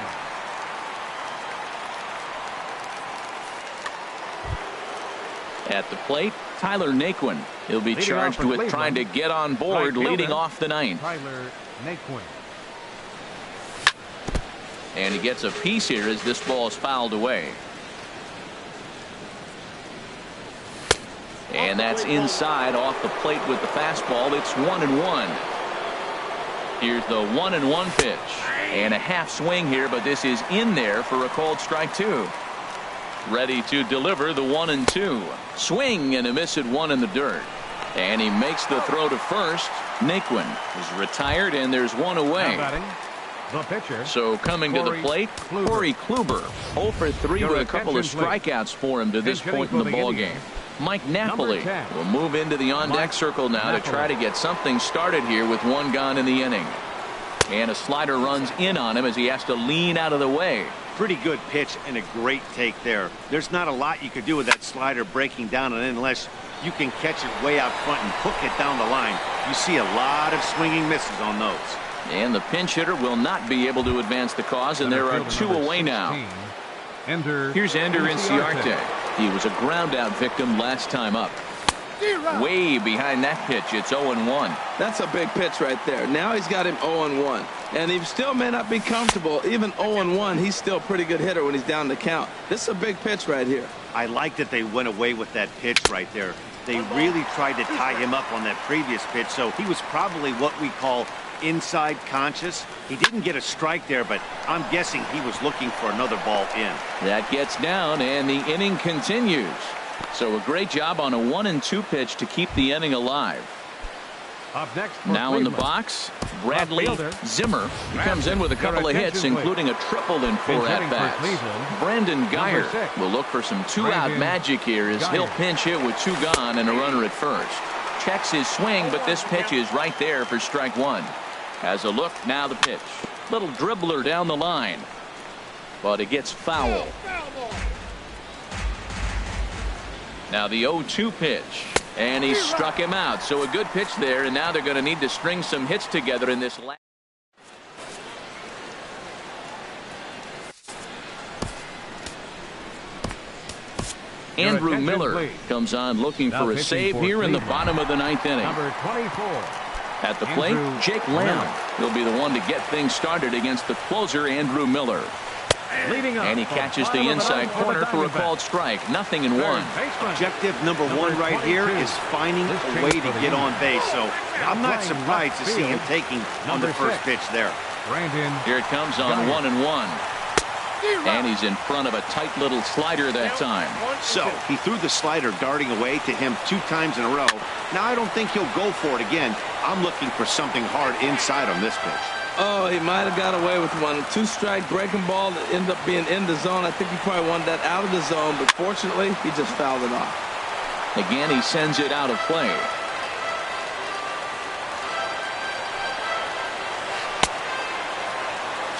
At the plate, Tyler Naquin. He'll be charged with trying to get on board leading off the 9th. Tyler Naquin. And he gets a piece here as this ball is fouled away. And that's inside off the plate with the fastball. It's 1-1. Here's the 1-1 pitch. And a half swing here, but this is in there for a called strike 2. Ready to deliver the 1-2. Swing and a miss at 1 in the dirt. And he makes the throw to first. Naquin is retired, and there's 1 away. The pitcher. So coming to the plate, Corey Kluber. 0 for 3 with a couple of strikeouts for him to this point in the ballgame. Mike Napoli will move into the on-deck circle now to try to get something started here with 1 gone in the inning. And a slider runs in on him as he has to lean out of the way. Pretty good pitch and a great take there. There's not a lot you could do with that slider breaking down, and unless you can catch it way out front and hook it down the line, you see a lot of swinging misses on those. And the pinch hitter will not be able to advance the cause, and there are 2 away now. Here's Ender Inciarte. He was a ground out victim last time up. Way behind that pitch. It's 0-1. That's a big pitch right there. Now he's got him 0-1. And he still may not be comfortable. Even 0-1, he's still a pretty good hitter when he's down the count. This is a big pitch right here. I like that they went away with that pitch right there. They really tried to tie him up on that previous pitch, so he was probably what we call inside conscious. He didn't get a strike there, but I'm guessing he was looking for another ball in. That gets down, and the inning continues. So a great job on a 1-2 pitch to keep the inning alive. Up next now in the box, Bradley Zimmer. He comes in with a couple of hits, including a triple in 4 at-bats. Brandon Geyer will look for some 2-out magic here as he'll pinch hit with 2 gone and a runner at first. Checks his swing, but this pitch is right there for strike 1. Has a look, now the pitch. Little dribbler down the line, but it gets foul. Now the 0-2 pitch, and he struck him out. So a good pitch there, and now they're going to need to string some hits together in this last. Andrew Miller comes on looking for a save here in the bottom of the 9th inning. Number 24. At the plate, Jake Lamb. He'll be the one to get things started against the closer, Andrew Miller. And he catches the inside corner for a called strike. 0-1. Objective number 1 right here is finding a way to get on base. So I'm not surprised to see him taking on the first pitch there. Here it comes on 1-1. And he's in front of a tight little slider that time. So he threw the slider darting away to him 2 times in a row. Now I don't think he'll go for it again. I'm looking for something hard inside on this pitch. Oh, he might have got away with one. 2-strike breaking ball that ended up being in the zone. I think he probably wanted that out of the zone, but fortunately, he just fouled it off. Again, he sends it out of play.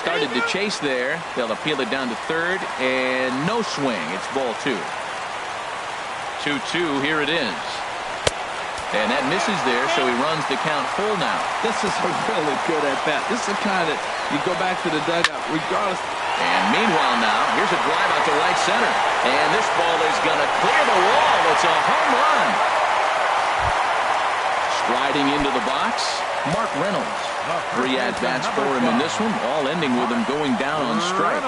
Started to chase there. They'll appeal it down to third, and no swing. It's ball 2. 2-2, here it is. And that misses there, so he runs the count full now. This is a really good at-bat. This is the kind that you go back to the dugout regardless. And meanwhile now, here's a drive out to right center. And this ball is going to clear the wall. It's a home run. Striding into the box, Mark Reynolds. 3 at-bats for him in this one, all ending with him going down on strikes.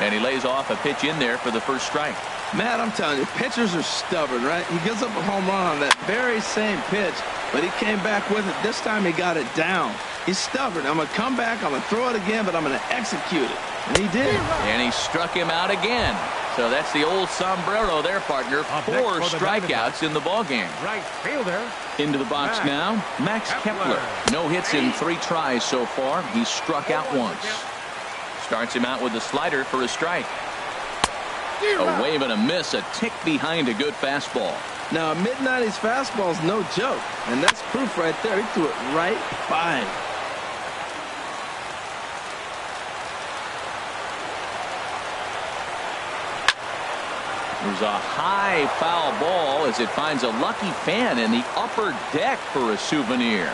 And he lays off a pitch in there for the first strike. Matt, I'm telling you, pitchers are stubborn, right? He gives up a home run on that very same pitch, but he came back with it. This time he got it down. He's stubborn. I'm going to come back, I'm going to throw it again, but I'm going to execute it. And he did. And he struck him out again. So that's the old sombrero there, partner. 4 strikeouts in the ballgame. Right fielder. Into the box now, Max Kepler. No hits in 3 tries so far. He's struck out once. Starts him out with the slider for a strike. A wave and a miss, a tick behind a good fastball. Now, a mid-90s fastball is no joke, and that's proof right there. He threw it right by him. There's a high foul ball as it finds a lucky fan in the upper deck for a souvenir.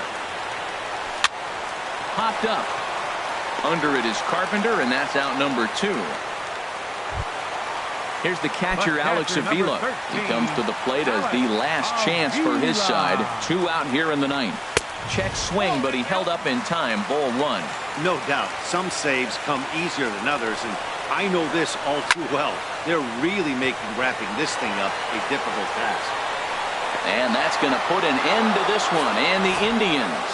Popped up. Under it is Carpenter, and that's out number 2. Here's the catcher, Alex Avila. He comes to the plate as the last chance for his side. 2 out here in the 9th. Check swing, but he held up in time. Ball 1. No doubt. Some saves come easier than others, and I know this all too well. They're really making wrapping this thing up a difficult task. And that's going to put an end to this one. And the Indians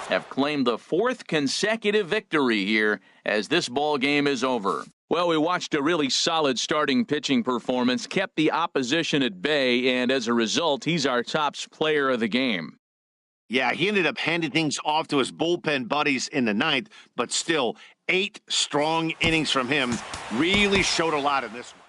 have claimed the 4th consecutive victory here as this ball game is over. Well, we watched a really solid starting pitching performance, kept the opposition at bay, and as a result, he's our top player of the game. Yeah, he ended up handing things off to his bullpen buddies in the 9th, but still, 8 strong innings from him really showed a lot in this one.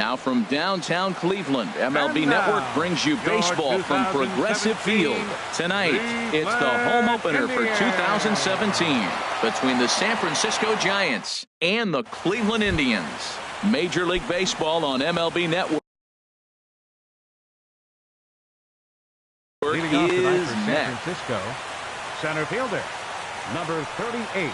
Now from downtown Cleveland, MLB Network brings you baseball from Progressive Field. Tonight, it's the home opener for 2017 between the San Francisco Giants and the Cleveland Indians. Major League Baseball on MLB Network Leading off tonight is for San next. Francisco, center fielder, number 38.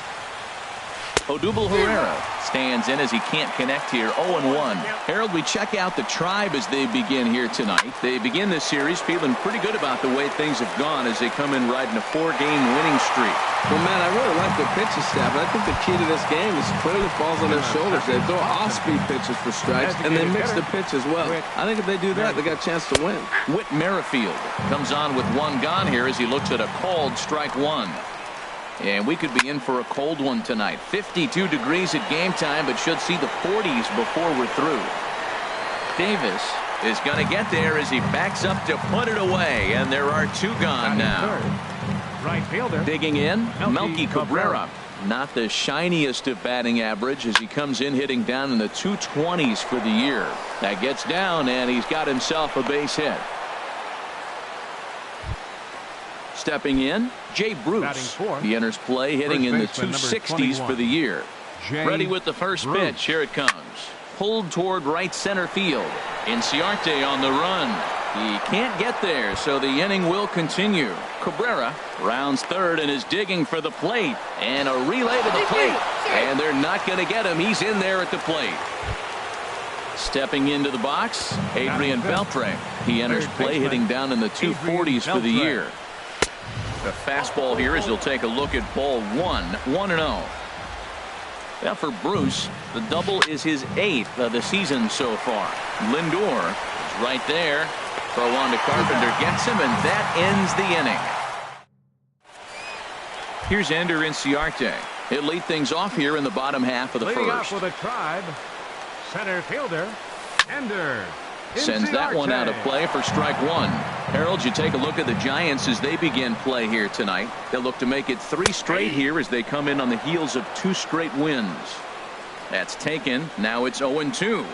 Odubel Herrera stands in as he can't connect here. 0-1. Harold, we check out the Tribe as they begin here tonight. They begin this series feeling pretty good about the way things have gone as they come in riding a 4-game winning streak. Well, man, I really like their pitching staff. And I think the key to this game is putting the balls on their shoulders. They throw off-speed pitches for strikes, and they mix the pitch as well. I think if they do that, they got a chance to win. Whit Merrifield comes on with one gone here as he looks at a called strike one. And we could be in for a cold one tonight. 52 degrees at game time, but should see the 40s before we're through. Davis is going to get there as he backs up to put it away, and there are two gone now. Right fielder. Digging in, Melky Melky Cabrera. Not the shiniest of batting average as he comes in hitting down in the 220s for the year. That gets down, and he's got himself a base hit. Stepping in, Jay Bruce. He enters play hitting in the 260s for the year. Ready with the first pitch. Here it comes. Pulled toward right center field. Inciarte on the run. He can't get there, so the inning will continue. Cabrera rounds third and is digging for the plate. And a relay to the plate. And they're not going to get him. He's in there at the plate. Stepping into the box, Adrian Beltre. He enters play hitting down in the 240s for the year. The fastball here as he'll take a look at ball one. 1-0. Now for Bruce, the double is his 8th of the season so far. Lindor is right there. Throw on to Carpenter, gets him, and that ends the inning. Here's Ender Inciarte. He'll lead things off here in the bottom half of the Leading first. off with a Tribe, center fielder, Ender. Sends that one out of play for strike one. Harold, you take a look at the Giants as they begin play here tonight. They'll look to make it 3 straight here as they come in on the heels of 2 straight wins. That's taken. Now it's 0-2.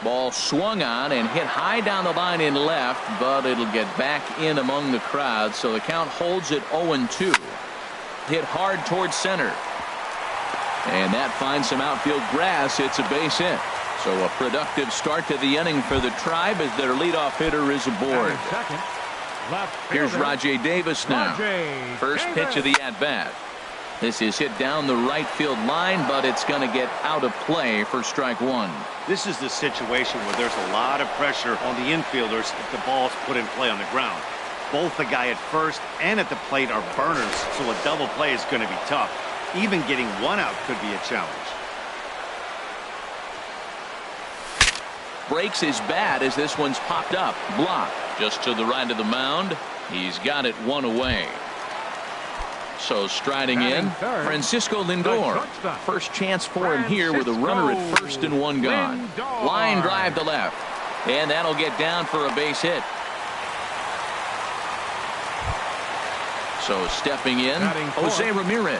Ball swung on and hit high down the line in left, but it'll get back in among the crowd, so the count holds at 0-2. Hit hard towards center. And that finds some outfield grass. It's a base hit. So a productive start to the inning for the Tribe as their leadoff hitter is aboard. Here's Rajay Davis now. First pitch of the at-bat. This is hit down the right field line, but it's going to get out of play for strike one. This is the situation where there's a lot of pressure on the infielders if the ball's put in play on the ground. Both the guy at first and at the plate are burners, so a double play is going to be tough. Even getting one out could be a challenge. Breaks his bat as this one's popped up. Block just to the right of the mound. He's got it one away. So striding in, Francisco Lindor. First chance for him here with a runner at first and one gone. Line drive to left. And that'll get down for a base hit. So stepping in, Jose Ramirez,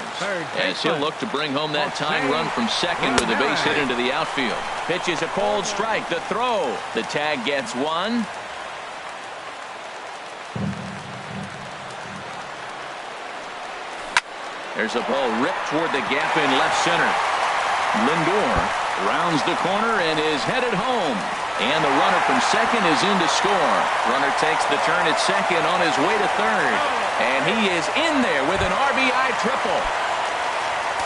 as he'll look to bring home that tying run from second with a base hit into the outfield. Pitches a cold strike. The throw. The tag gets one. There's a ball ripped toward the gap in left center. Lindor rounds the corner and is headed home. And the runner from second is in to score. Runner takes the turn at second on his way to third. And he is in there with an RBI triple.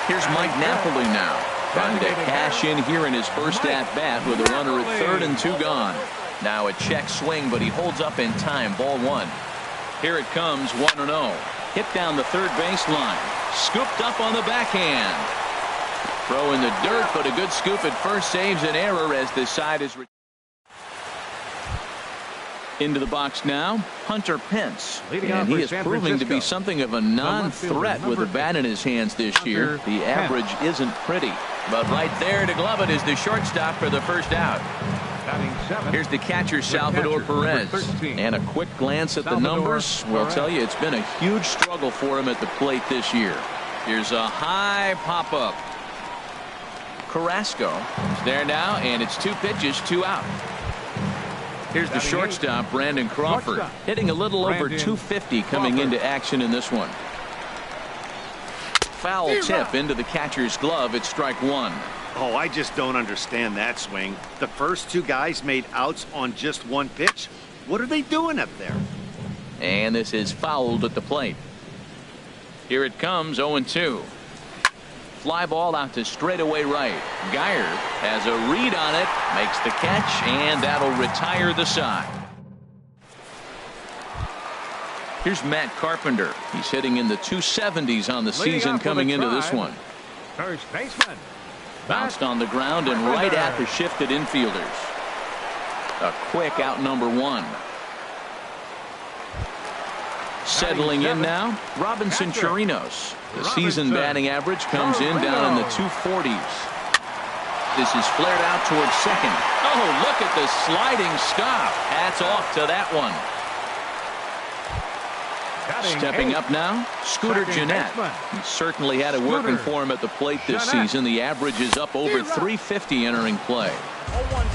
Here's Mike Napoli now, trying to cash in here in his first at-bat with a runner at third and 2 gone. Now a check swing, but he holds up in time. Ball one. Here it comes, 1-0. Hit down the third baseline. Scooped up on the backhand. Throw in the dirt, but a good scoop at first saves an error as this side is... Into the box now, Hunter Pence. And he is proving to be something of a non-threat with a bat in his hands this year. The average isn't pretty. But right there to glove it is the shortstop for the first out. Here's the catcher, Salvador Perez. And a quick glance at the numbers will tell you it's been a huge struggle for him at the plate this year. Here's a high pop-up. Carrasco is there now, and it's 2 pitches, 2 out. Here's the shortstop, Brandon Crawford, hitting a little over 250 coming into action in this one. Foul tip into the catcher's glove. It's strike 1. Oh, I just don't understand that swing. The first 2 guys made outs on just 1 pitch. What are they doing up there? And this is fouled at the plate. Here it comes, 0-2. Fly ball out to straightaway right. Geyer has a read on it, makes the catch, and that'll retire the side. Here's Matt Carpenter. He's hitting in the 270s on the season coming into this one. First baseman. Bounced on the ground and right at the shifted infielders. A quick out number 1. Settling in now, Robinson Chirinos. The season batting average comes in down in the 240s. This is flared out towards second. Oh, look at the sliding stop. Hats off to that one. Stepping up now, Scooter Gennett. He certainly had it working for him at the plate this season. The average is up over 350 entering play.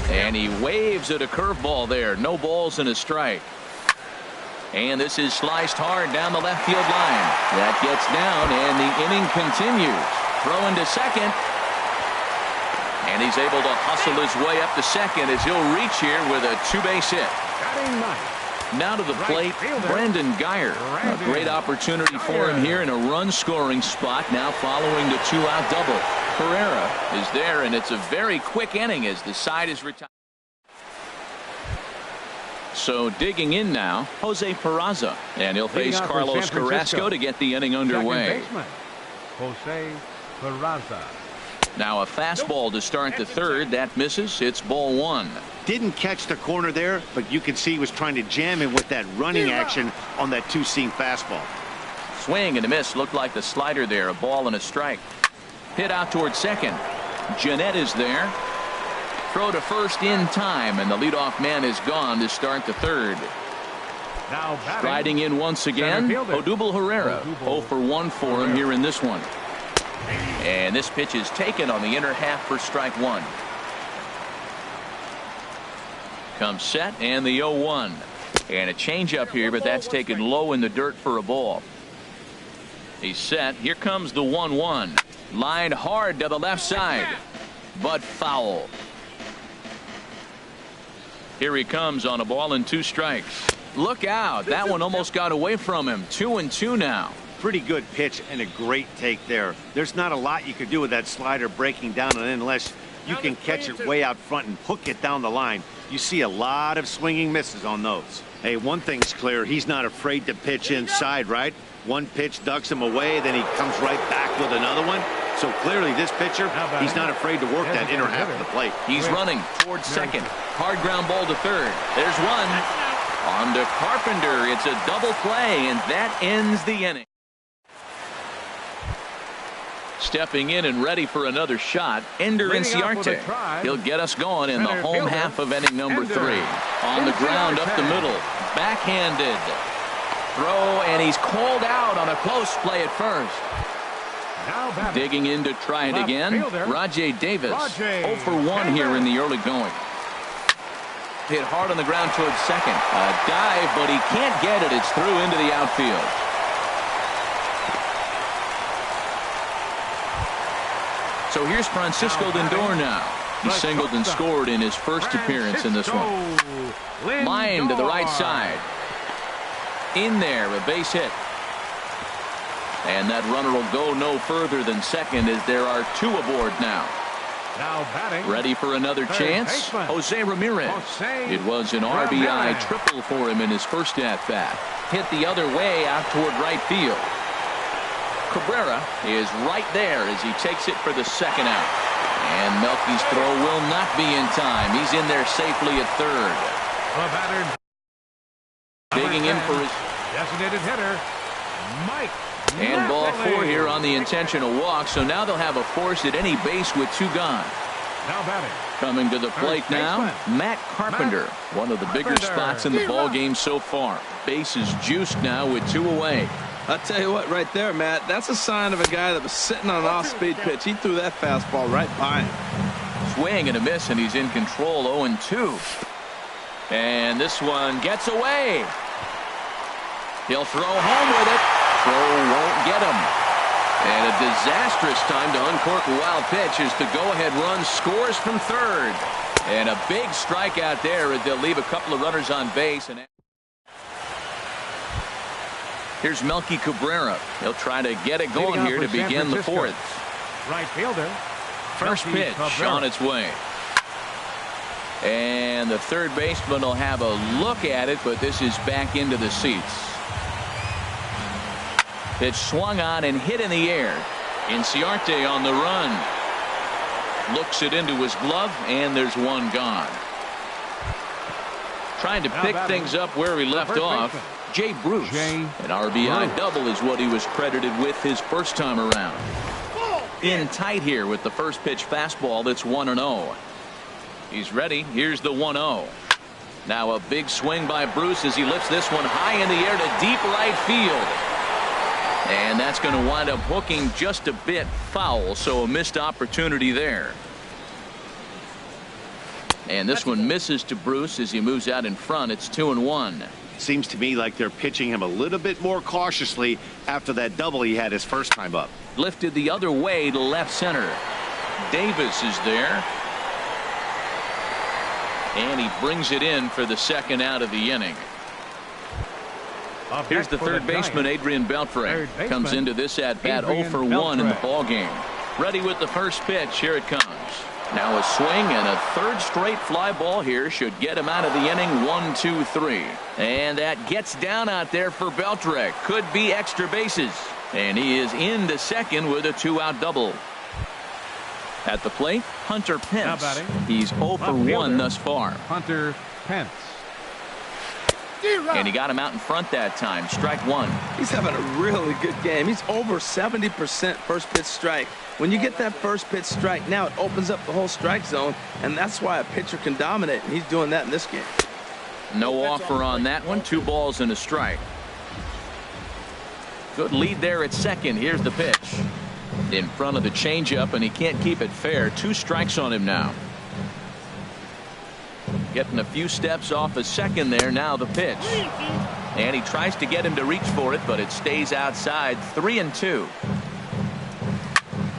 And he waves at a curveball there. No balls and a strike. And this is sliced hard down the left field line. That gets down, and the inning continues. Throw into second. And he's able to hustle his way up to second as he'll reach here with a 2-base hit. Now to the plate, Brandon Geyer. A great opportunity for him here in a run-scoring spot now following the 2-out double. Pereira is there, and it's a very quick inning as the side is retired. So digging in now, Jose Peraza, and he'll face Carlos Carrasco to get the inning underway. Jose Peraza. Now a fastball to start the third. That misses. It's ball 1. Didn't catch the corner there, but you can see he was trying to jam him with that running action on that 2-seam fastball. Swing and a miss. Looked like the slider there. A ball and a strike. Hit out towards second. Gennett is there. Throw to first in time, and the leadoff man is gone to start the third. Now striding in once again, Odubel Herrera. 0 for 1 for him here in this one. And this pitch is taken on the inner half for strike 1. Comes set, and the 0-1. And a changeup here, but that's taken low in the dirt for a ball. He's set. Here comes the 1-1. Lined hard to the left side, but foul. Here he comes on a ball and 2 strikes. Look out. That one almost got away from him. 2-2 now. Pretty good pitch and a great take there. There's not a lot you could do with that slider breaking down and in unless you can catch it way out front and hook it down the line. You see a lot of swinging misses on those. Hey, one thing's clear. He's not afraid to pitch inside, right? One pitch ducks him away, then he comes right back with another one. So clearly this pitcher, he's not afraid to work that inner half of the plate. He's running towards second. Hard ground ball to third. There's one. On to Carpenter. It's a double play, and that ends the inning. Stepping in and ready for another shot, Ender Inciarte. He'll get us going in the home half of inning number 3. On the ground up the middle. Backhanded. Throw, and he's called out on a close play at first. Digging in to try it again, Rajay Davis. 0 for 1 here in the early going. Hit hard on the ground towards second. A dive, but he can't get it. It's through into the outfield. So here's Francisco Lindor now. He singled and scored in his first appearance in this one. Line to the right side. In there, a base hit. And that runner will go no further than second as there are 2 aboard now. Ready for another chance? Jose Ramirez. It was an RBI triple for him in his first at-bat. Hit the other way out toward right field. Cabrera is right there as he takes it for the second out. And Melky's throw will not be in time. He's in there safely at third. Digging in for his designated hitter, Mike. And ball 4 here on the intentional walk. So now they'll have a force at any base with 2 gone. Now batting. Coming to the plate now, Matt Carpenter. One of the bigger spots in the ball game so far. Base is juiced now with 2 away. I'll tell you what, right there, Matt, that's a sign of a guy that was sitting on an off-speed pitch. He threw that fastball right by him. Swing and a miss, and he's in control. 0-2. And this one gets away. He'll throw home with it. Throw won't get him. And a disastrous time to uncork a wild pitch as the go-ahead run scores from third. And a big strikeout there as they'll leave a couple of runners on base. And here's Melky Cabrera. He'll try to get it going here to begin the fourth. Right fielder. First pitch on its way. And the third baseman will have a look at it, but this is back into the seats. Pitch swung on and hit in the air. Inciarte on the run. Looks it into his glove, and there's one gone. Trying to pick things up where he left off. Jay Bruce. An RBI double is what he was credited with his first time around. In tight here with the first pitch fastball that's 1-0. He's ready. Here's the 1-0. Now a big swing by Bruce as he lifts this one high in the air to deep right field. And that's going to wind up hooking just a bit foul, so a missed opportunity there. And this one misses to Bruce as he moves out in front. It's 2-1. Seems to me like they're pitching him a little bit more cautiously after that double he had his first time up. Lifted the other way to left center. Davis is there. And he brings it in for the second out of the inning. Here's the third baseman, Adrian Beltre. Comes into this at-bat 0 for 1 in the ballgame. Ready with the first pitch. Here it comes. Now a swing and a third straight fly ball here should get him out of the inning. 1-2-3. And that gets down out there for Beltre. Could be extra bases. And he is into second with a 2-out double. At the plate, Hunter Pence. He's 0 for 1 thus far. Hunter Pence. D-Rock. And he got him out in front that time. Strike one. He's having a really good game. He's over 70% first pitch strike. When you get that first pitch strike, now it opens up the whole strike zone, and that's why a pitcher can dominate, and he's doing that in this game. No offer on that one. 2 balls and a strike. Good lead there at second. Here's the pitch. In front of the changeup, and he can't keep it fair. 2 strikes on him now. Getting a few steps off a second there. Now the pitch. And he tries to get him to reach for it, but it stays outside. 3-2.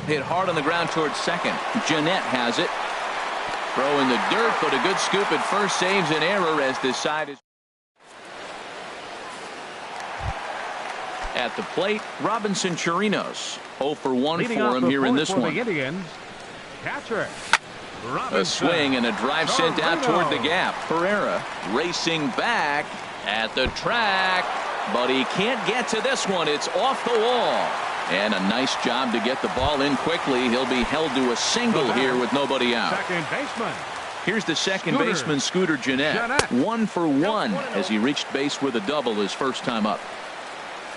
Hit hard on the ground towards second. Jeanette has it. Throw in the dirt, but a good scoop at first saves an error as this side is. At the plate, Robinson Chirinos. 0 for 1 for him here in this one. Catcher. A swing and a drive sent out toward the gap. Pereira racing back at the track, but he can't get to this one. It's off the wall. And a nice job to get the ball in quickly. He'll be held to a single here with nobody out. Second baseman. Here's the second baseman, Scooter Jeanette. 1 for 1 as he reached base with a double his first time up.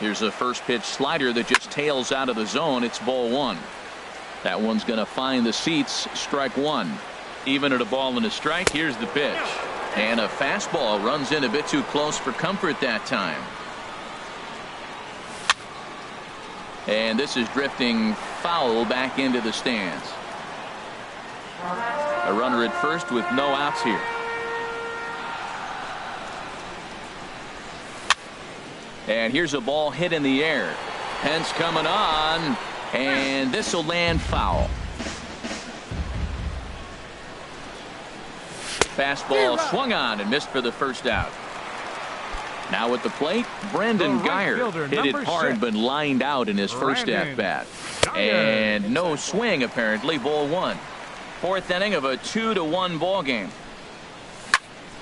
Here's a first pitch slider that just tails out of the zone. It's ball 1. That one's going to find the seats. Strike 1. Even at a ball and a strike. Here's the pitch. And a fastball runs in a bit too close for comfort that time. And this is drifting foul back into the stands. A runner at first with no outs here. And here's a ball hit in the air. Pence coming on. And this will land foul. Fastball swung on and missed for the first out. Now at the plate, Brandon Geyer hit it hard but lined out in his first at-bat. And no swing apparently. Ball 1. Fourth inning of a 2-1 ball game.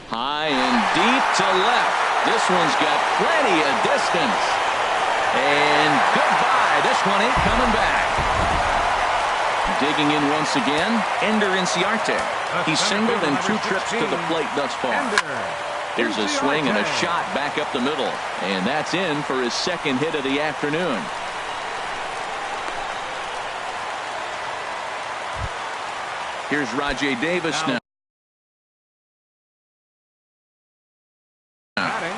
High and deep to left. This one's got plenty of distance. And goodbye. This one ain't coming back. Digging in once again, Ender Inciarte. He's singled in 2 trips to the plate thus far. There's a swing and a shot back up the middle. And that's in for his second hit of the afternoon. Here's Rajay Davis now.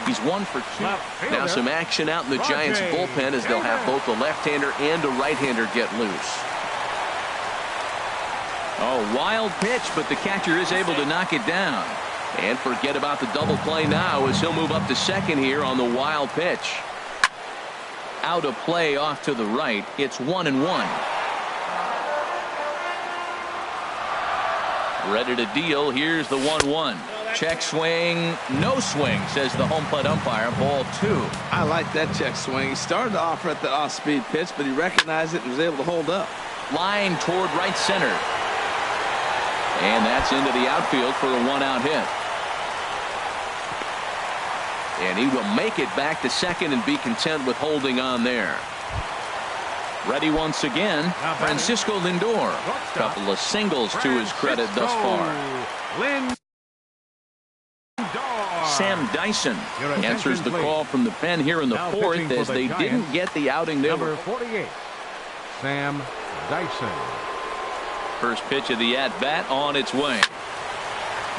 He's 1 for 2. Now some action out in the Giants bullpen as they'll have both a left-hander and a right-hander get loose. Oh, wild pitch, but the catcher is able to knock it down. And forget about the double play now as he'll move up to second here on the wild pitch. Out of play off to the right. It's 1-1. Ready to deal. Here's the 1-1. Check swing. No swing, says the home plate umpire. Ball 2. I like that check swing. He started off at the off-speed pitch, but he recognized it and was able to hold up. Line toward right center. And that's into the outfield for a 1-out hit. And he will make it back to second and be content with holding on there. Ready once again, Francisco Lindor. Couple of singles to his credit thus far. Sam Dyson answers the call from the pen here in the fourth as they didn't get the outing there. Number 48, Sam Dyson. First pitch of the at-bat on its way.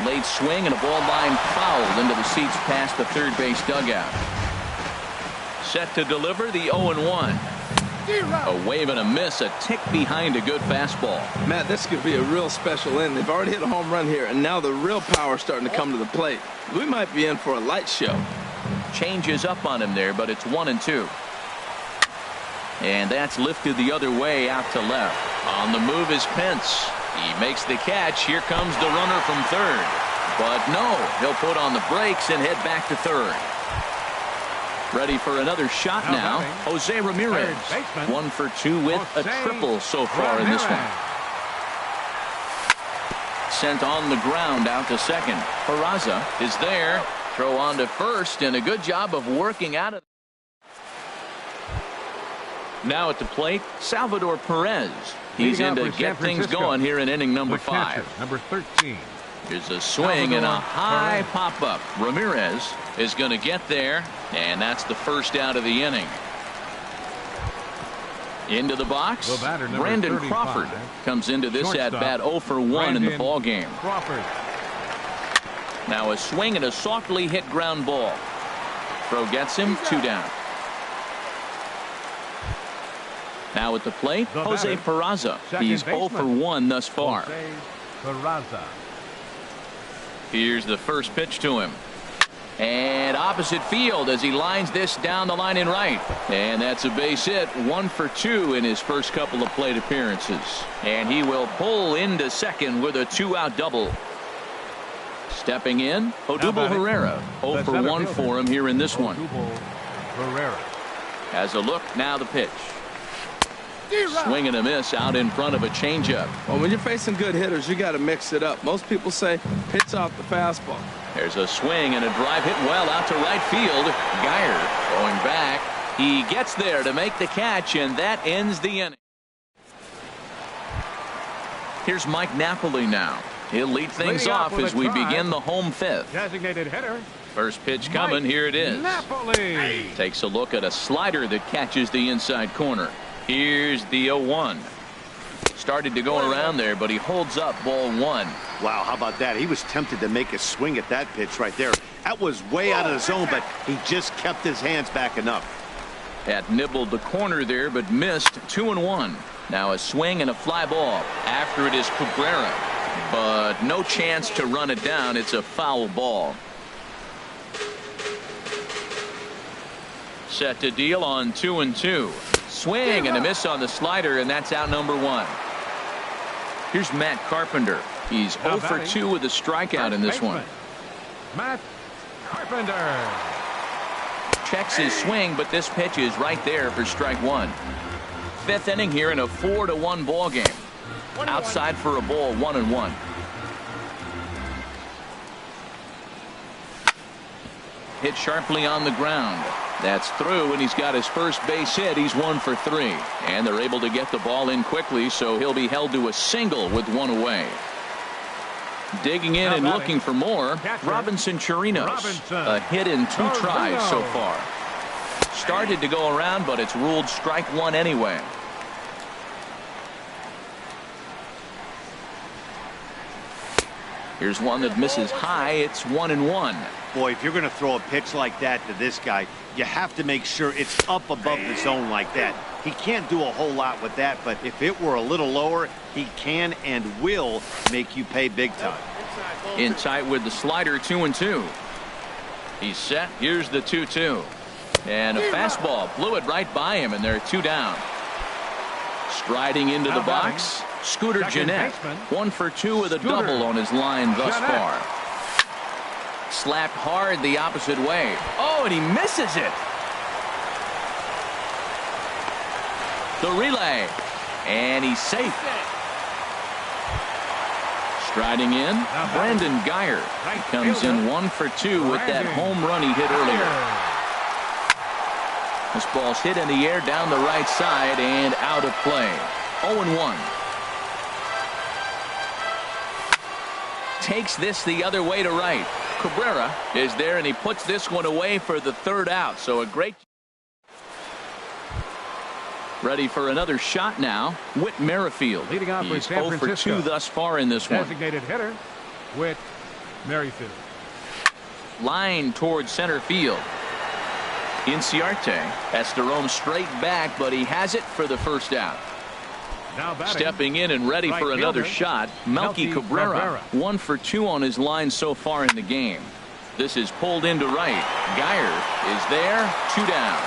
Late swing and a ball line fouled into the seats past the third base dugout. Set to deliver the 0-1. A wave and a miss, a tick behind a good fastball. Matt, this could be a real special inning. They've already hit a home run here, and now the real power is starting to come to the plate. We might be in for a light show. Changes up on him there, but it's 1-2. And that's lifted the other way out to left. On the move is Pence. He makes the catch. Here comes the runner from third. But no, he'll put on the brakes and head back to third. Ready for another shot now. Jose Ramirez. 1 for 2 with a triple so far in this one. Sent on the ground out to second. Peraza is there. Throw on to first, and a good job of working out of. Now at the plate, Salvador Perez. He's in to get things going here in inning number 5. Number 13. Here's a swing and a high pop-up. Ramirez is going to get there, and that's the first out of the inning. Into the box, Brandon Crawford comes into this at-bat 0 for 1 in the ball game. Now a swing and a softly hit ground ball. Throw gets him, 2 down. Now at the plate, Jose Peraza. He's 0 for 1 thus far. Here's the first pitch to him. And opposite field as he lines this down the line in right. And that's a base hit. 1 for 2 in his first couple of plate appearances. And he will pull into second with a 2-out double. Stepping in, Odubel Herrera. 0 for 1 for him here in this one. Has a look, now the pitch. Swing and a miss out in front of a changeup. Well, when you're facing good hitters, you got to mix it up. Most people say pitch off the fastball. There's a swing and a drive hit well out to right field. Geyer going back. He gets there to make the catch, and that ends the inning. Here's Mike Napoli now. He'll lead things off as we begin the home fifth. Designated hitter. First pitch coming. Here it is. Napoli. Takes a look at a slider that catches the inside corner. Here's the 0-1. Started to go around there, but he holds up ball 1. Wow, how about that? He was tempted to make a swing at that pitch right there. That was way out of the zone, but he just kept his hands back enough. That nibbled the corner there, but missed. 2-1. Now a swing and a fly ball. After it is Cabrera, but no chance to run it down. It's a foul ball. Set to deal on 2-2. Swing and a miss on the slider, and that's out number 1. Here's Matt Carpenter. He's 0 for 2 with a strikeout in this one. Matt Carpenter. Checks his swing, but this pitch is right there for strike 1. Fifth inning here in a 4-1 ball game. Outside for a ball, 1-1. Hit sharply on the ground. That's through, and he's got his first base hit. He's 1 for 3. And they're able to get the ball in quickly, so he'll be held to a single with 1 away. Digging in and looking for more, Robinson Chirinos. A hit in 2 tries so far. Started to go around, but it's ruled strike 1 anyway. Here's one that misses high. It's 1-1. Boy, if you're going to throw a pitch like that to this guy, you have to make sure it's up above the zone like that. He can't do a whole lot with that, but if it were a little lower, he can and will make you pay big time. In tight with the slider, 2-2. He's set. Here's the 2-2. And a fastball blew it right by him, and they're 2 down. Striding into the box, Scooter Gennett. 1 for 2 with a double on his line thus far. Slapped hard the opposite way. Oh, and he misses it. The relay. And he's safe. Striding in, Brandon Guyer. He comes in 1 for 2 with that home run he hit earlier. This ball's hit in the air down the right side and out of play. 0-1. Takes this the other way to right. Cabrera is there, and he puts this one away for the 3rd out. So a great. Ready for another shot now. Whit Merrifield. Leading off for He's San 0 for Francisco. 2 thus far in this one. Designated hitter, Whit Merrifield. Line towards center field. Inciarte has to roam straight back, but he has it for the 1st out. Now batting, Stepping in and ready for another fielder, shot, Melky Cabrera. 1 for 2 on his line so far in the game. This is pulled into right. Guyer is there. 2 down.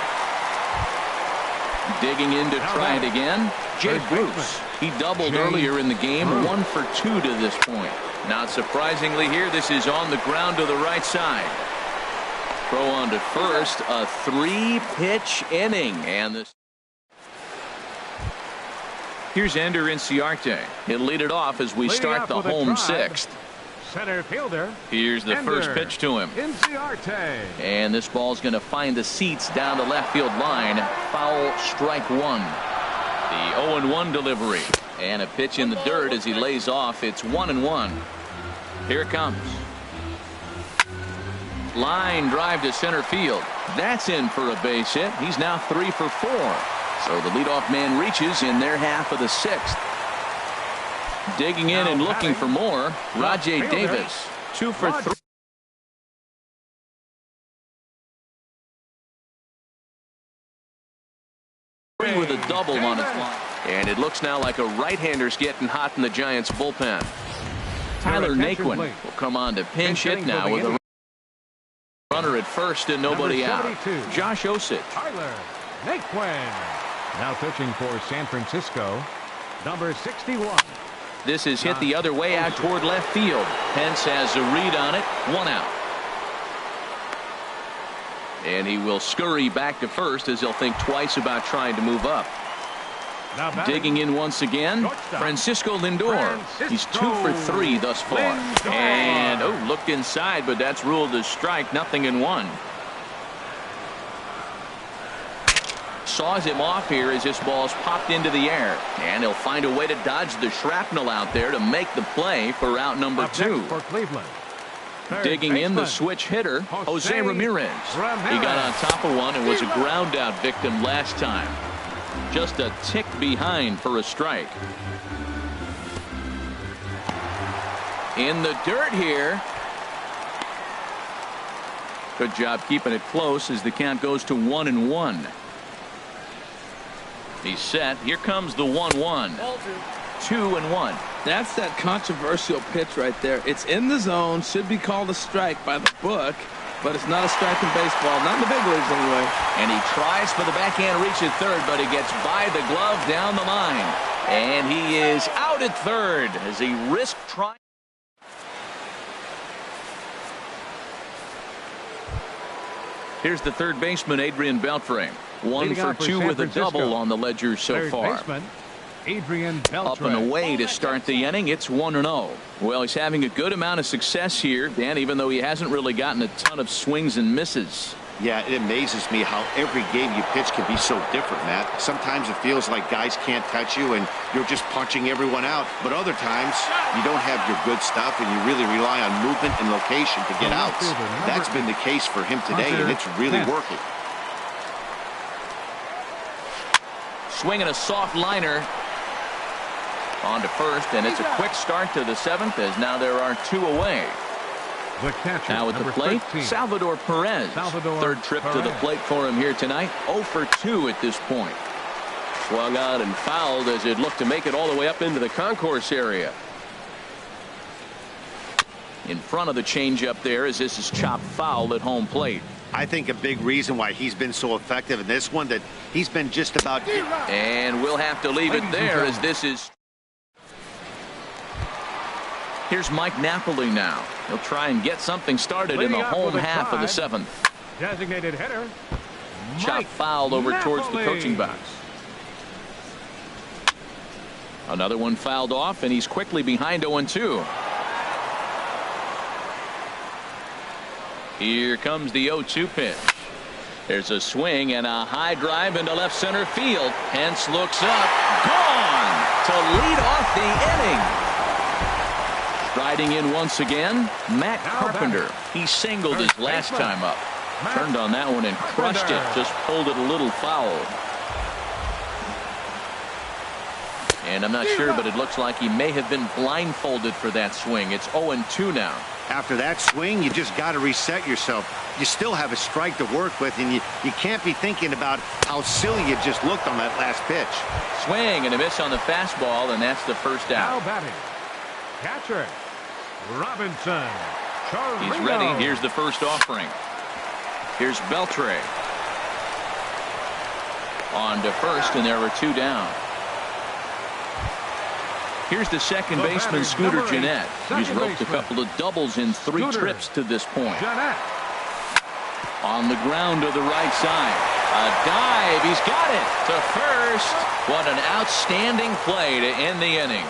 Digging in to try it again. Jay Bruce. He doubled earlier in the game. 1 for 2 to this point. Not surprisingly here, this is on the ground to the right side. Throw on to first. A 3-pitch inning. And this. Here's Ender Inciarte. He'll lead it off as we start the home 6th. Center fielder. Here's the first pitch to him. Inciarte. And this ball's going to find the seats down the left field line. Foul, strike 1. The 0-1 delivery. And a pitch in the dirt as he lays off. It's 1-1. Here it comes. Line drive to center field. That's in for a base hit. He's now 3 for 4. So the leadoff man reaches in their half of the 6th. Digging in and looking for more. Rajay Davis. 2 for 3 with a double on his line. And it looks now like a right-hander's getting hot in the Giants bullpen. Tyler Naquin will come on to pinch hit now with a runner at first and nobody out. Josh Osich. Tyler Naquin. Now pitching for San Francisco, number 61. This is hit the other way out toward left field. Pence has a read on it. 1 out. And he will scurry back to first as he'll think twice about trying to move up. Digging in once again, Francisco Lindor. He's 2 for 3 thus far. And looked inside, but that's ruled as strike. 0-1. Saws him off here as this ball's popped into the air, and he'll find a way to dodge the shrapnel out there to make the play for out number 2. For Cleveland. Digging in the switch hitter, Jose Ramirez. He got on top of one and was a ground out victim last time. Just a tick behind for a strike. In the dirt here. Good job keeping it close as the count goes to 1-1. He's set. Here comes the 1-1. 2-1. That's that controversial pitch right there. It's in the zone. Should be called a strike by the book, but it's not a strike in baseball. Not in the big leagues anyway. And he tries for the backhand reach at third, but he gets by the glove down the line. And he is out at third as he risked trying. Here's the third baseman, Adrian Beltre. 1 for 2 with a double on the ledger so far. Adrian Up and away to start the inning. It's 1-0. Well, he's having a good amount of success here, Dan, even though he hasn't really gotten a ton of swings and misses. Yeah, it amazes me how every game you pitch can be so different, Matt. Sometimes it feels like guys can't touch you and you're just punching everyone out. But other times you don't have your good stuff and you really rely on movement and location to get outs. That's been the case for him today, and it's really working. Swinging a soft liner. On to first, and it's a quick start to the 7th, as now there are 2 away. The catcher, Now at the plate, 13. Salvador Perez. Third trip to the plate for him here tonight. 0 for 2 at this point. Swung on and fouled as it looked to make it all the way up into the concourse area. In front of the changeup there, as this is chopped foul at home plate. I think a big reason why he's been so effective in this one, that he's been just about. And we'll have to leave it there, as this is. Here's Mike Napoli now. He'll try and get something started in the home half of the 7th. Designated hitter. Chop fouled over towards the coaching box. Another one fouled off, and he's quickly behind 0-2. Here comes the 0-2 pitch. There's a swing and a high drive into left center field. Hence looks up. Gone to lead off the inning. Striding in once again, Matt Carpenter. He singled his last time up. Turned on that one and crushed it. Just pulled it a little foul. And I'm not sure, but it looks like he may have been blindfolded for that swing. It's 0-2 now. After that swing, you just got to reset yourself. You still have a strike to work with, and you can't be thinking about how silly you just looked on that last pitch. Swing and a miss on the fastball, and that's the first out. Now batting. Catcher Robinson. He's ready. Here's the first offering. Here's Beltre. On to first, and there are 2 down. Here's the second baseman, Scooter Gennett. He's roped a couple of doubles in 3 trips to this point. On the ground to the right side. A dive. He's got it to first. What an outstanding play to end the inning.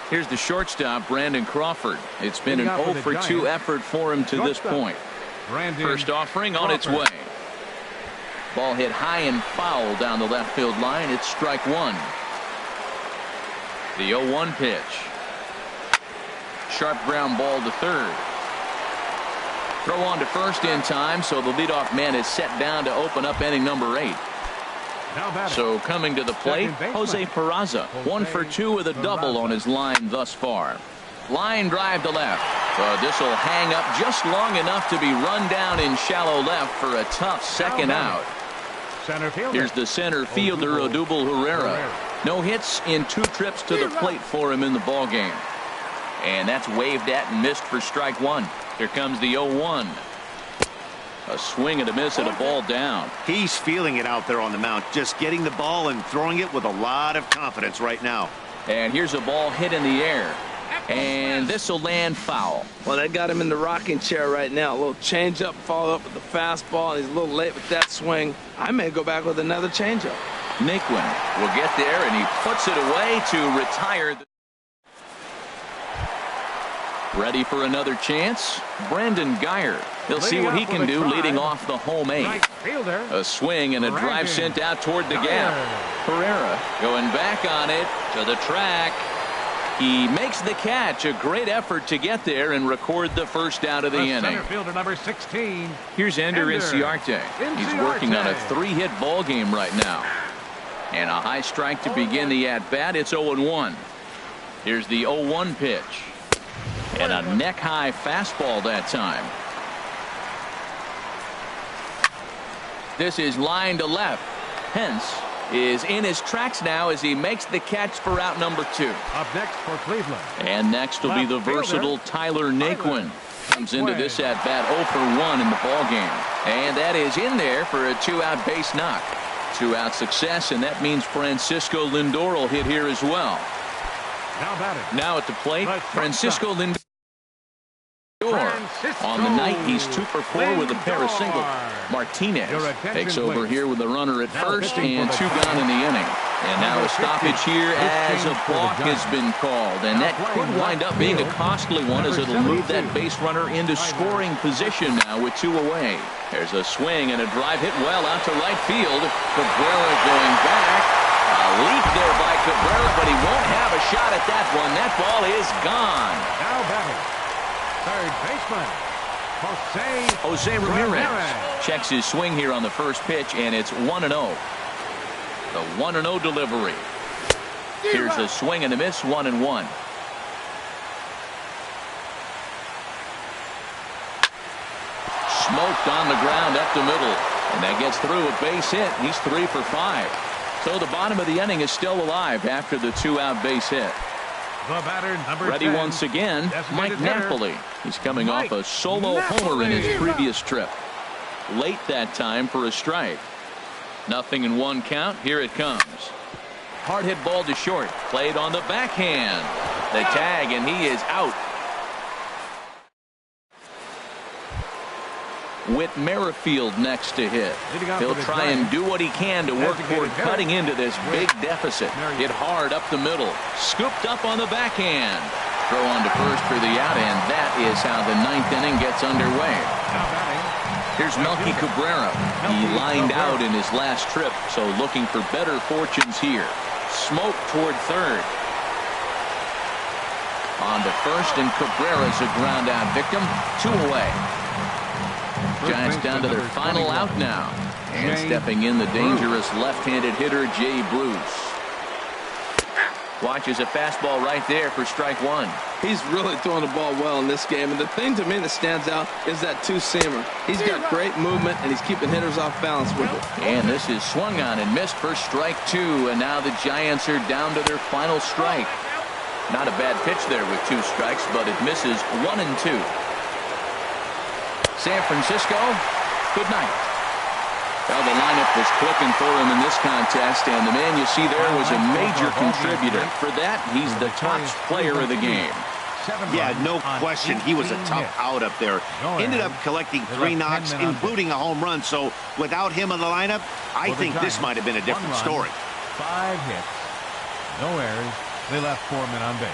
Here's the shortstop, Brandon Crawford. It's been an 0 for 2 effort for him to this point. First offering on its way. Ball hit high and foul down the left field line. It's strike 1. The 0-1 pitch. Sharp ground ball to third. Throw on to first in time, so the leadoff man is set down to open up inning number 8. So coming to the plate, Jose Peraza. 1 for 2 with a double on his line thus far. Line drive to left. This will hang up just long enough to be run down in shallow left for a tough second out. Here's the center fielder, Odubel Herrera. No hits in 2 trips to the plate for him in the ballgame. And that's waved at and missed for strike 1. Here comes the 0-1. A swing and a miss and a ball down. He's feeling it out there on the mound, just getting the ball and throwing it with a lot of confidence right now. And here's a ball hit in the air. And this will land foul. Well, that got him in the rocking chair right now. A little changeup, follow up with the fastball, and he's a little late with that swing. I may go back with another changeup. Naquin will get there, and he puts it away to retire. Ready for another chance? Brandon Guyer. He'll see what he can do leading off the home 8. A swing and a drive sent out toward the gap. Herrera going back on it to the track. He makes the catch. A great effort to get there and record the first out of the inning. Center fielder number 16. Here's Ender Inciarte. He's working on a 3-hit ball game right now. And a high strike to begin the at-bat. It's 0-1. Here's the 0-1 pitch. And a neck-high fastball that time. This is line to left. Hence is in his tracks now as he makes the catch for out number 2. Up next for Cleveland. And next will be the versatile Tyler Naquin. Comes into this at bat 0 for 1 in the ball game. And that is in there for a 2-out base knock. 2-out success, and that means Francisco Lindor will hit here as well. Now at the plate, Francisco Lindor. On the night, he's 2 for 4 with a pair of singles. Martinez takes over here with a runner at first and 2 gone in the inning. And now a stoppage here as a balk has been called. And that could wind up being a costly one as it'll move that base runner into scoring position now with 2 away. There's a swing and a drive hit well out to right field. Cabrera going back. A leap there by Cabrera, but he won't have a shot at that one. That ball is gone. Now batting. Third baseman, Jose Ramirez checks his swing here on the first pitch, and it's 1-0. The 1-0 delivery. Here's a swing and a miss, 1-1. Smoked on the ground up the middle, and that gets through a base hit. He's 3 for 5. So the bottom of the inning is still alive after the 2-out base hit. The batter, number Ready 10, once again, Mike designated hitter. Napoli. He's coming off a solo homer in his previous trip. Late that time for a strike. 0-1 count. Here it comes. Hard hit ball to short. Played on the backhand. The tag, and he is out. With Merrifield next to hit. He'll try and do what he can to work toward cutting into this big deficit. Hit hard up the middle. Scooped up on the backhand. Throw on to first for the out, and that is how the 9th inning gets underway. Here's Melky Cabrera. He lined out in his last trip, so looking for better fortunes here. Smoke toward third. On to first, and Cabrera's a ground out victim. 2 away. Giants down to their final out now. And stepping in, the dangerous left-handed hitter, Jay Bruce. Watches a fastball right there for strike 1. He's really throwing the ball well in this game. And the thing to me that stands out is that two-seamer. He's got great movement, and he's keeping hitters off balance with it. And this is swung on and missed for strike 2. And now the Giants are down to their final strike. Not a bad pitch there with 2 strikes, but it misses 1 and 2. San Francisco, good night. Well, the lineup was clicking for him in this contest, and the man you see there was a major contributor. For that, he's the top player of the game. Yeah, no question. He was a tough out up there. Ended up collecting 3 knocks, including a home run. So without him in the lineup, I think this might have been a different story. 5 hits, no errors. They left 4 men on base.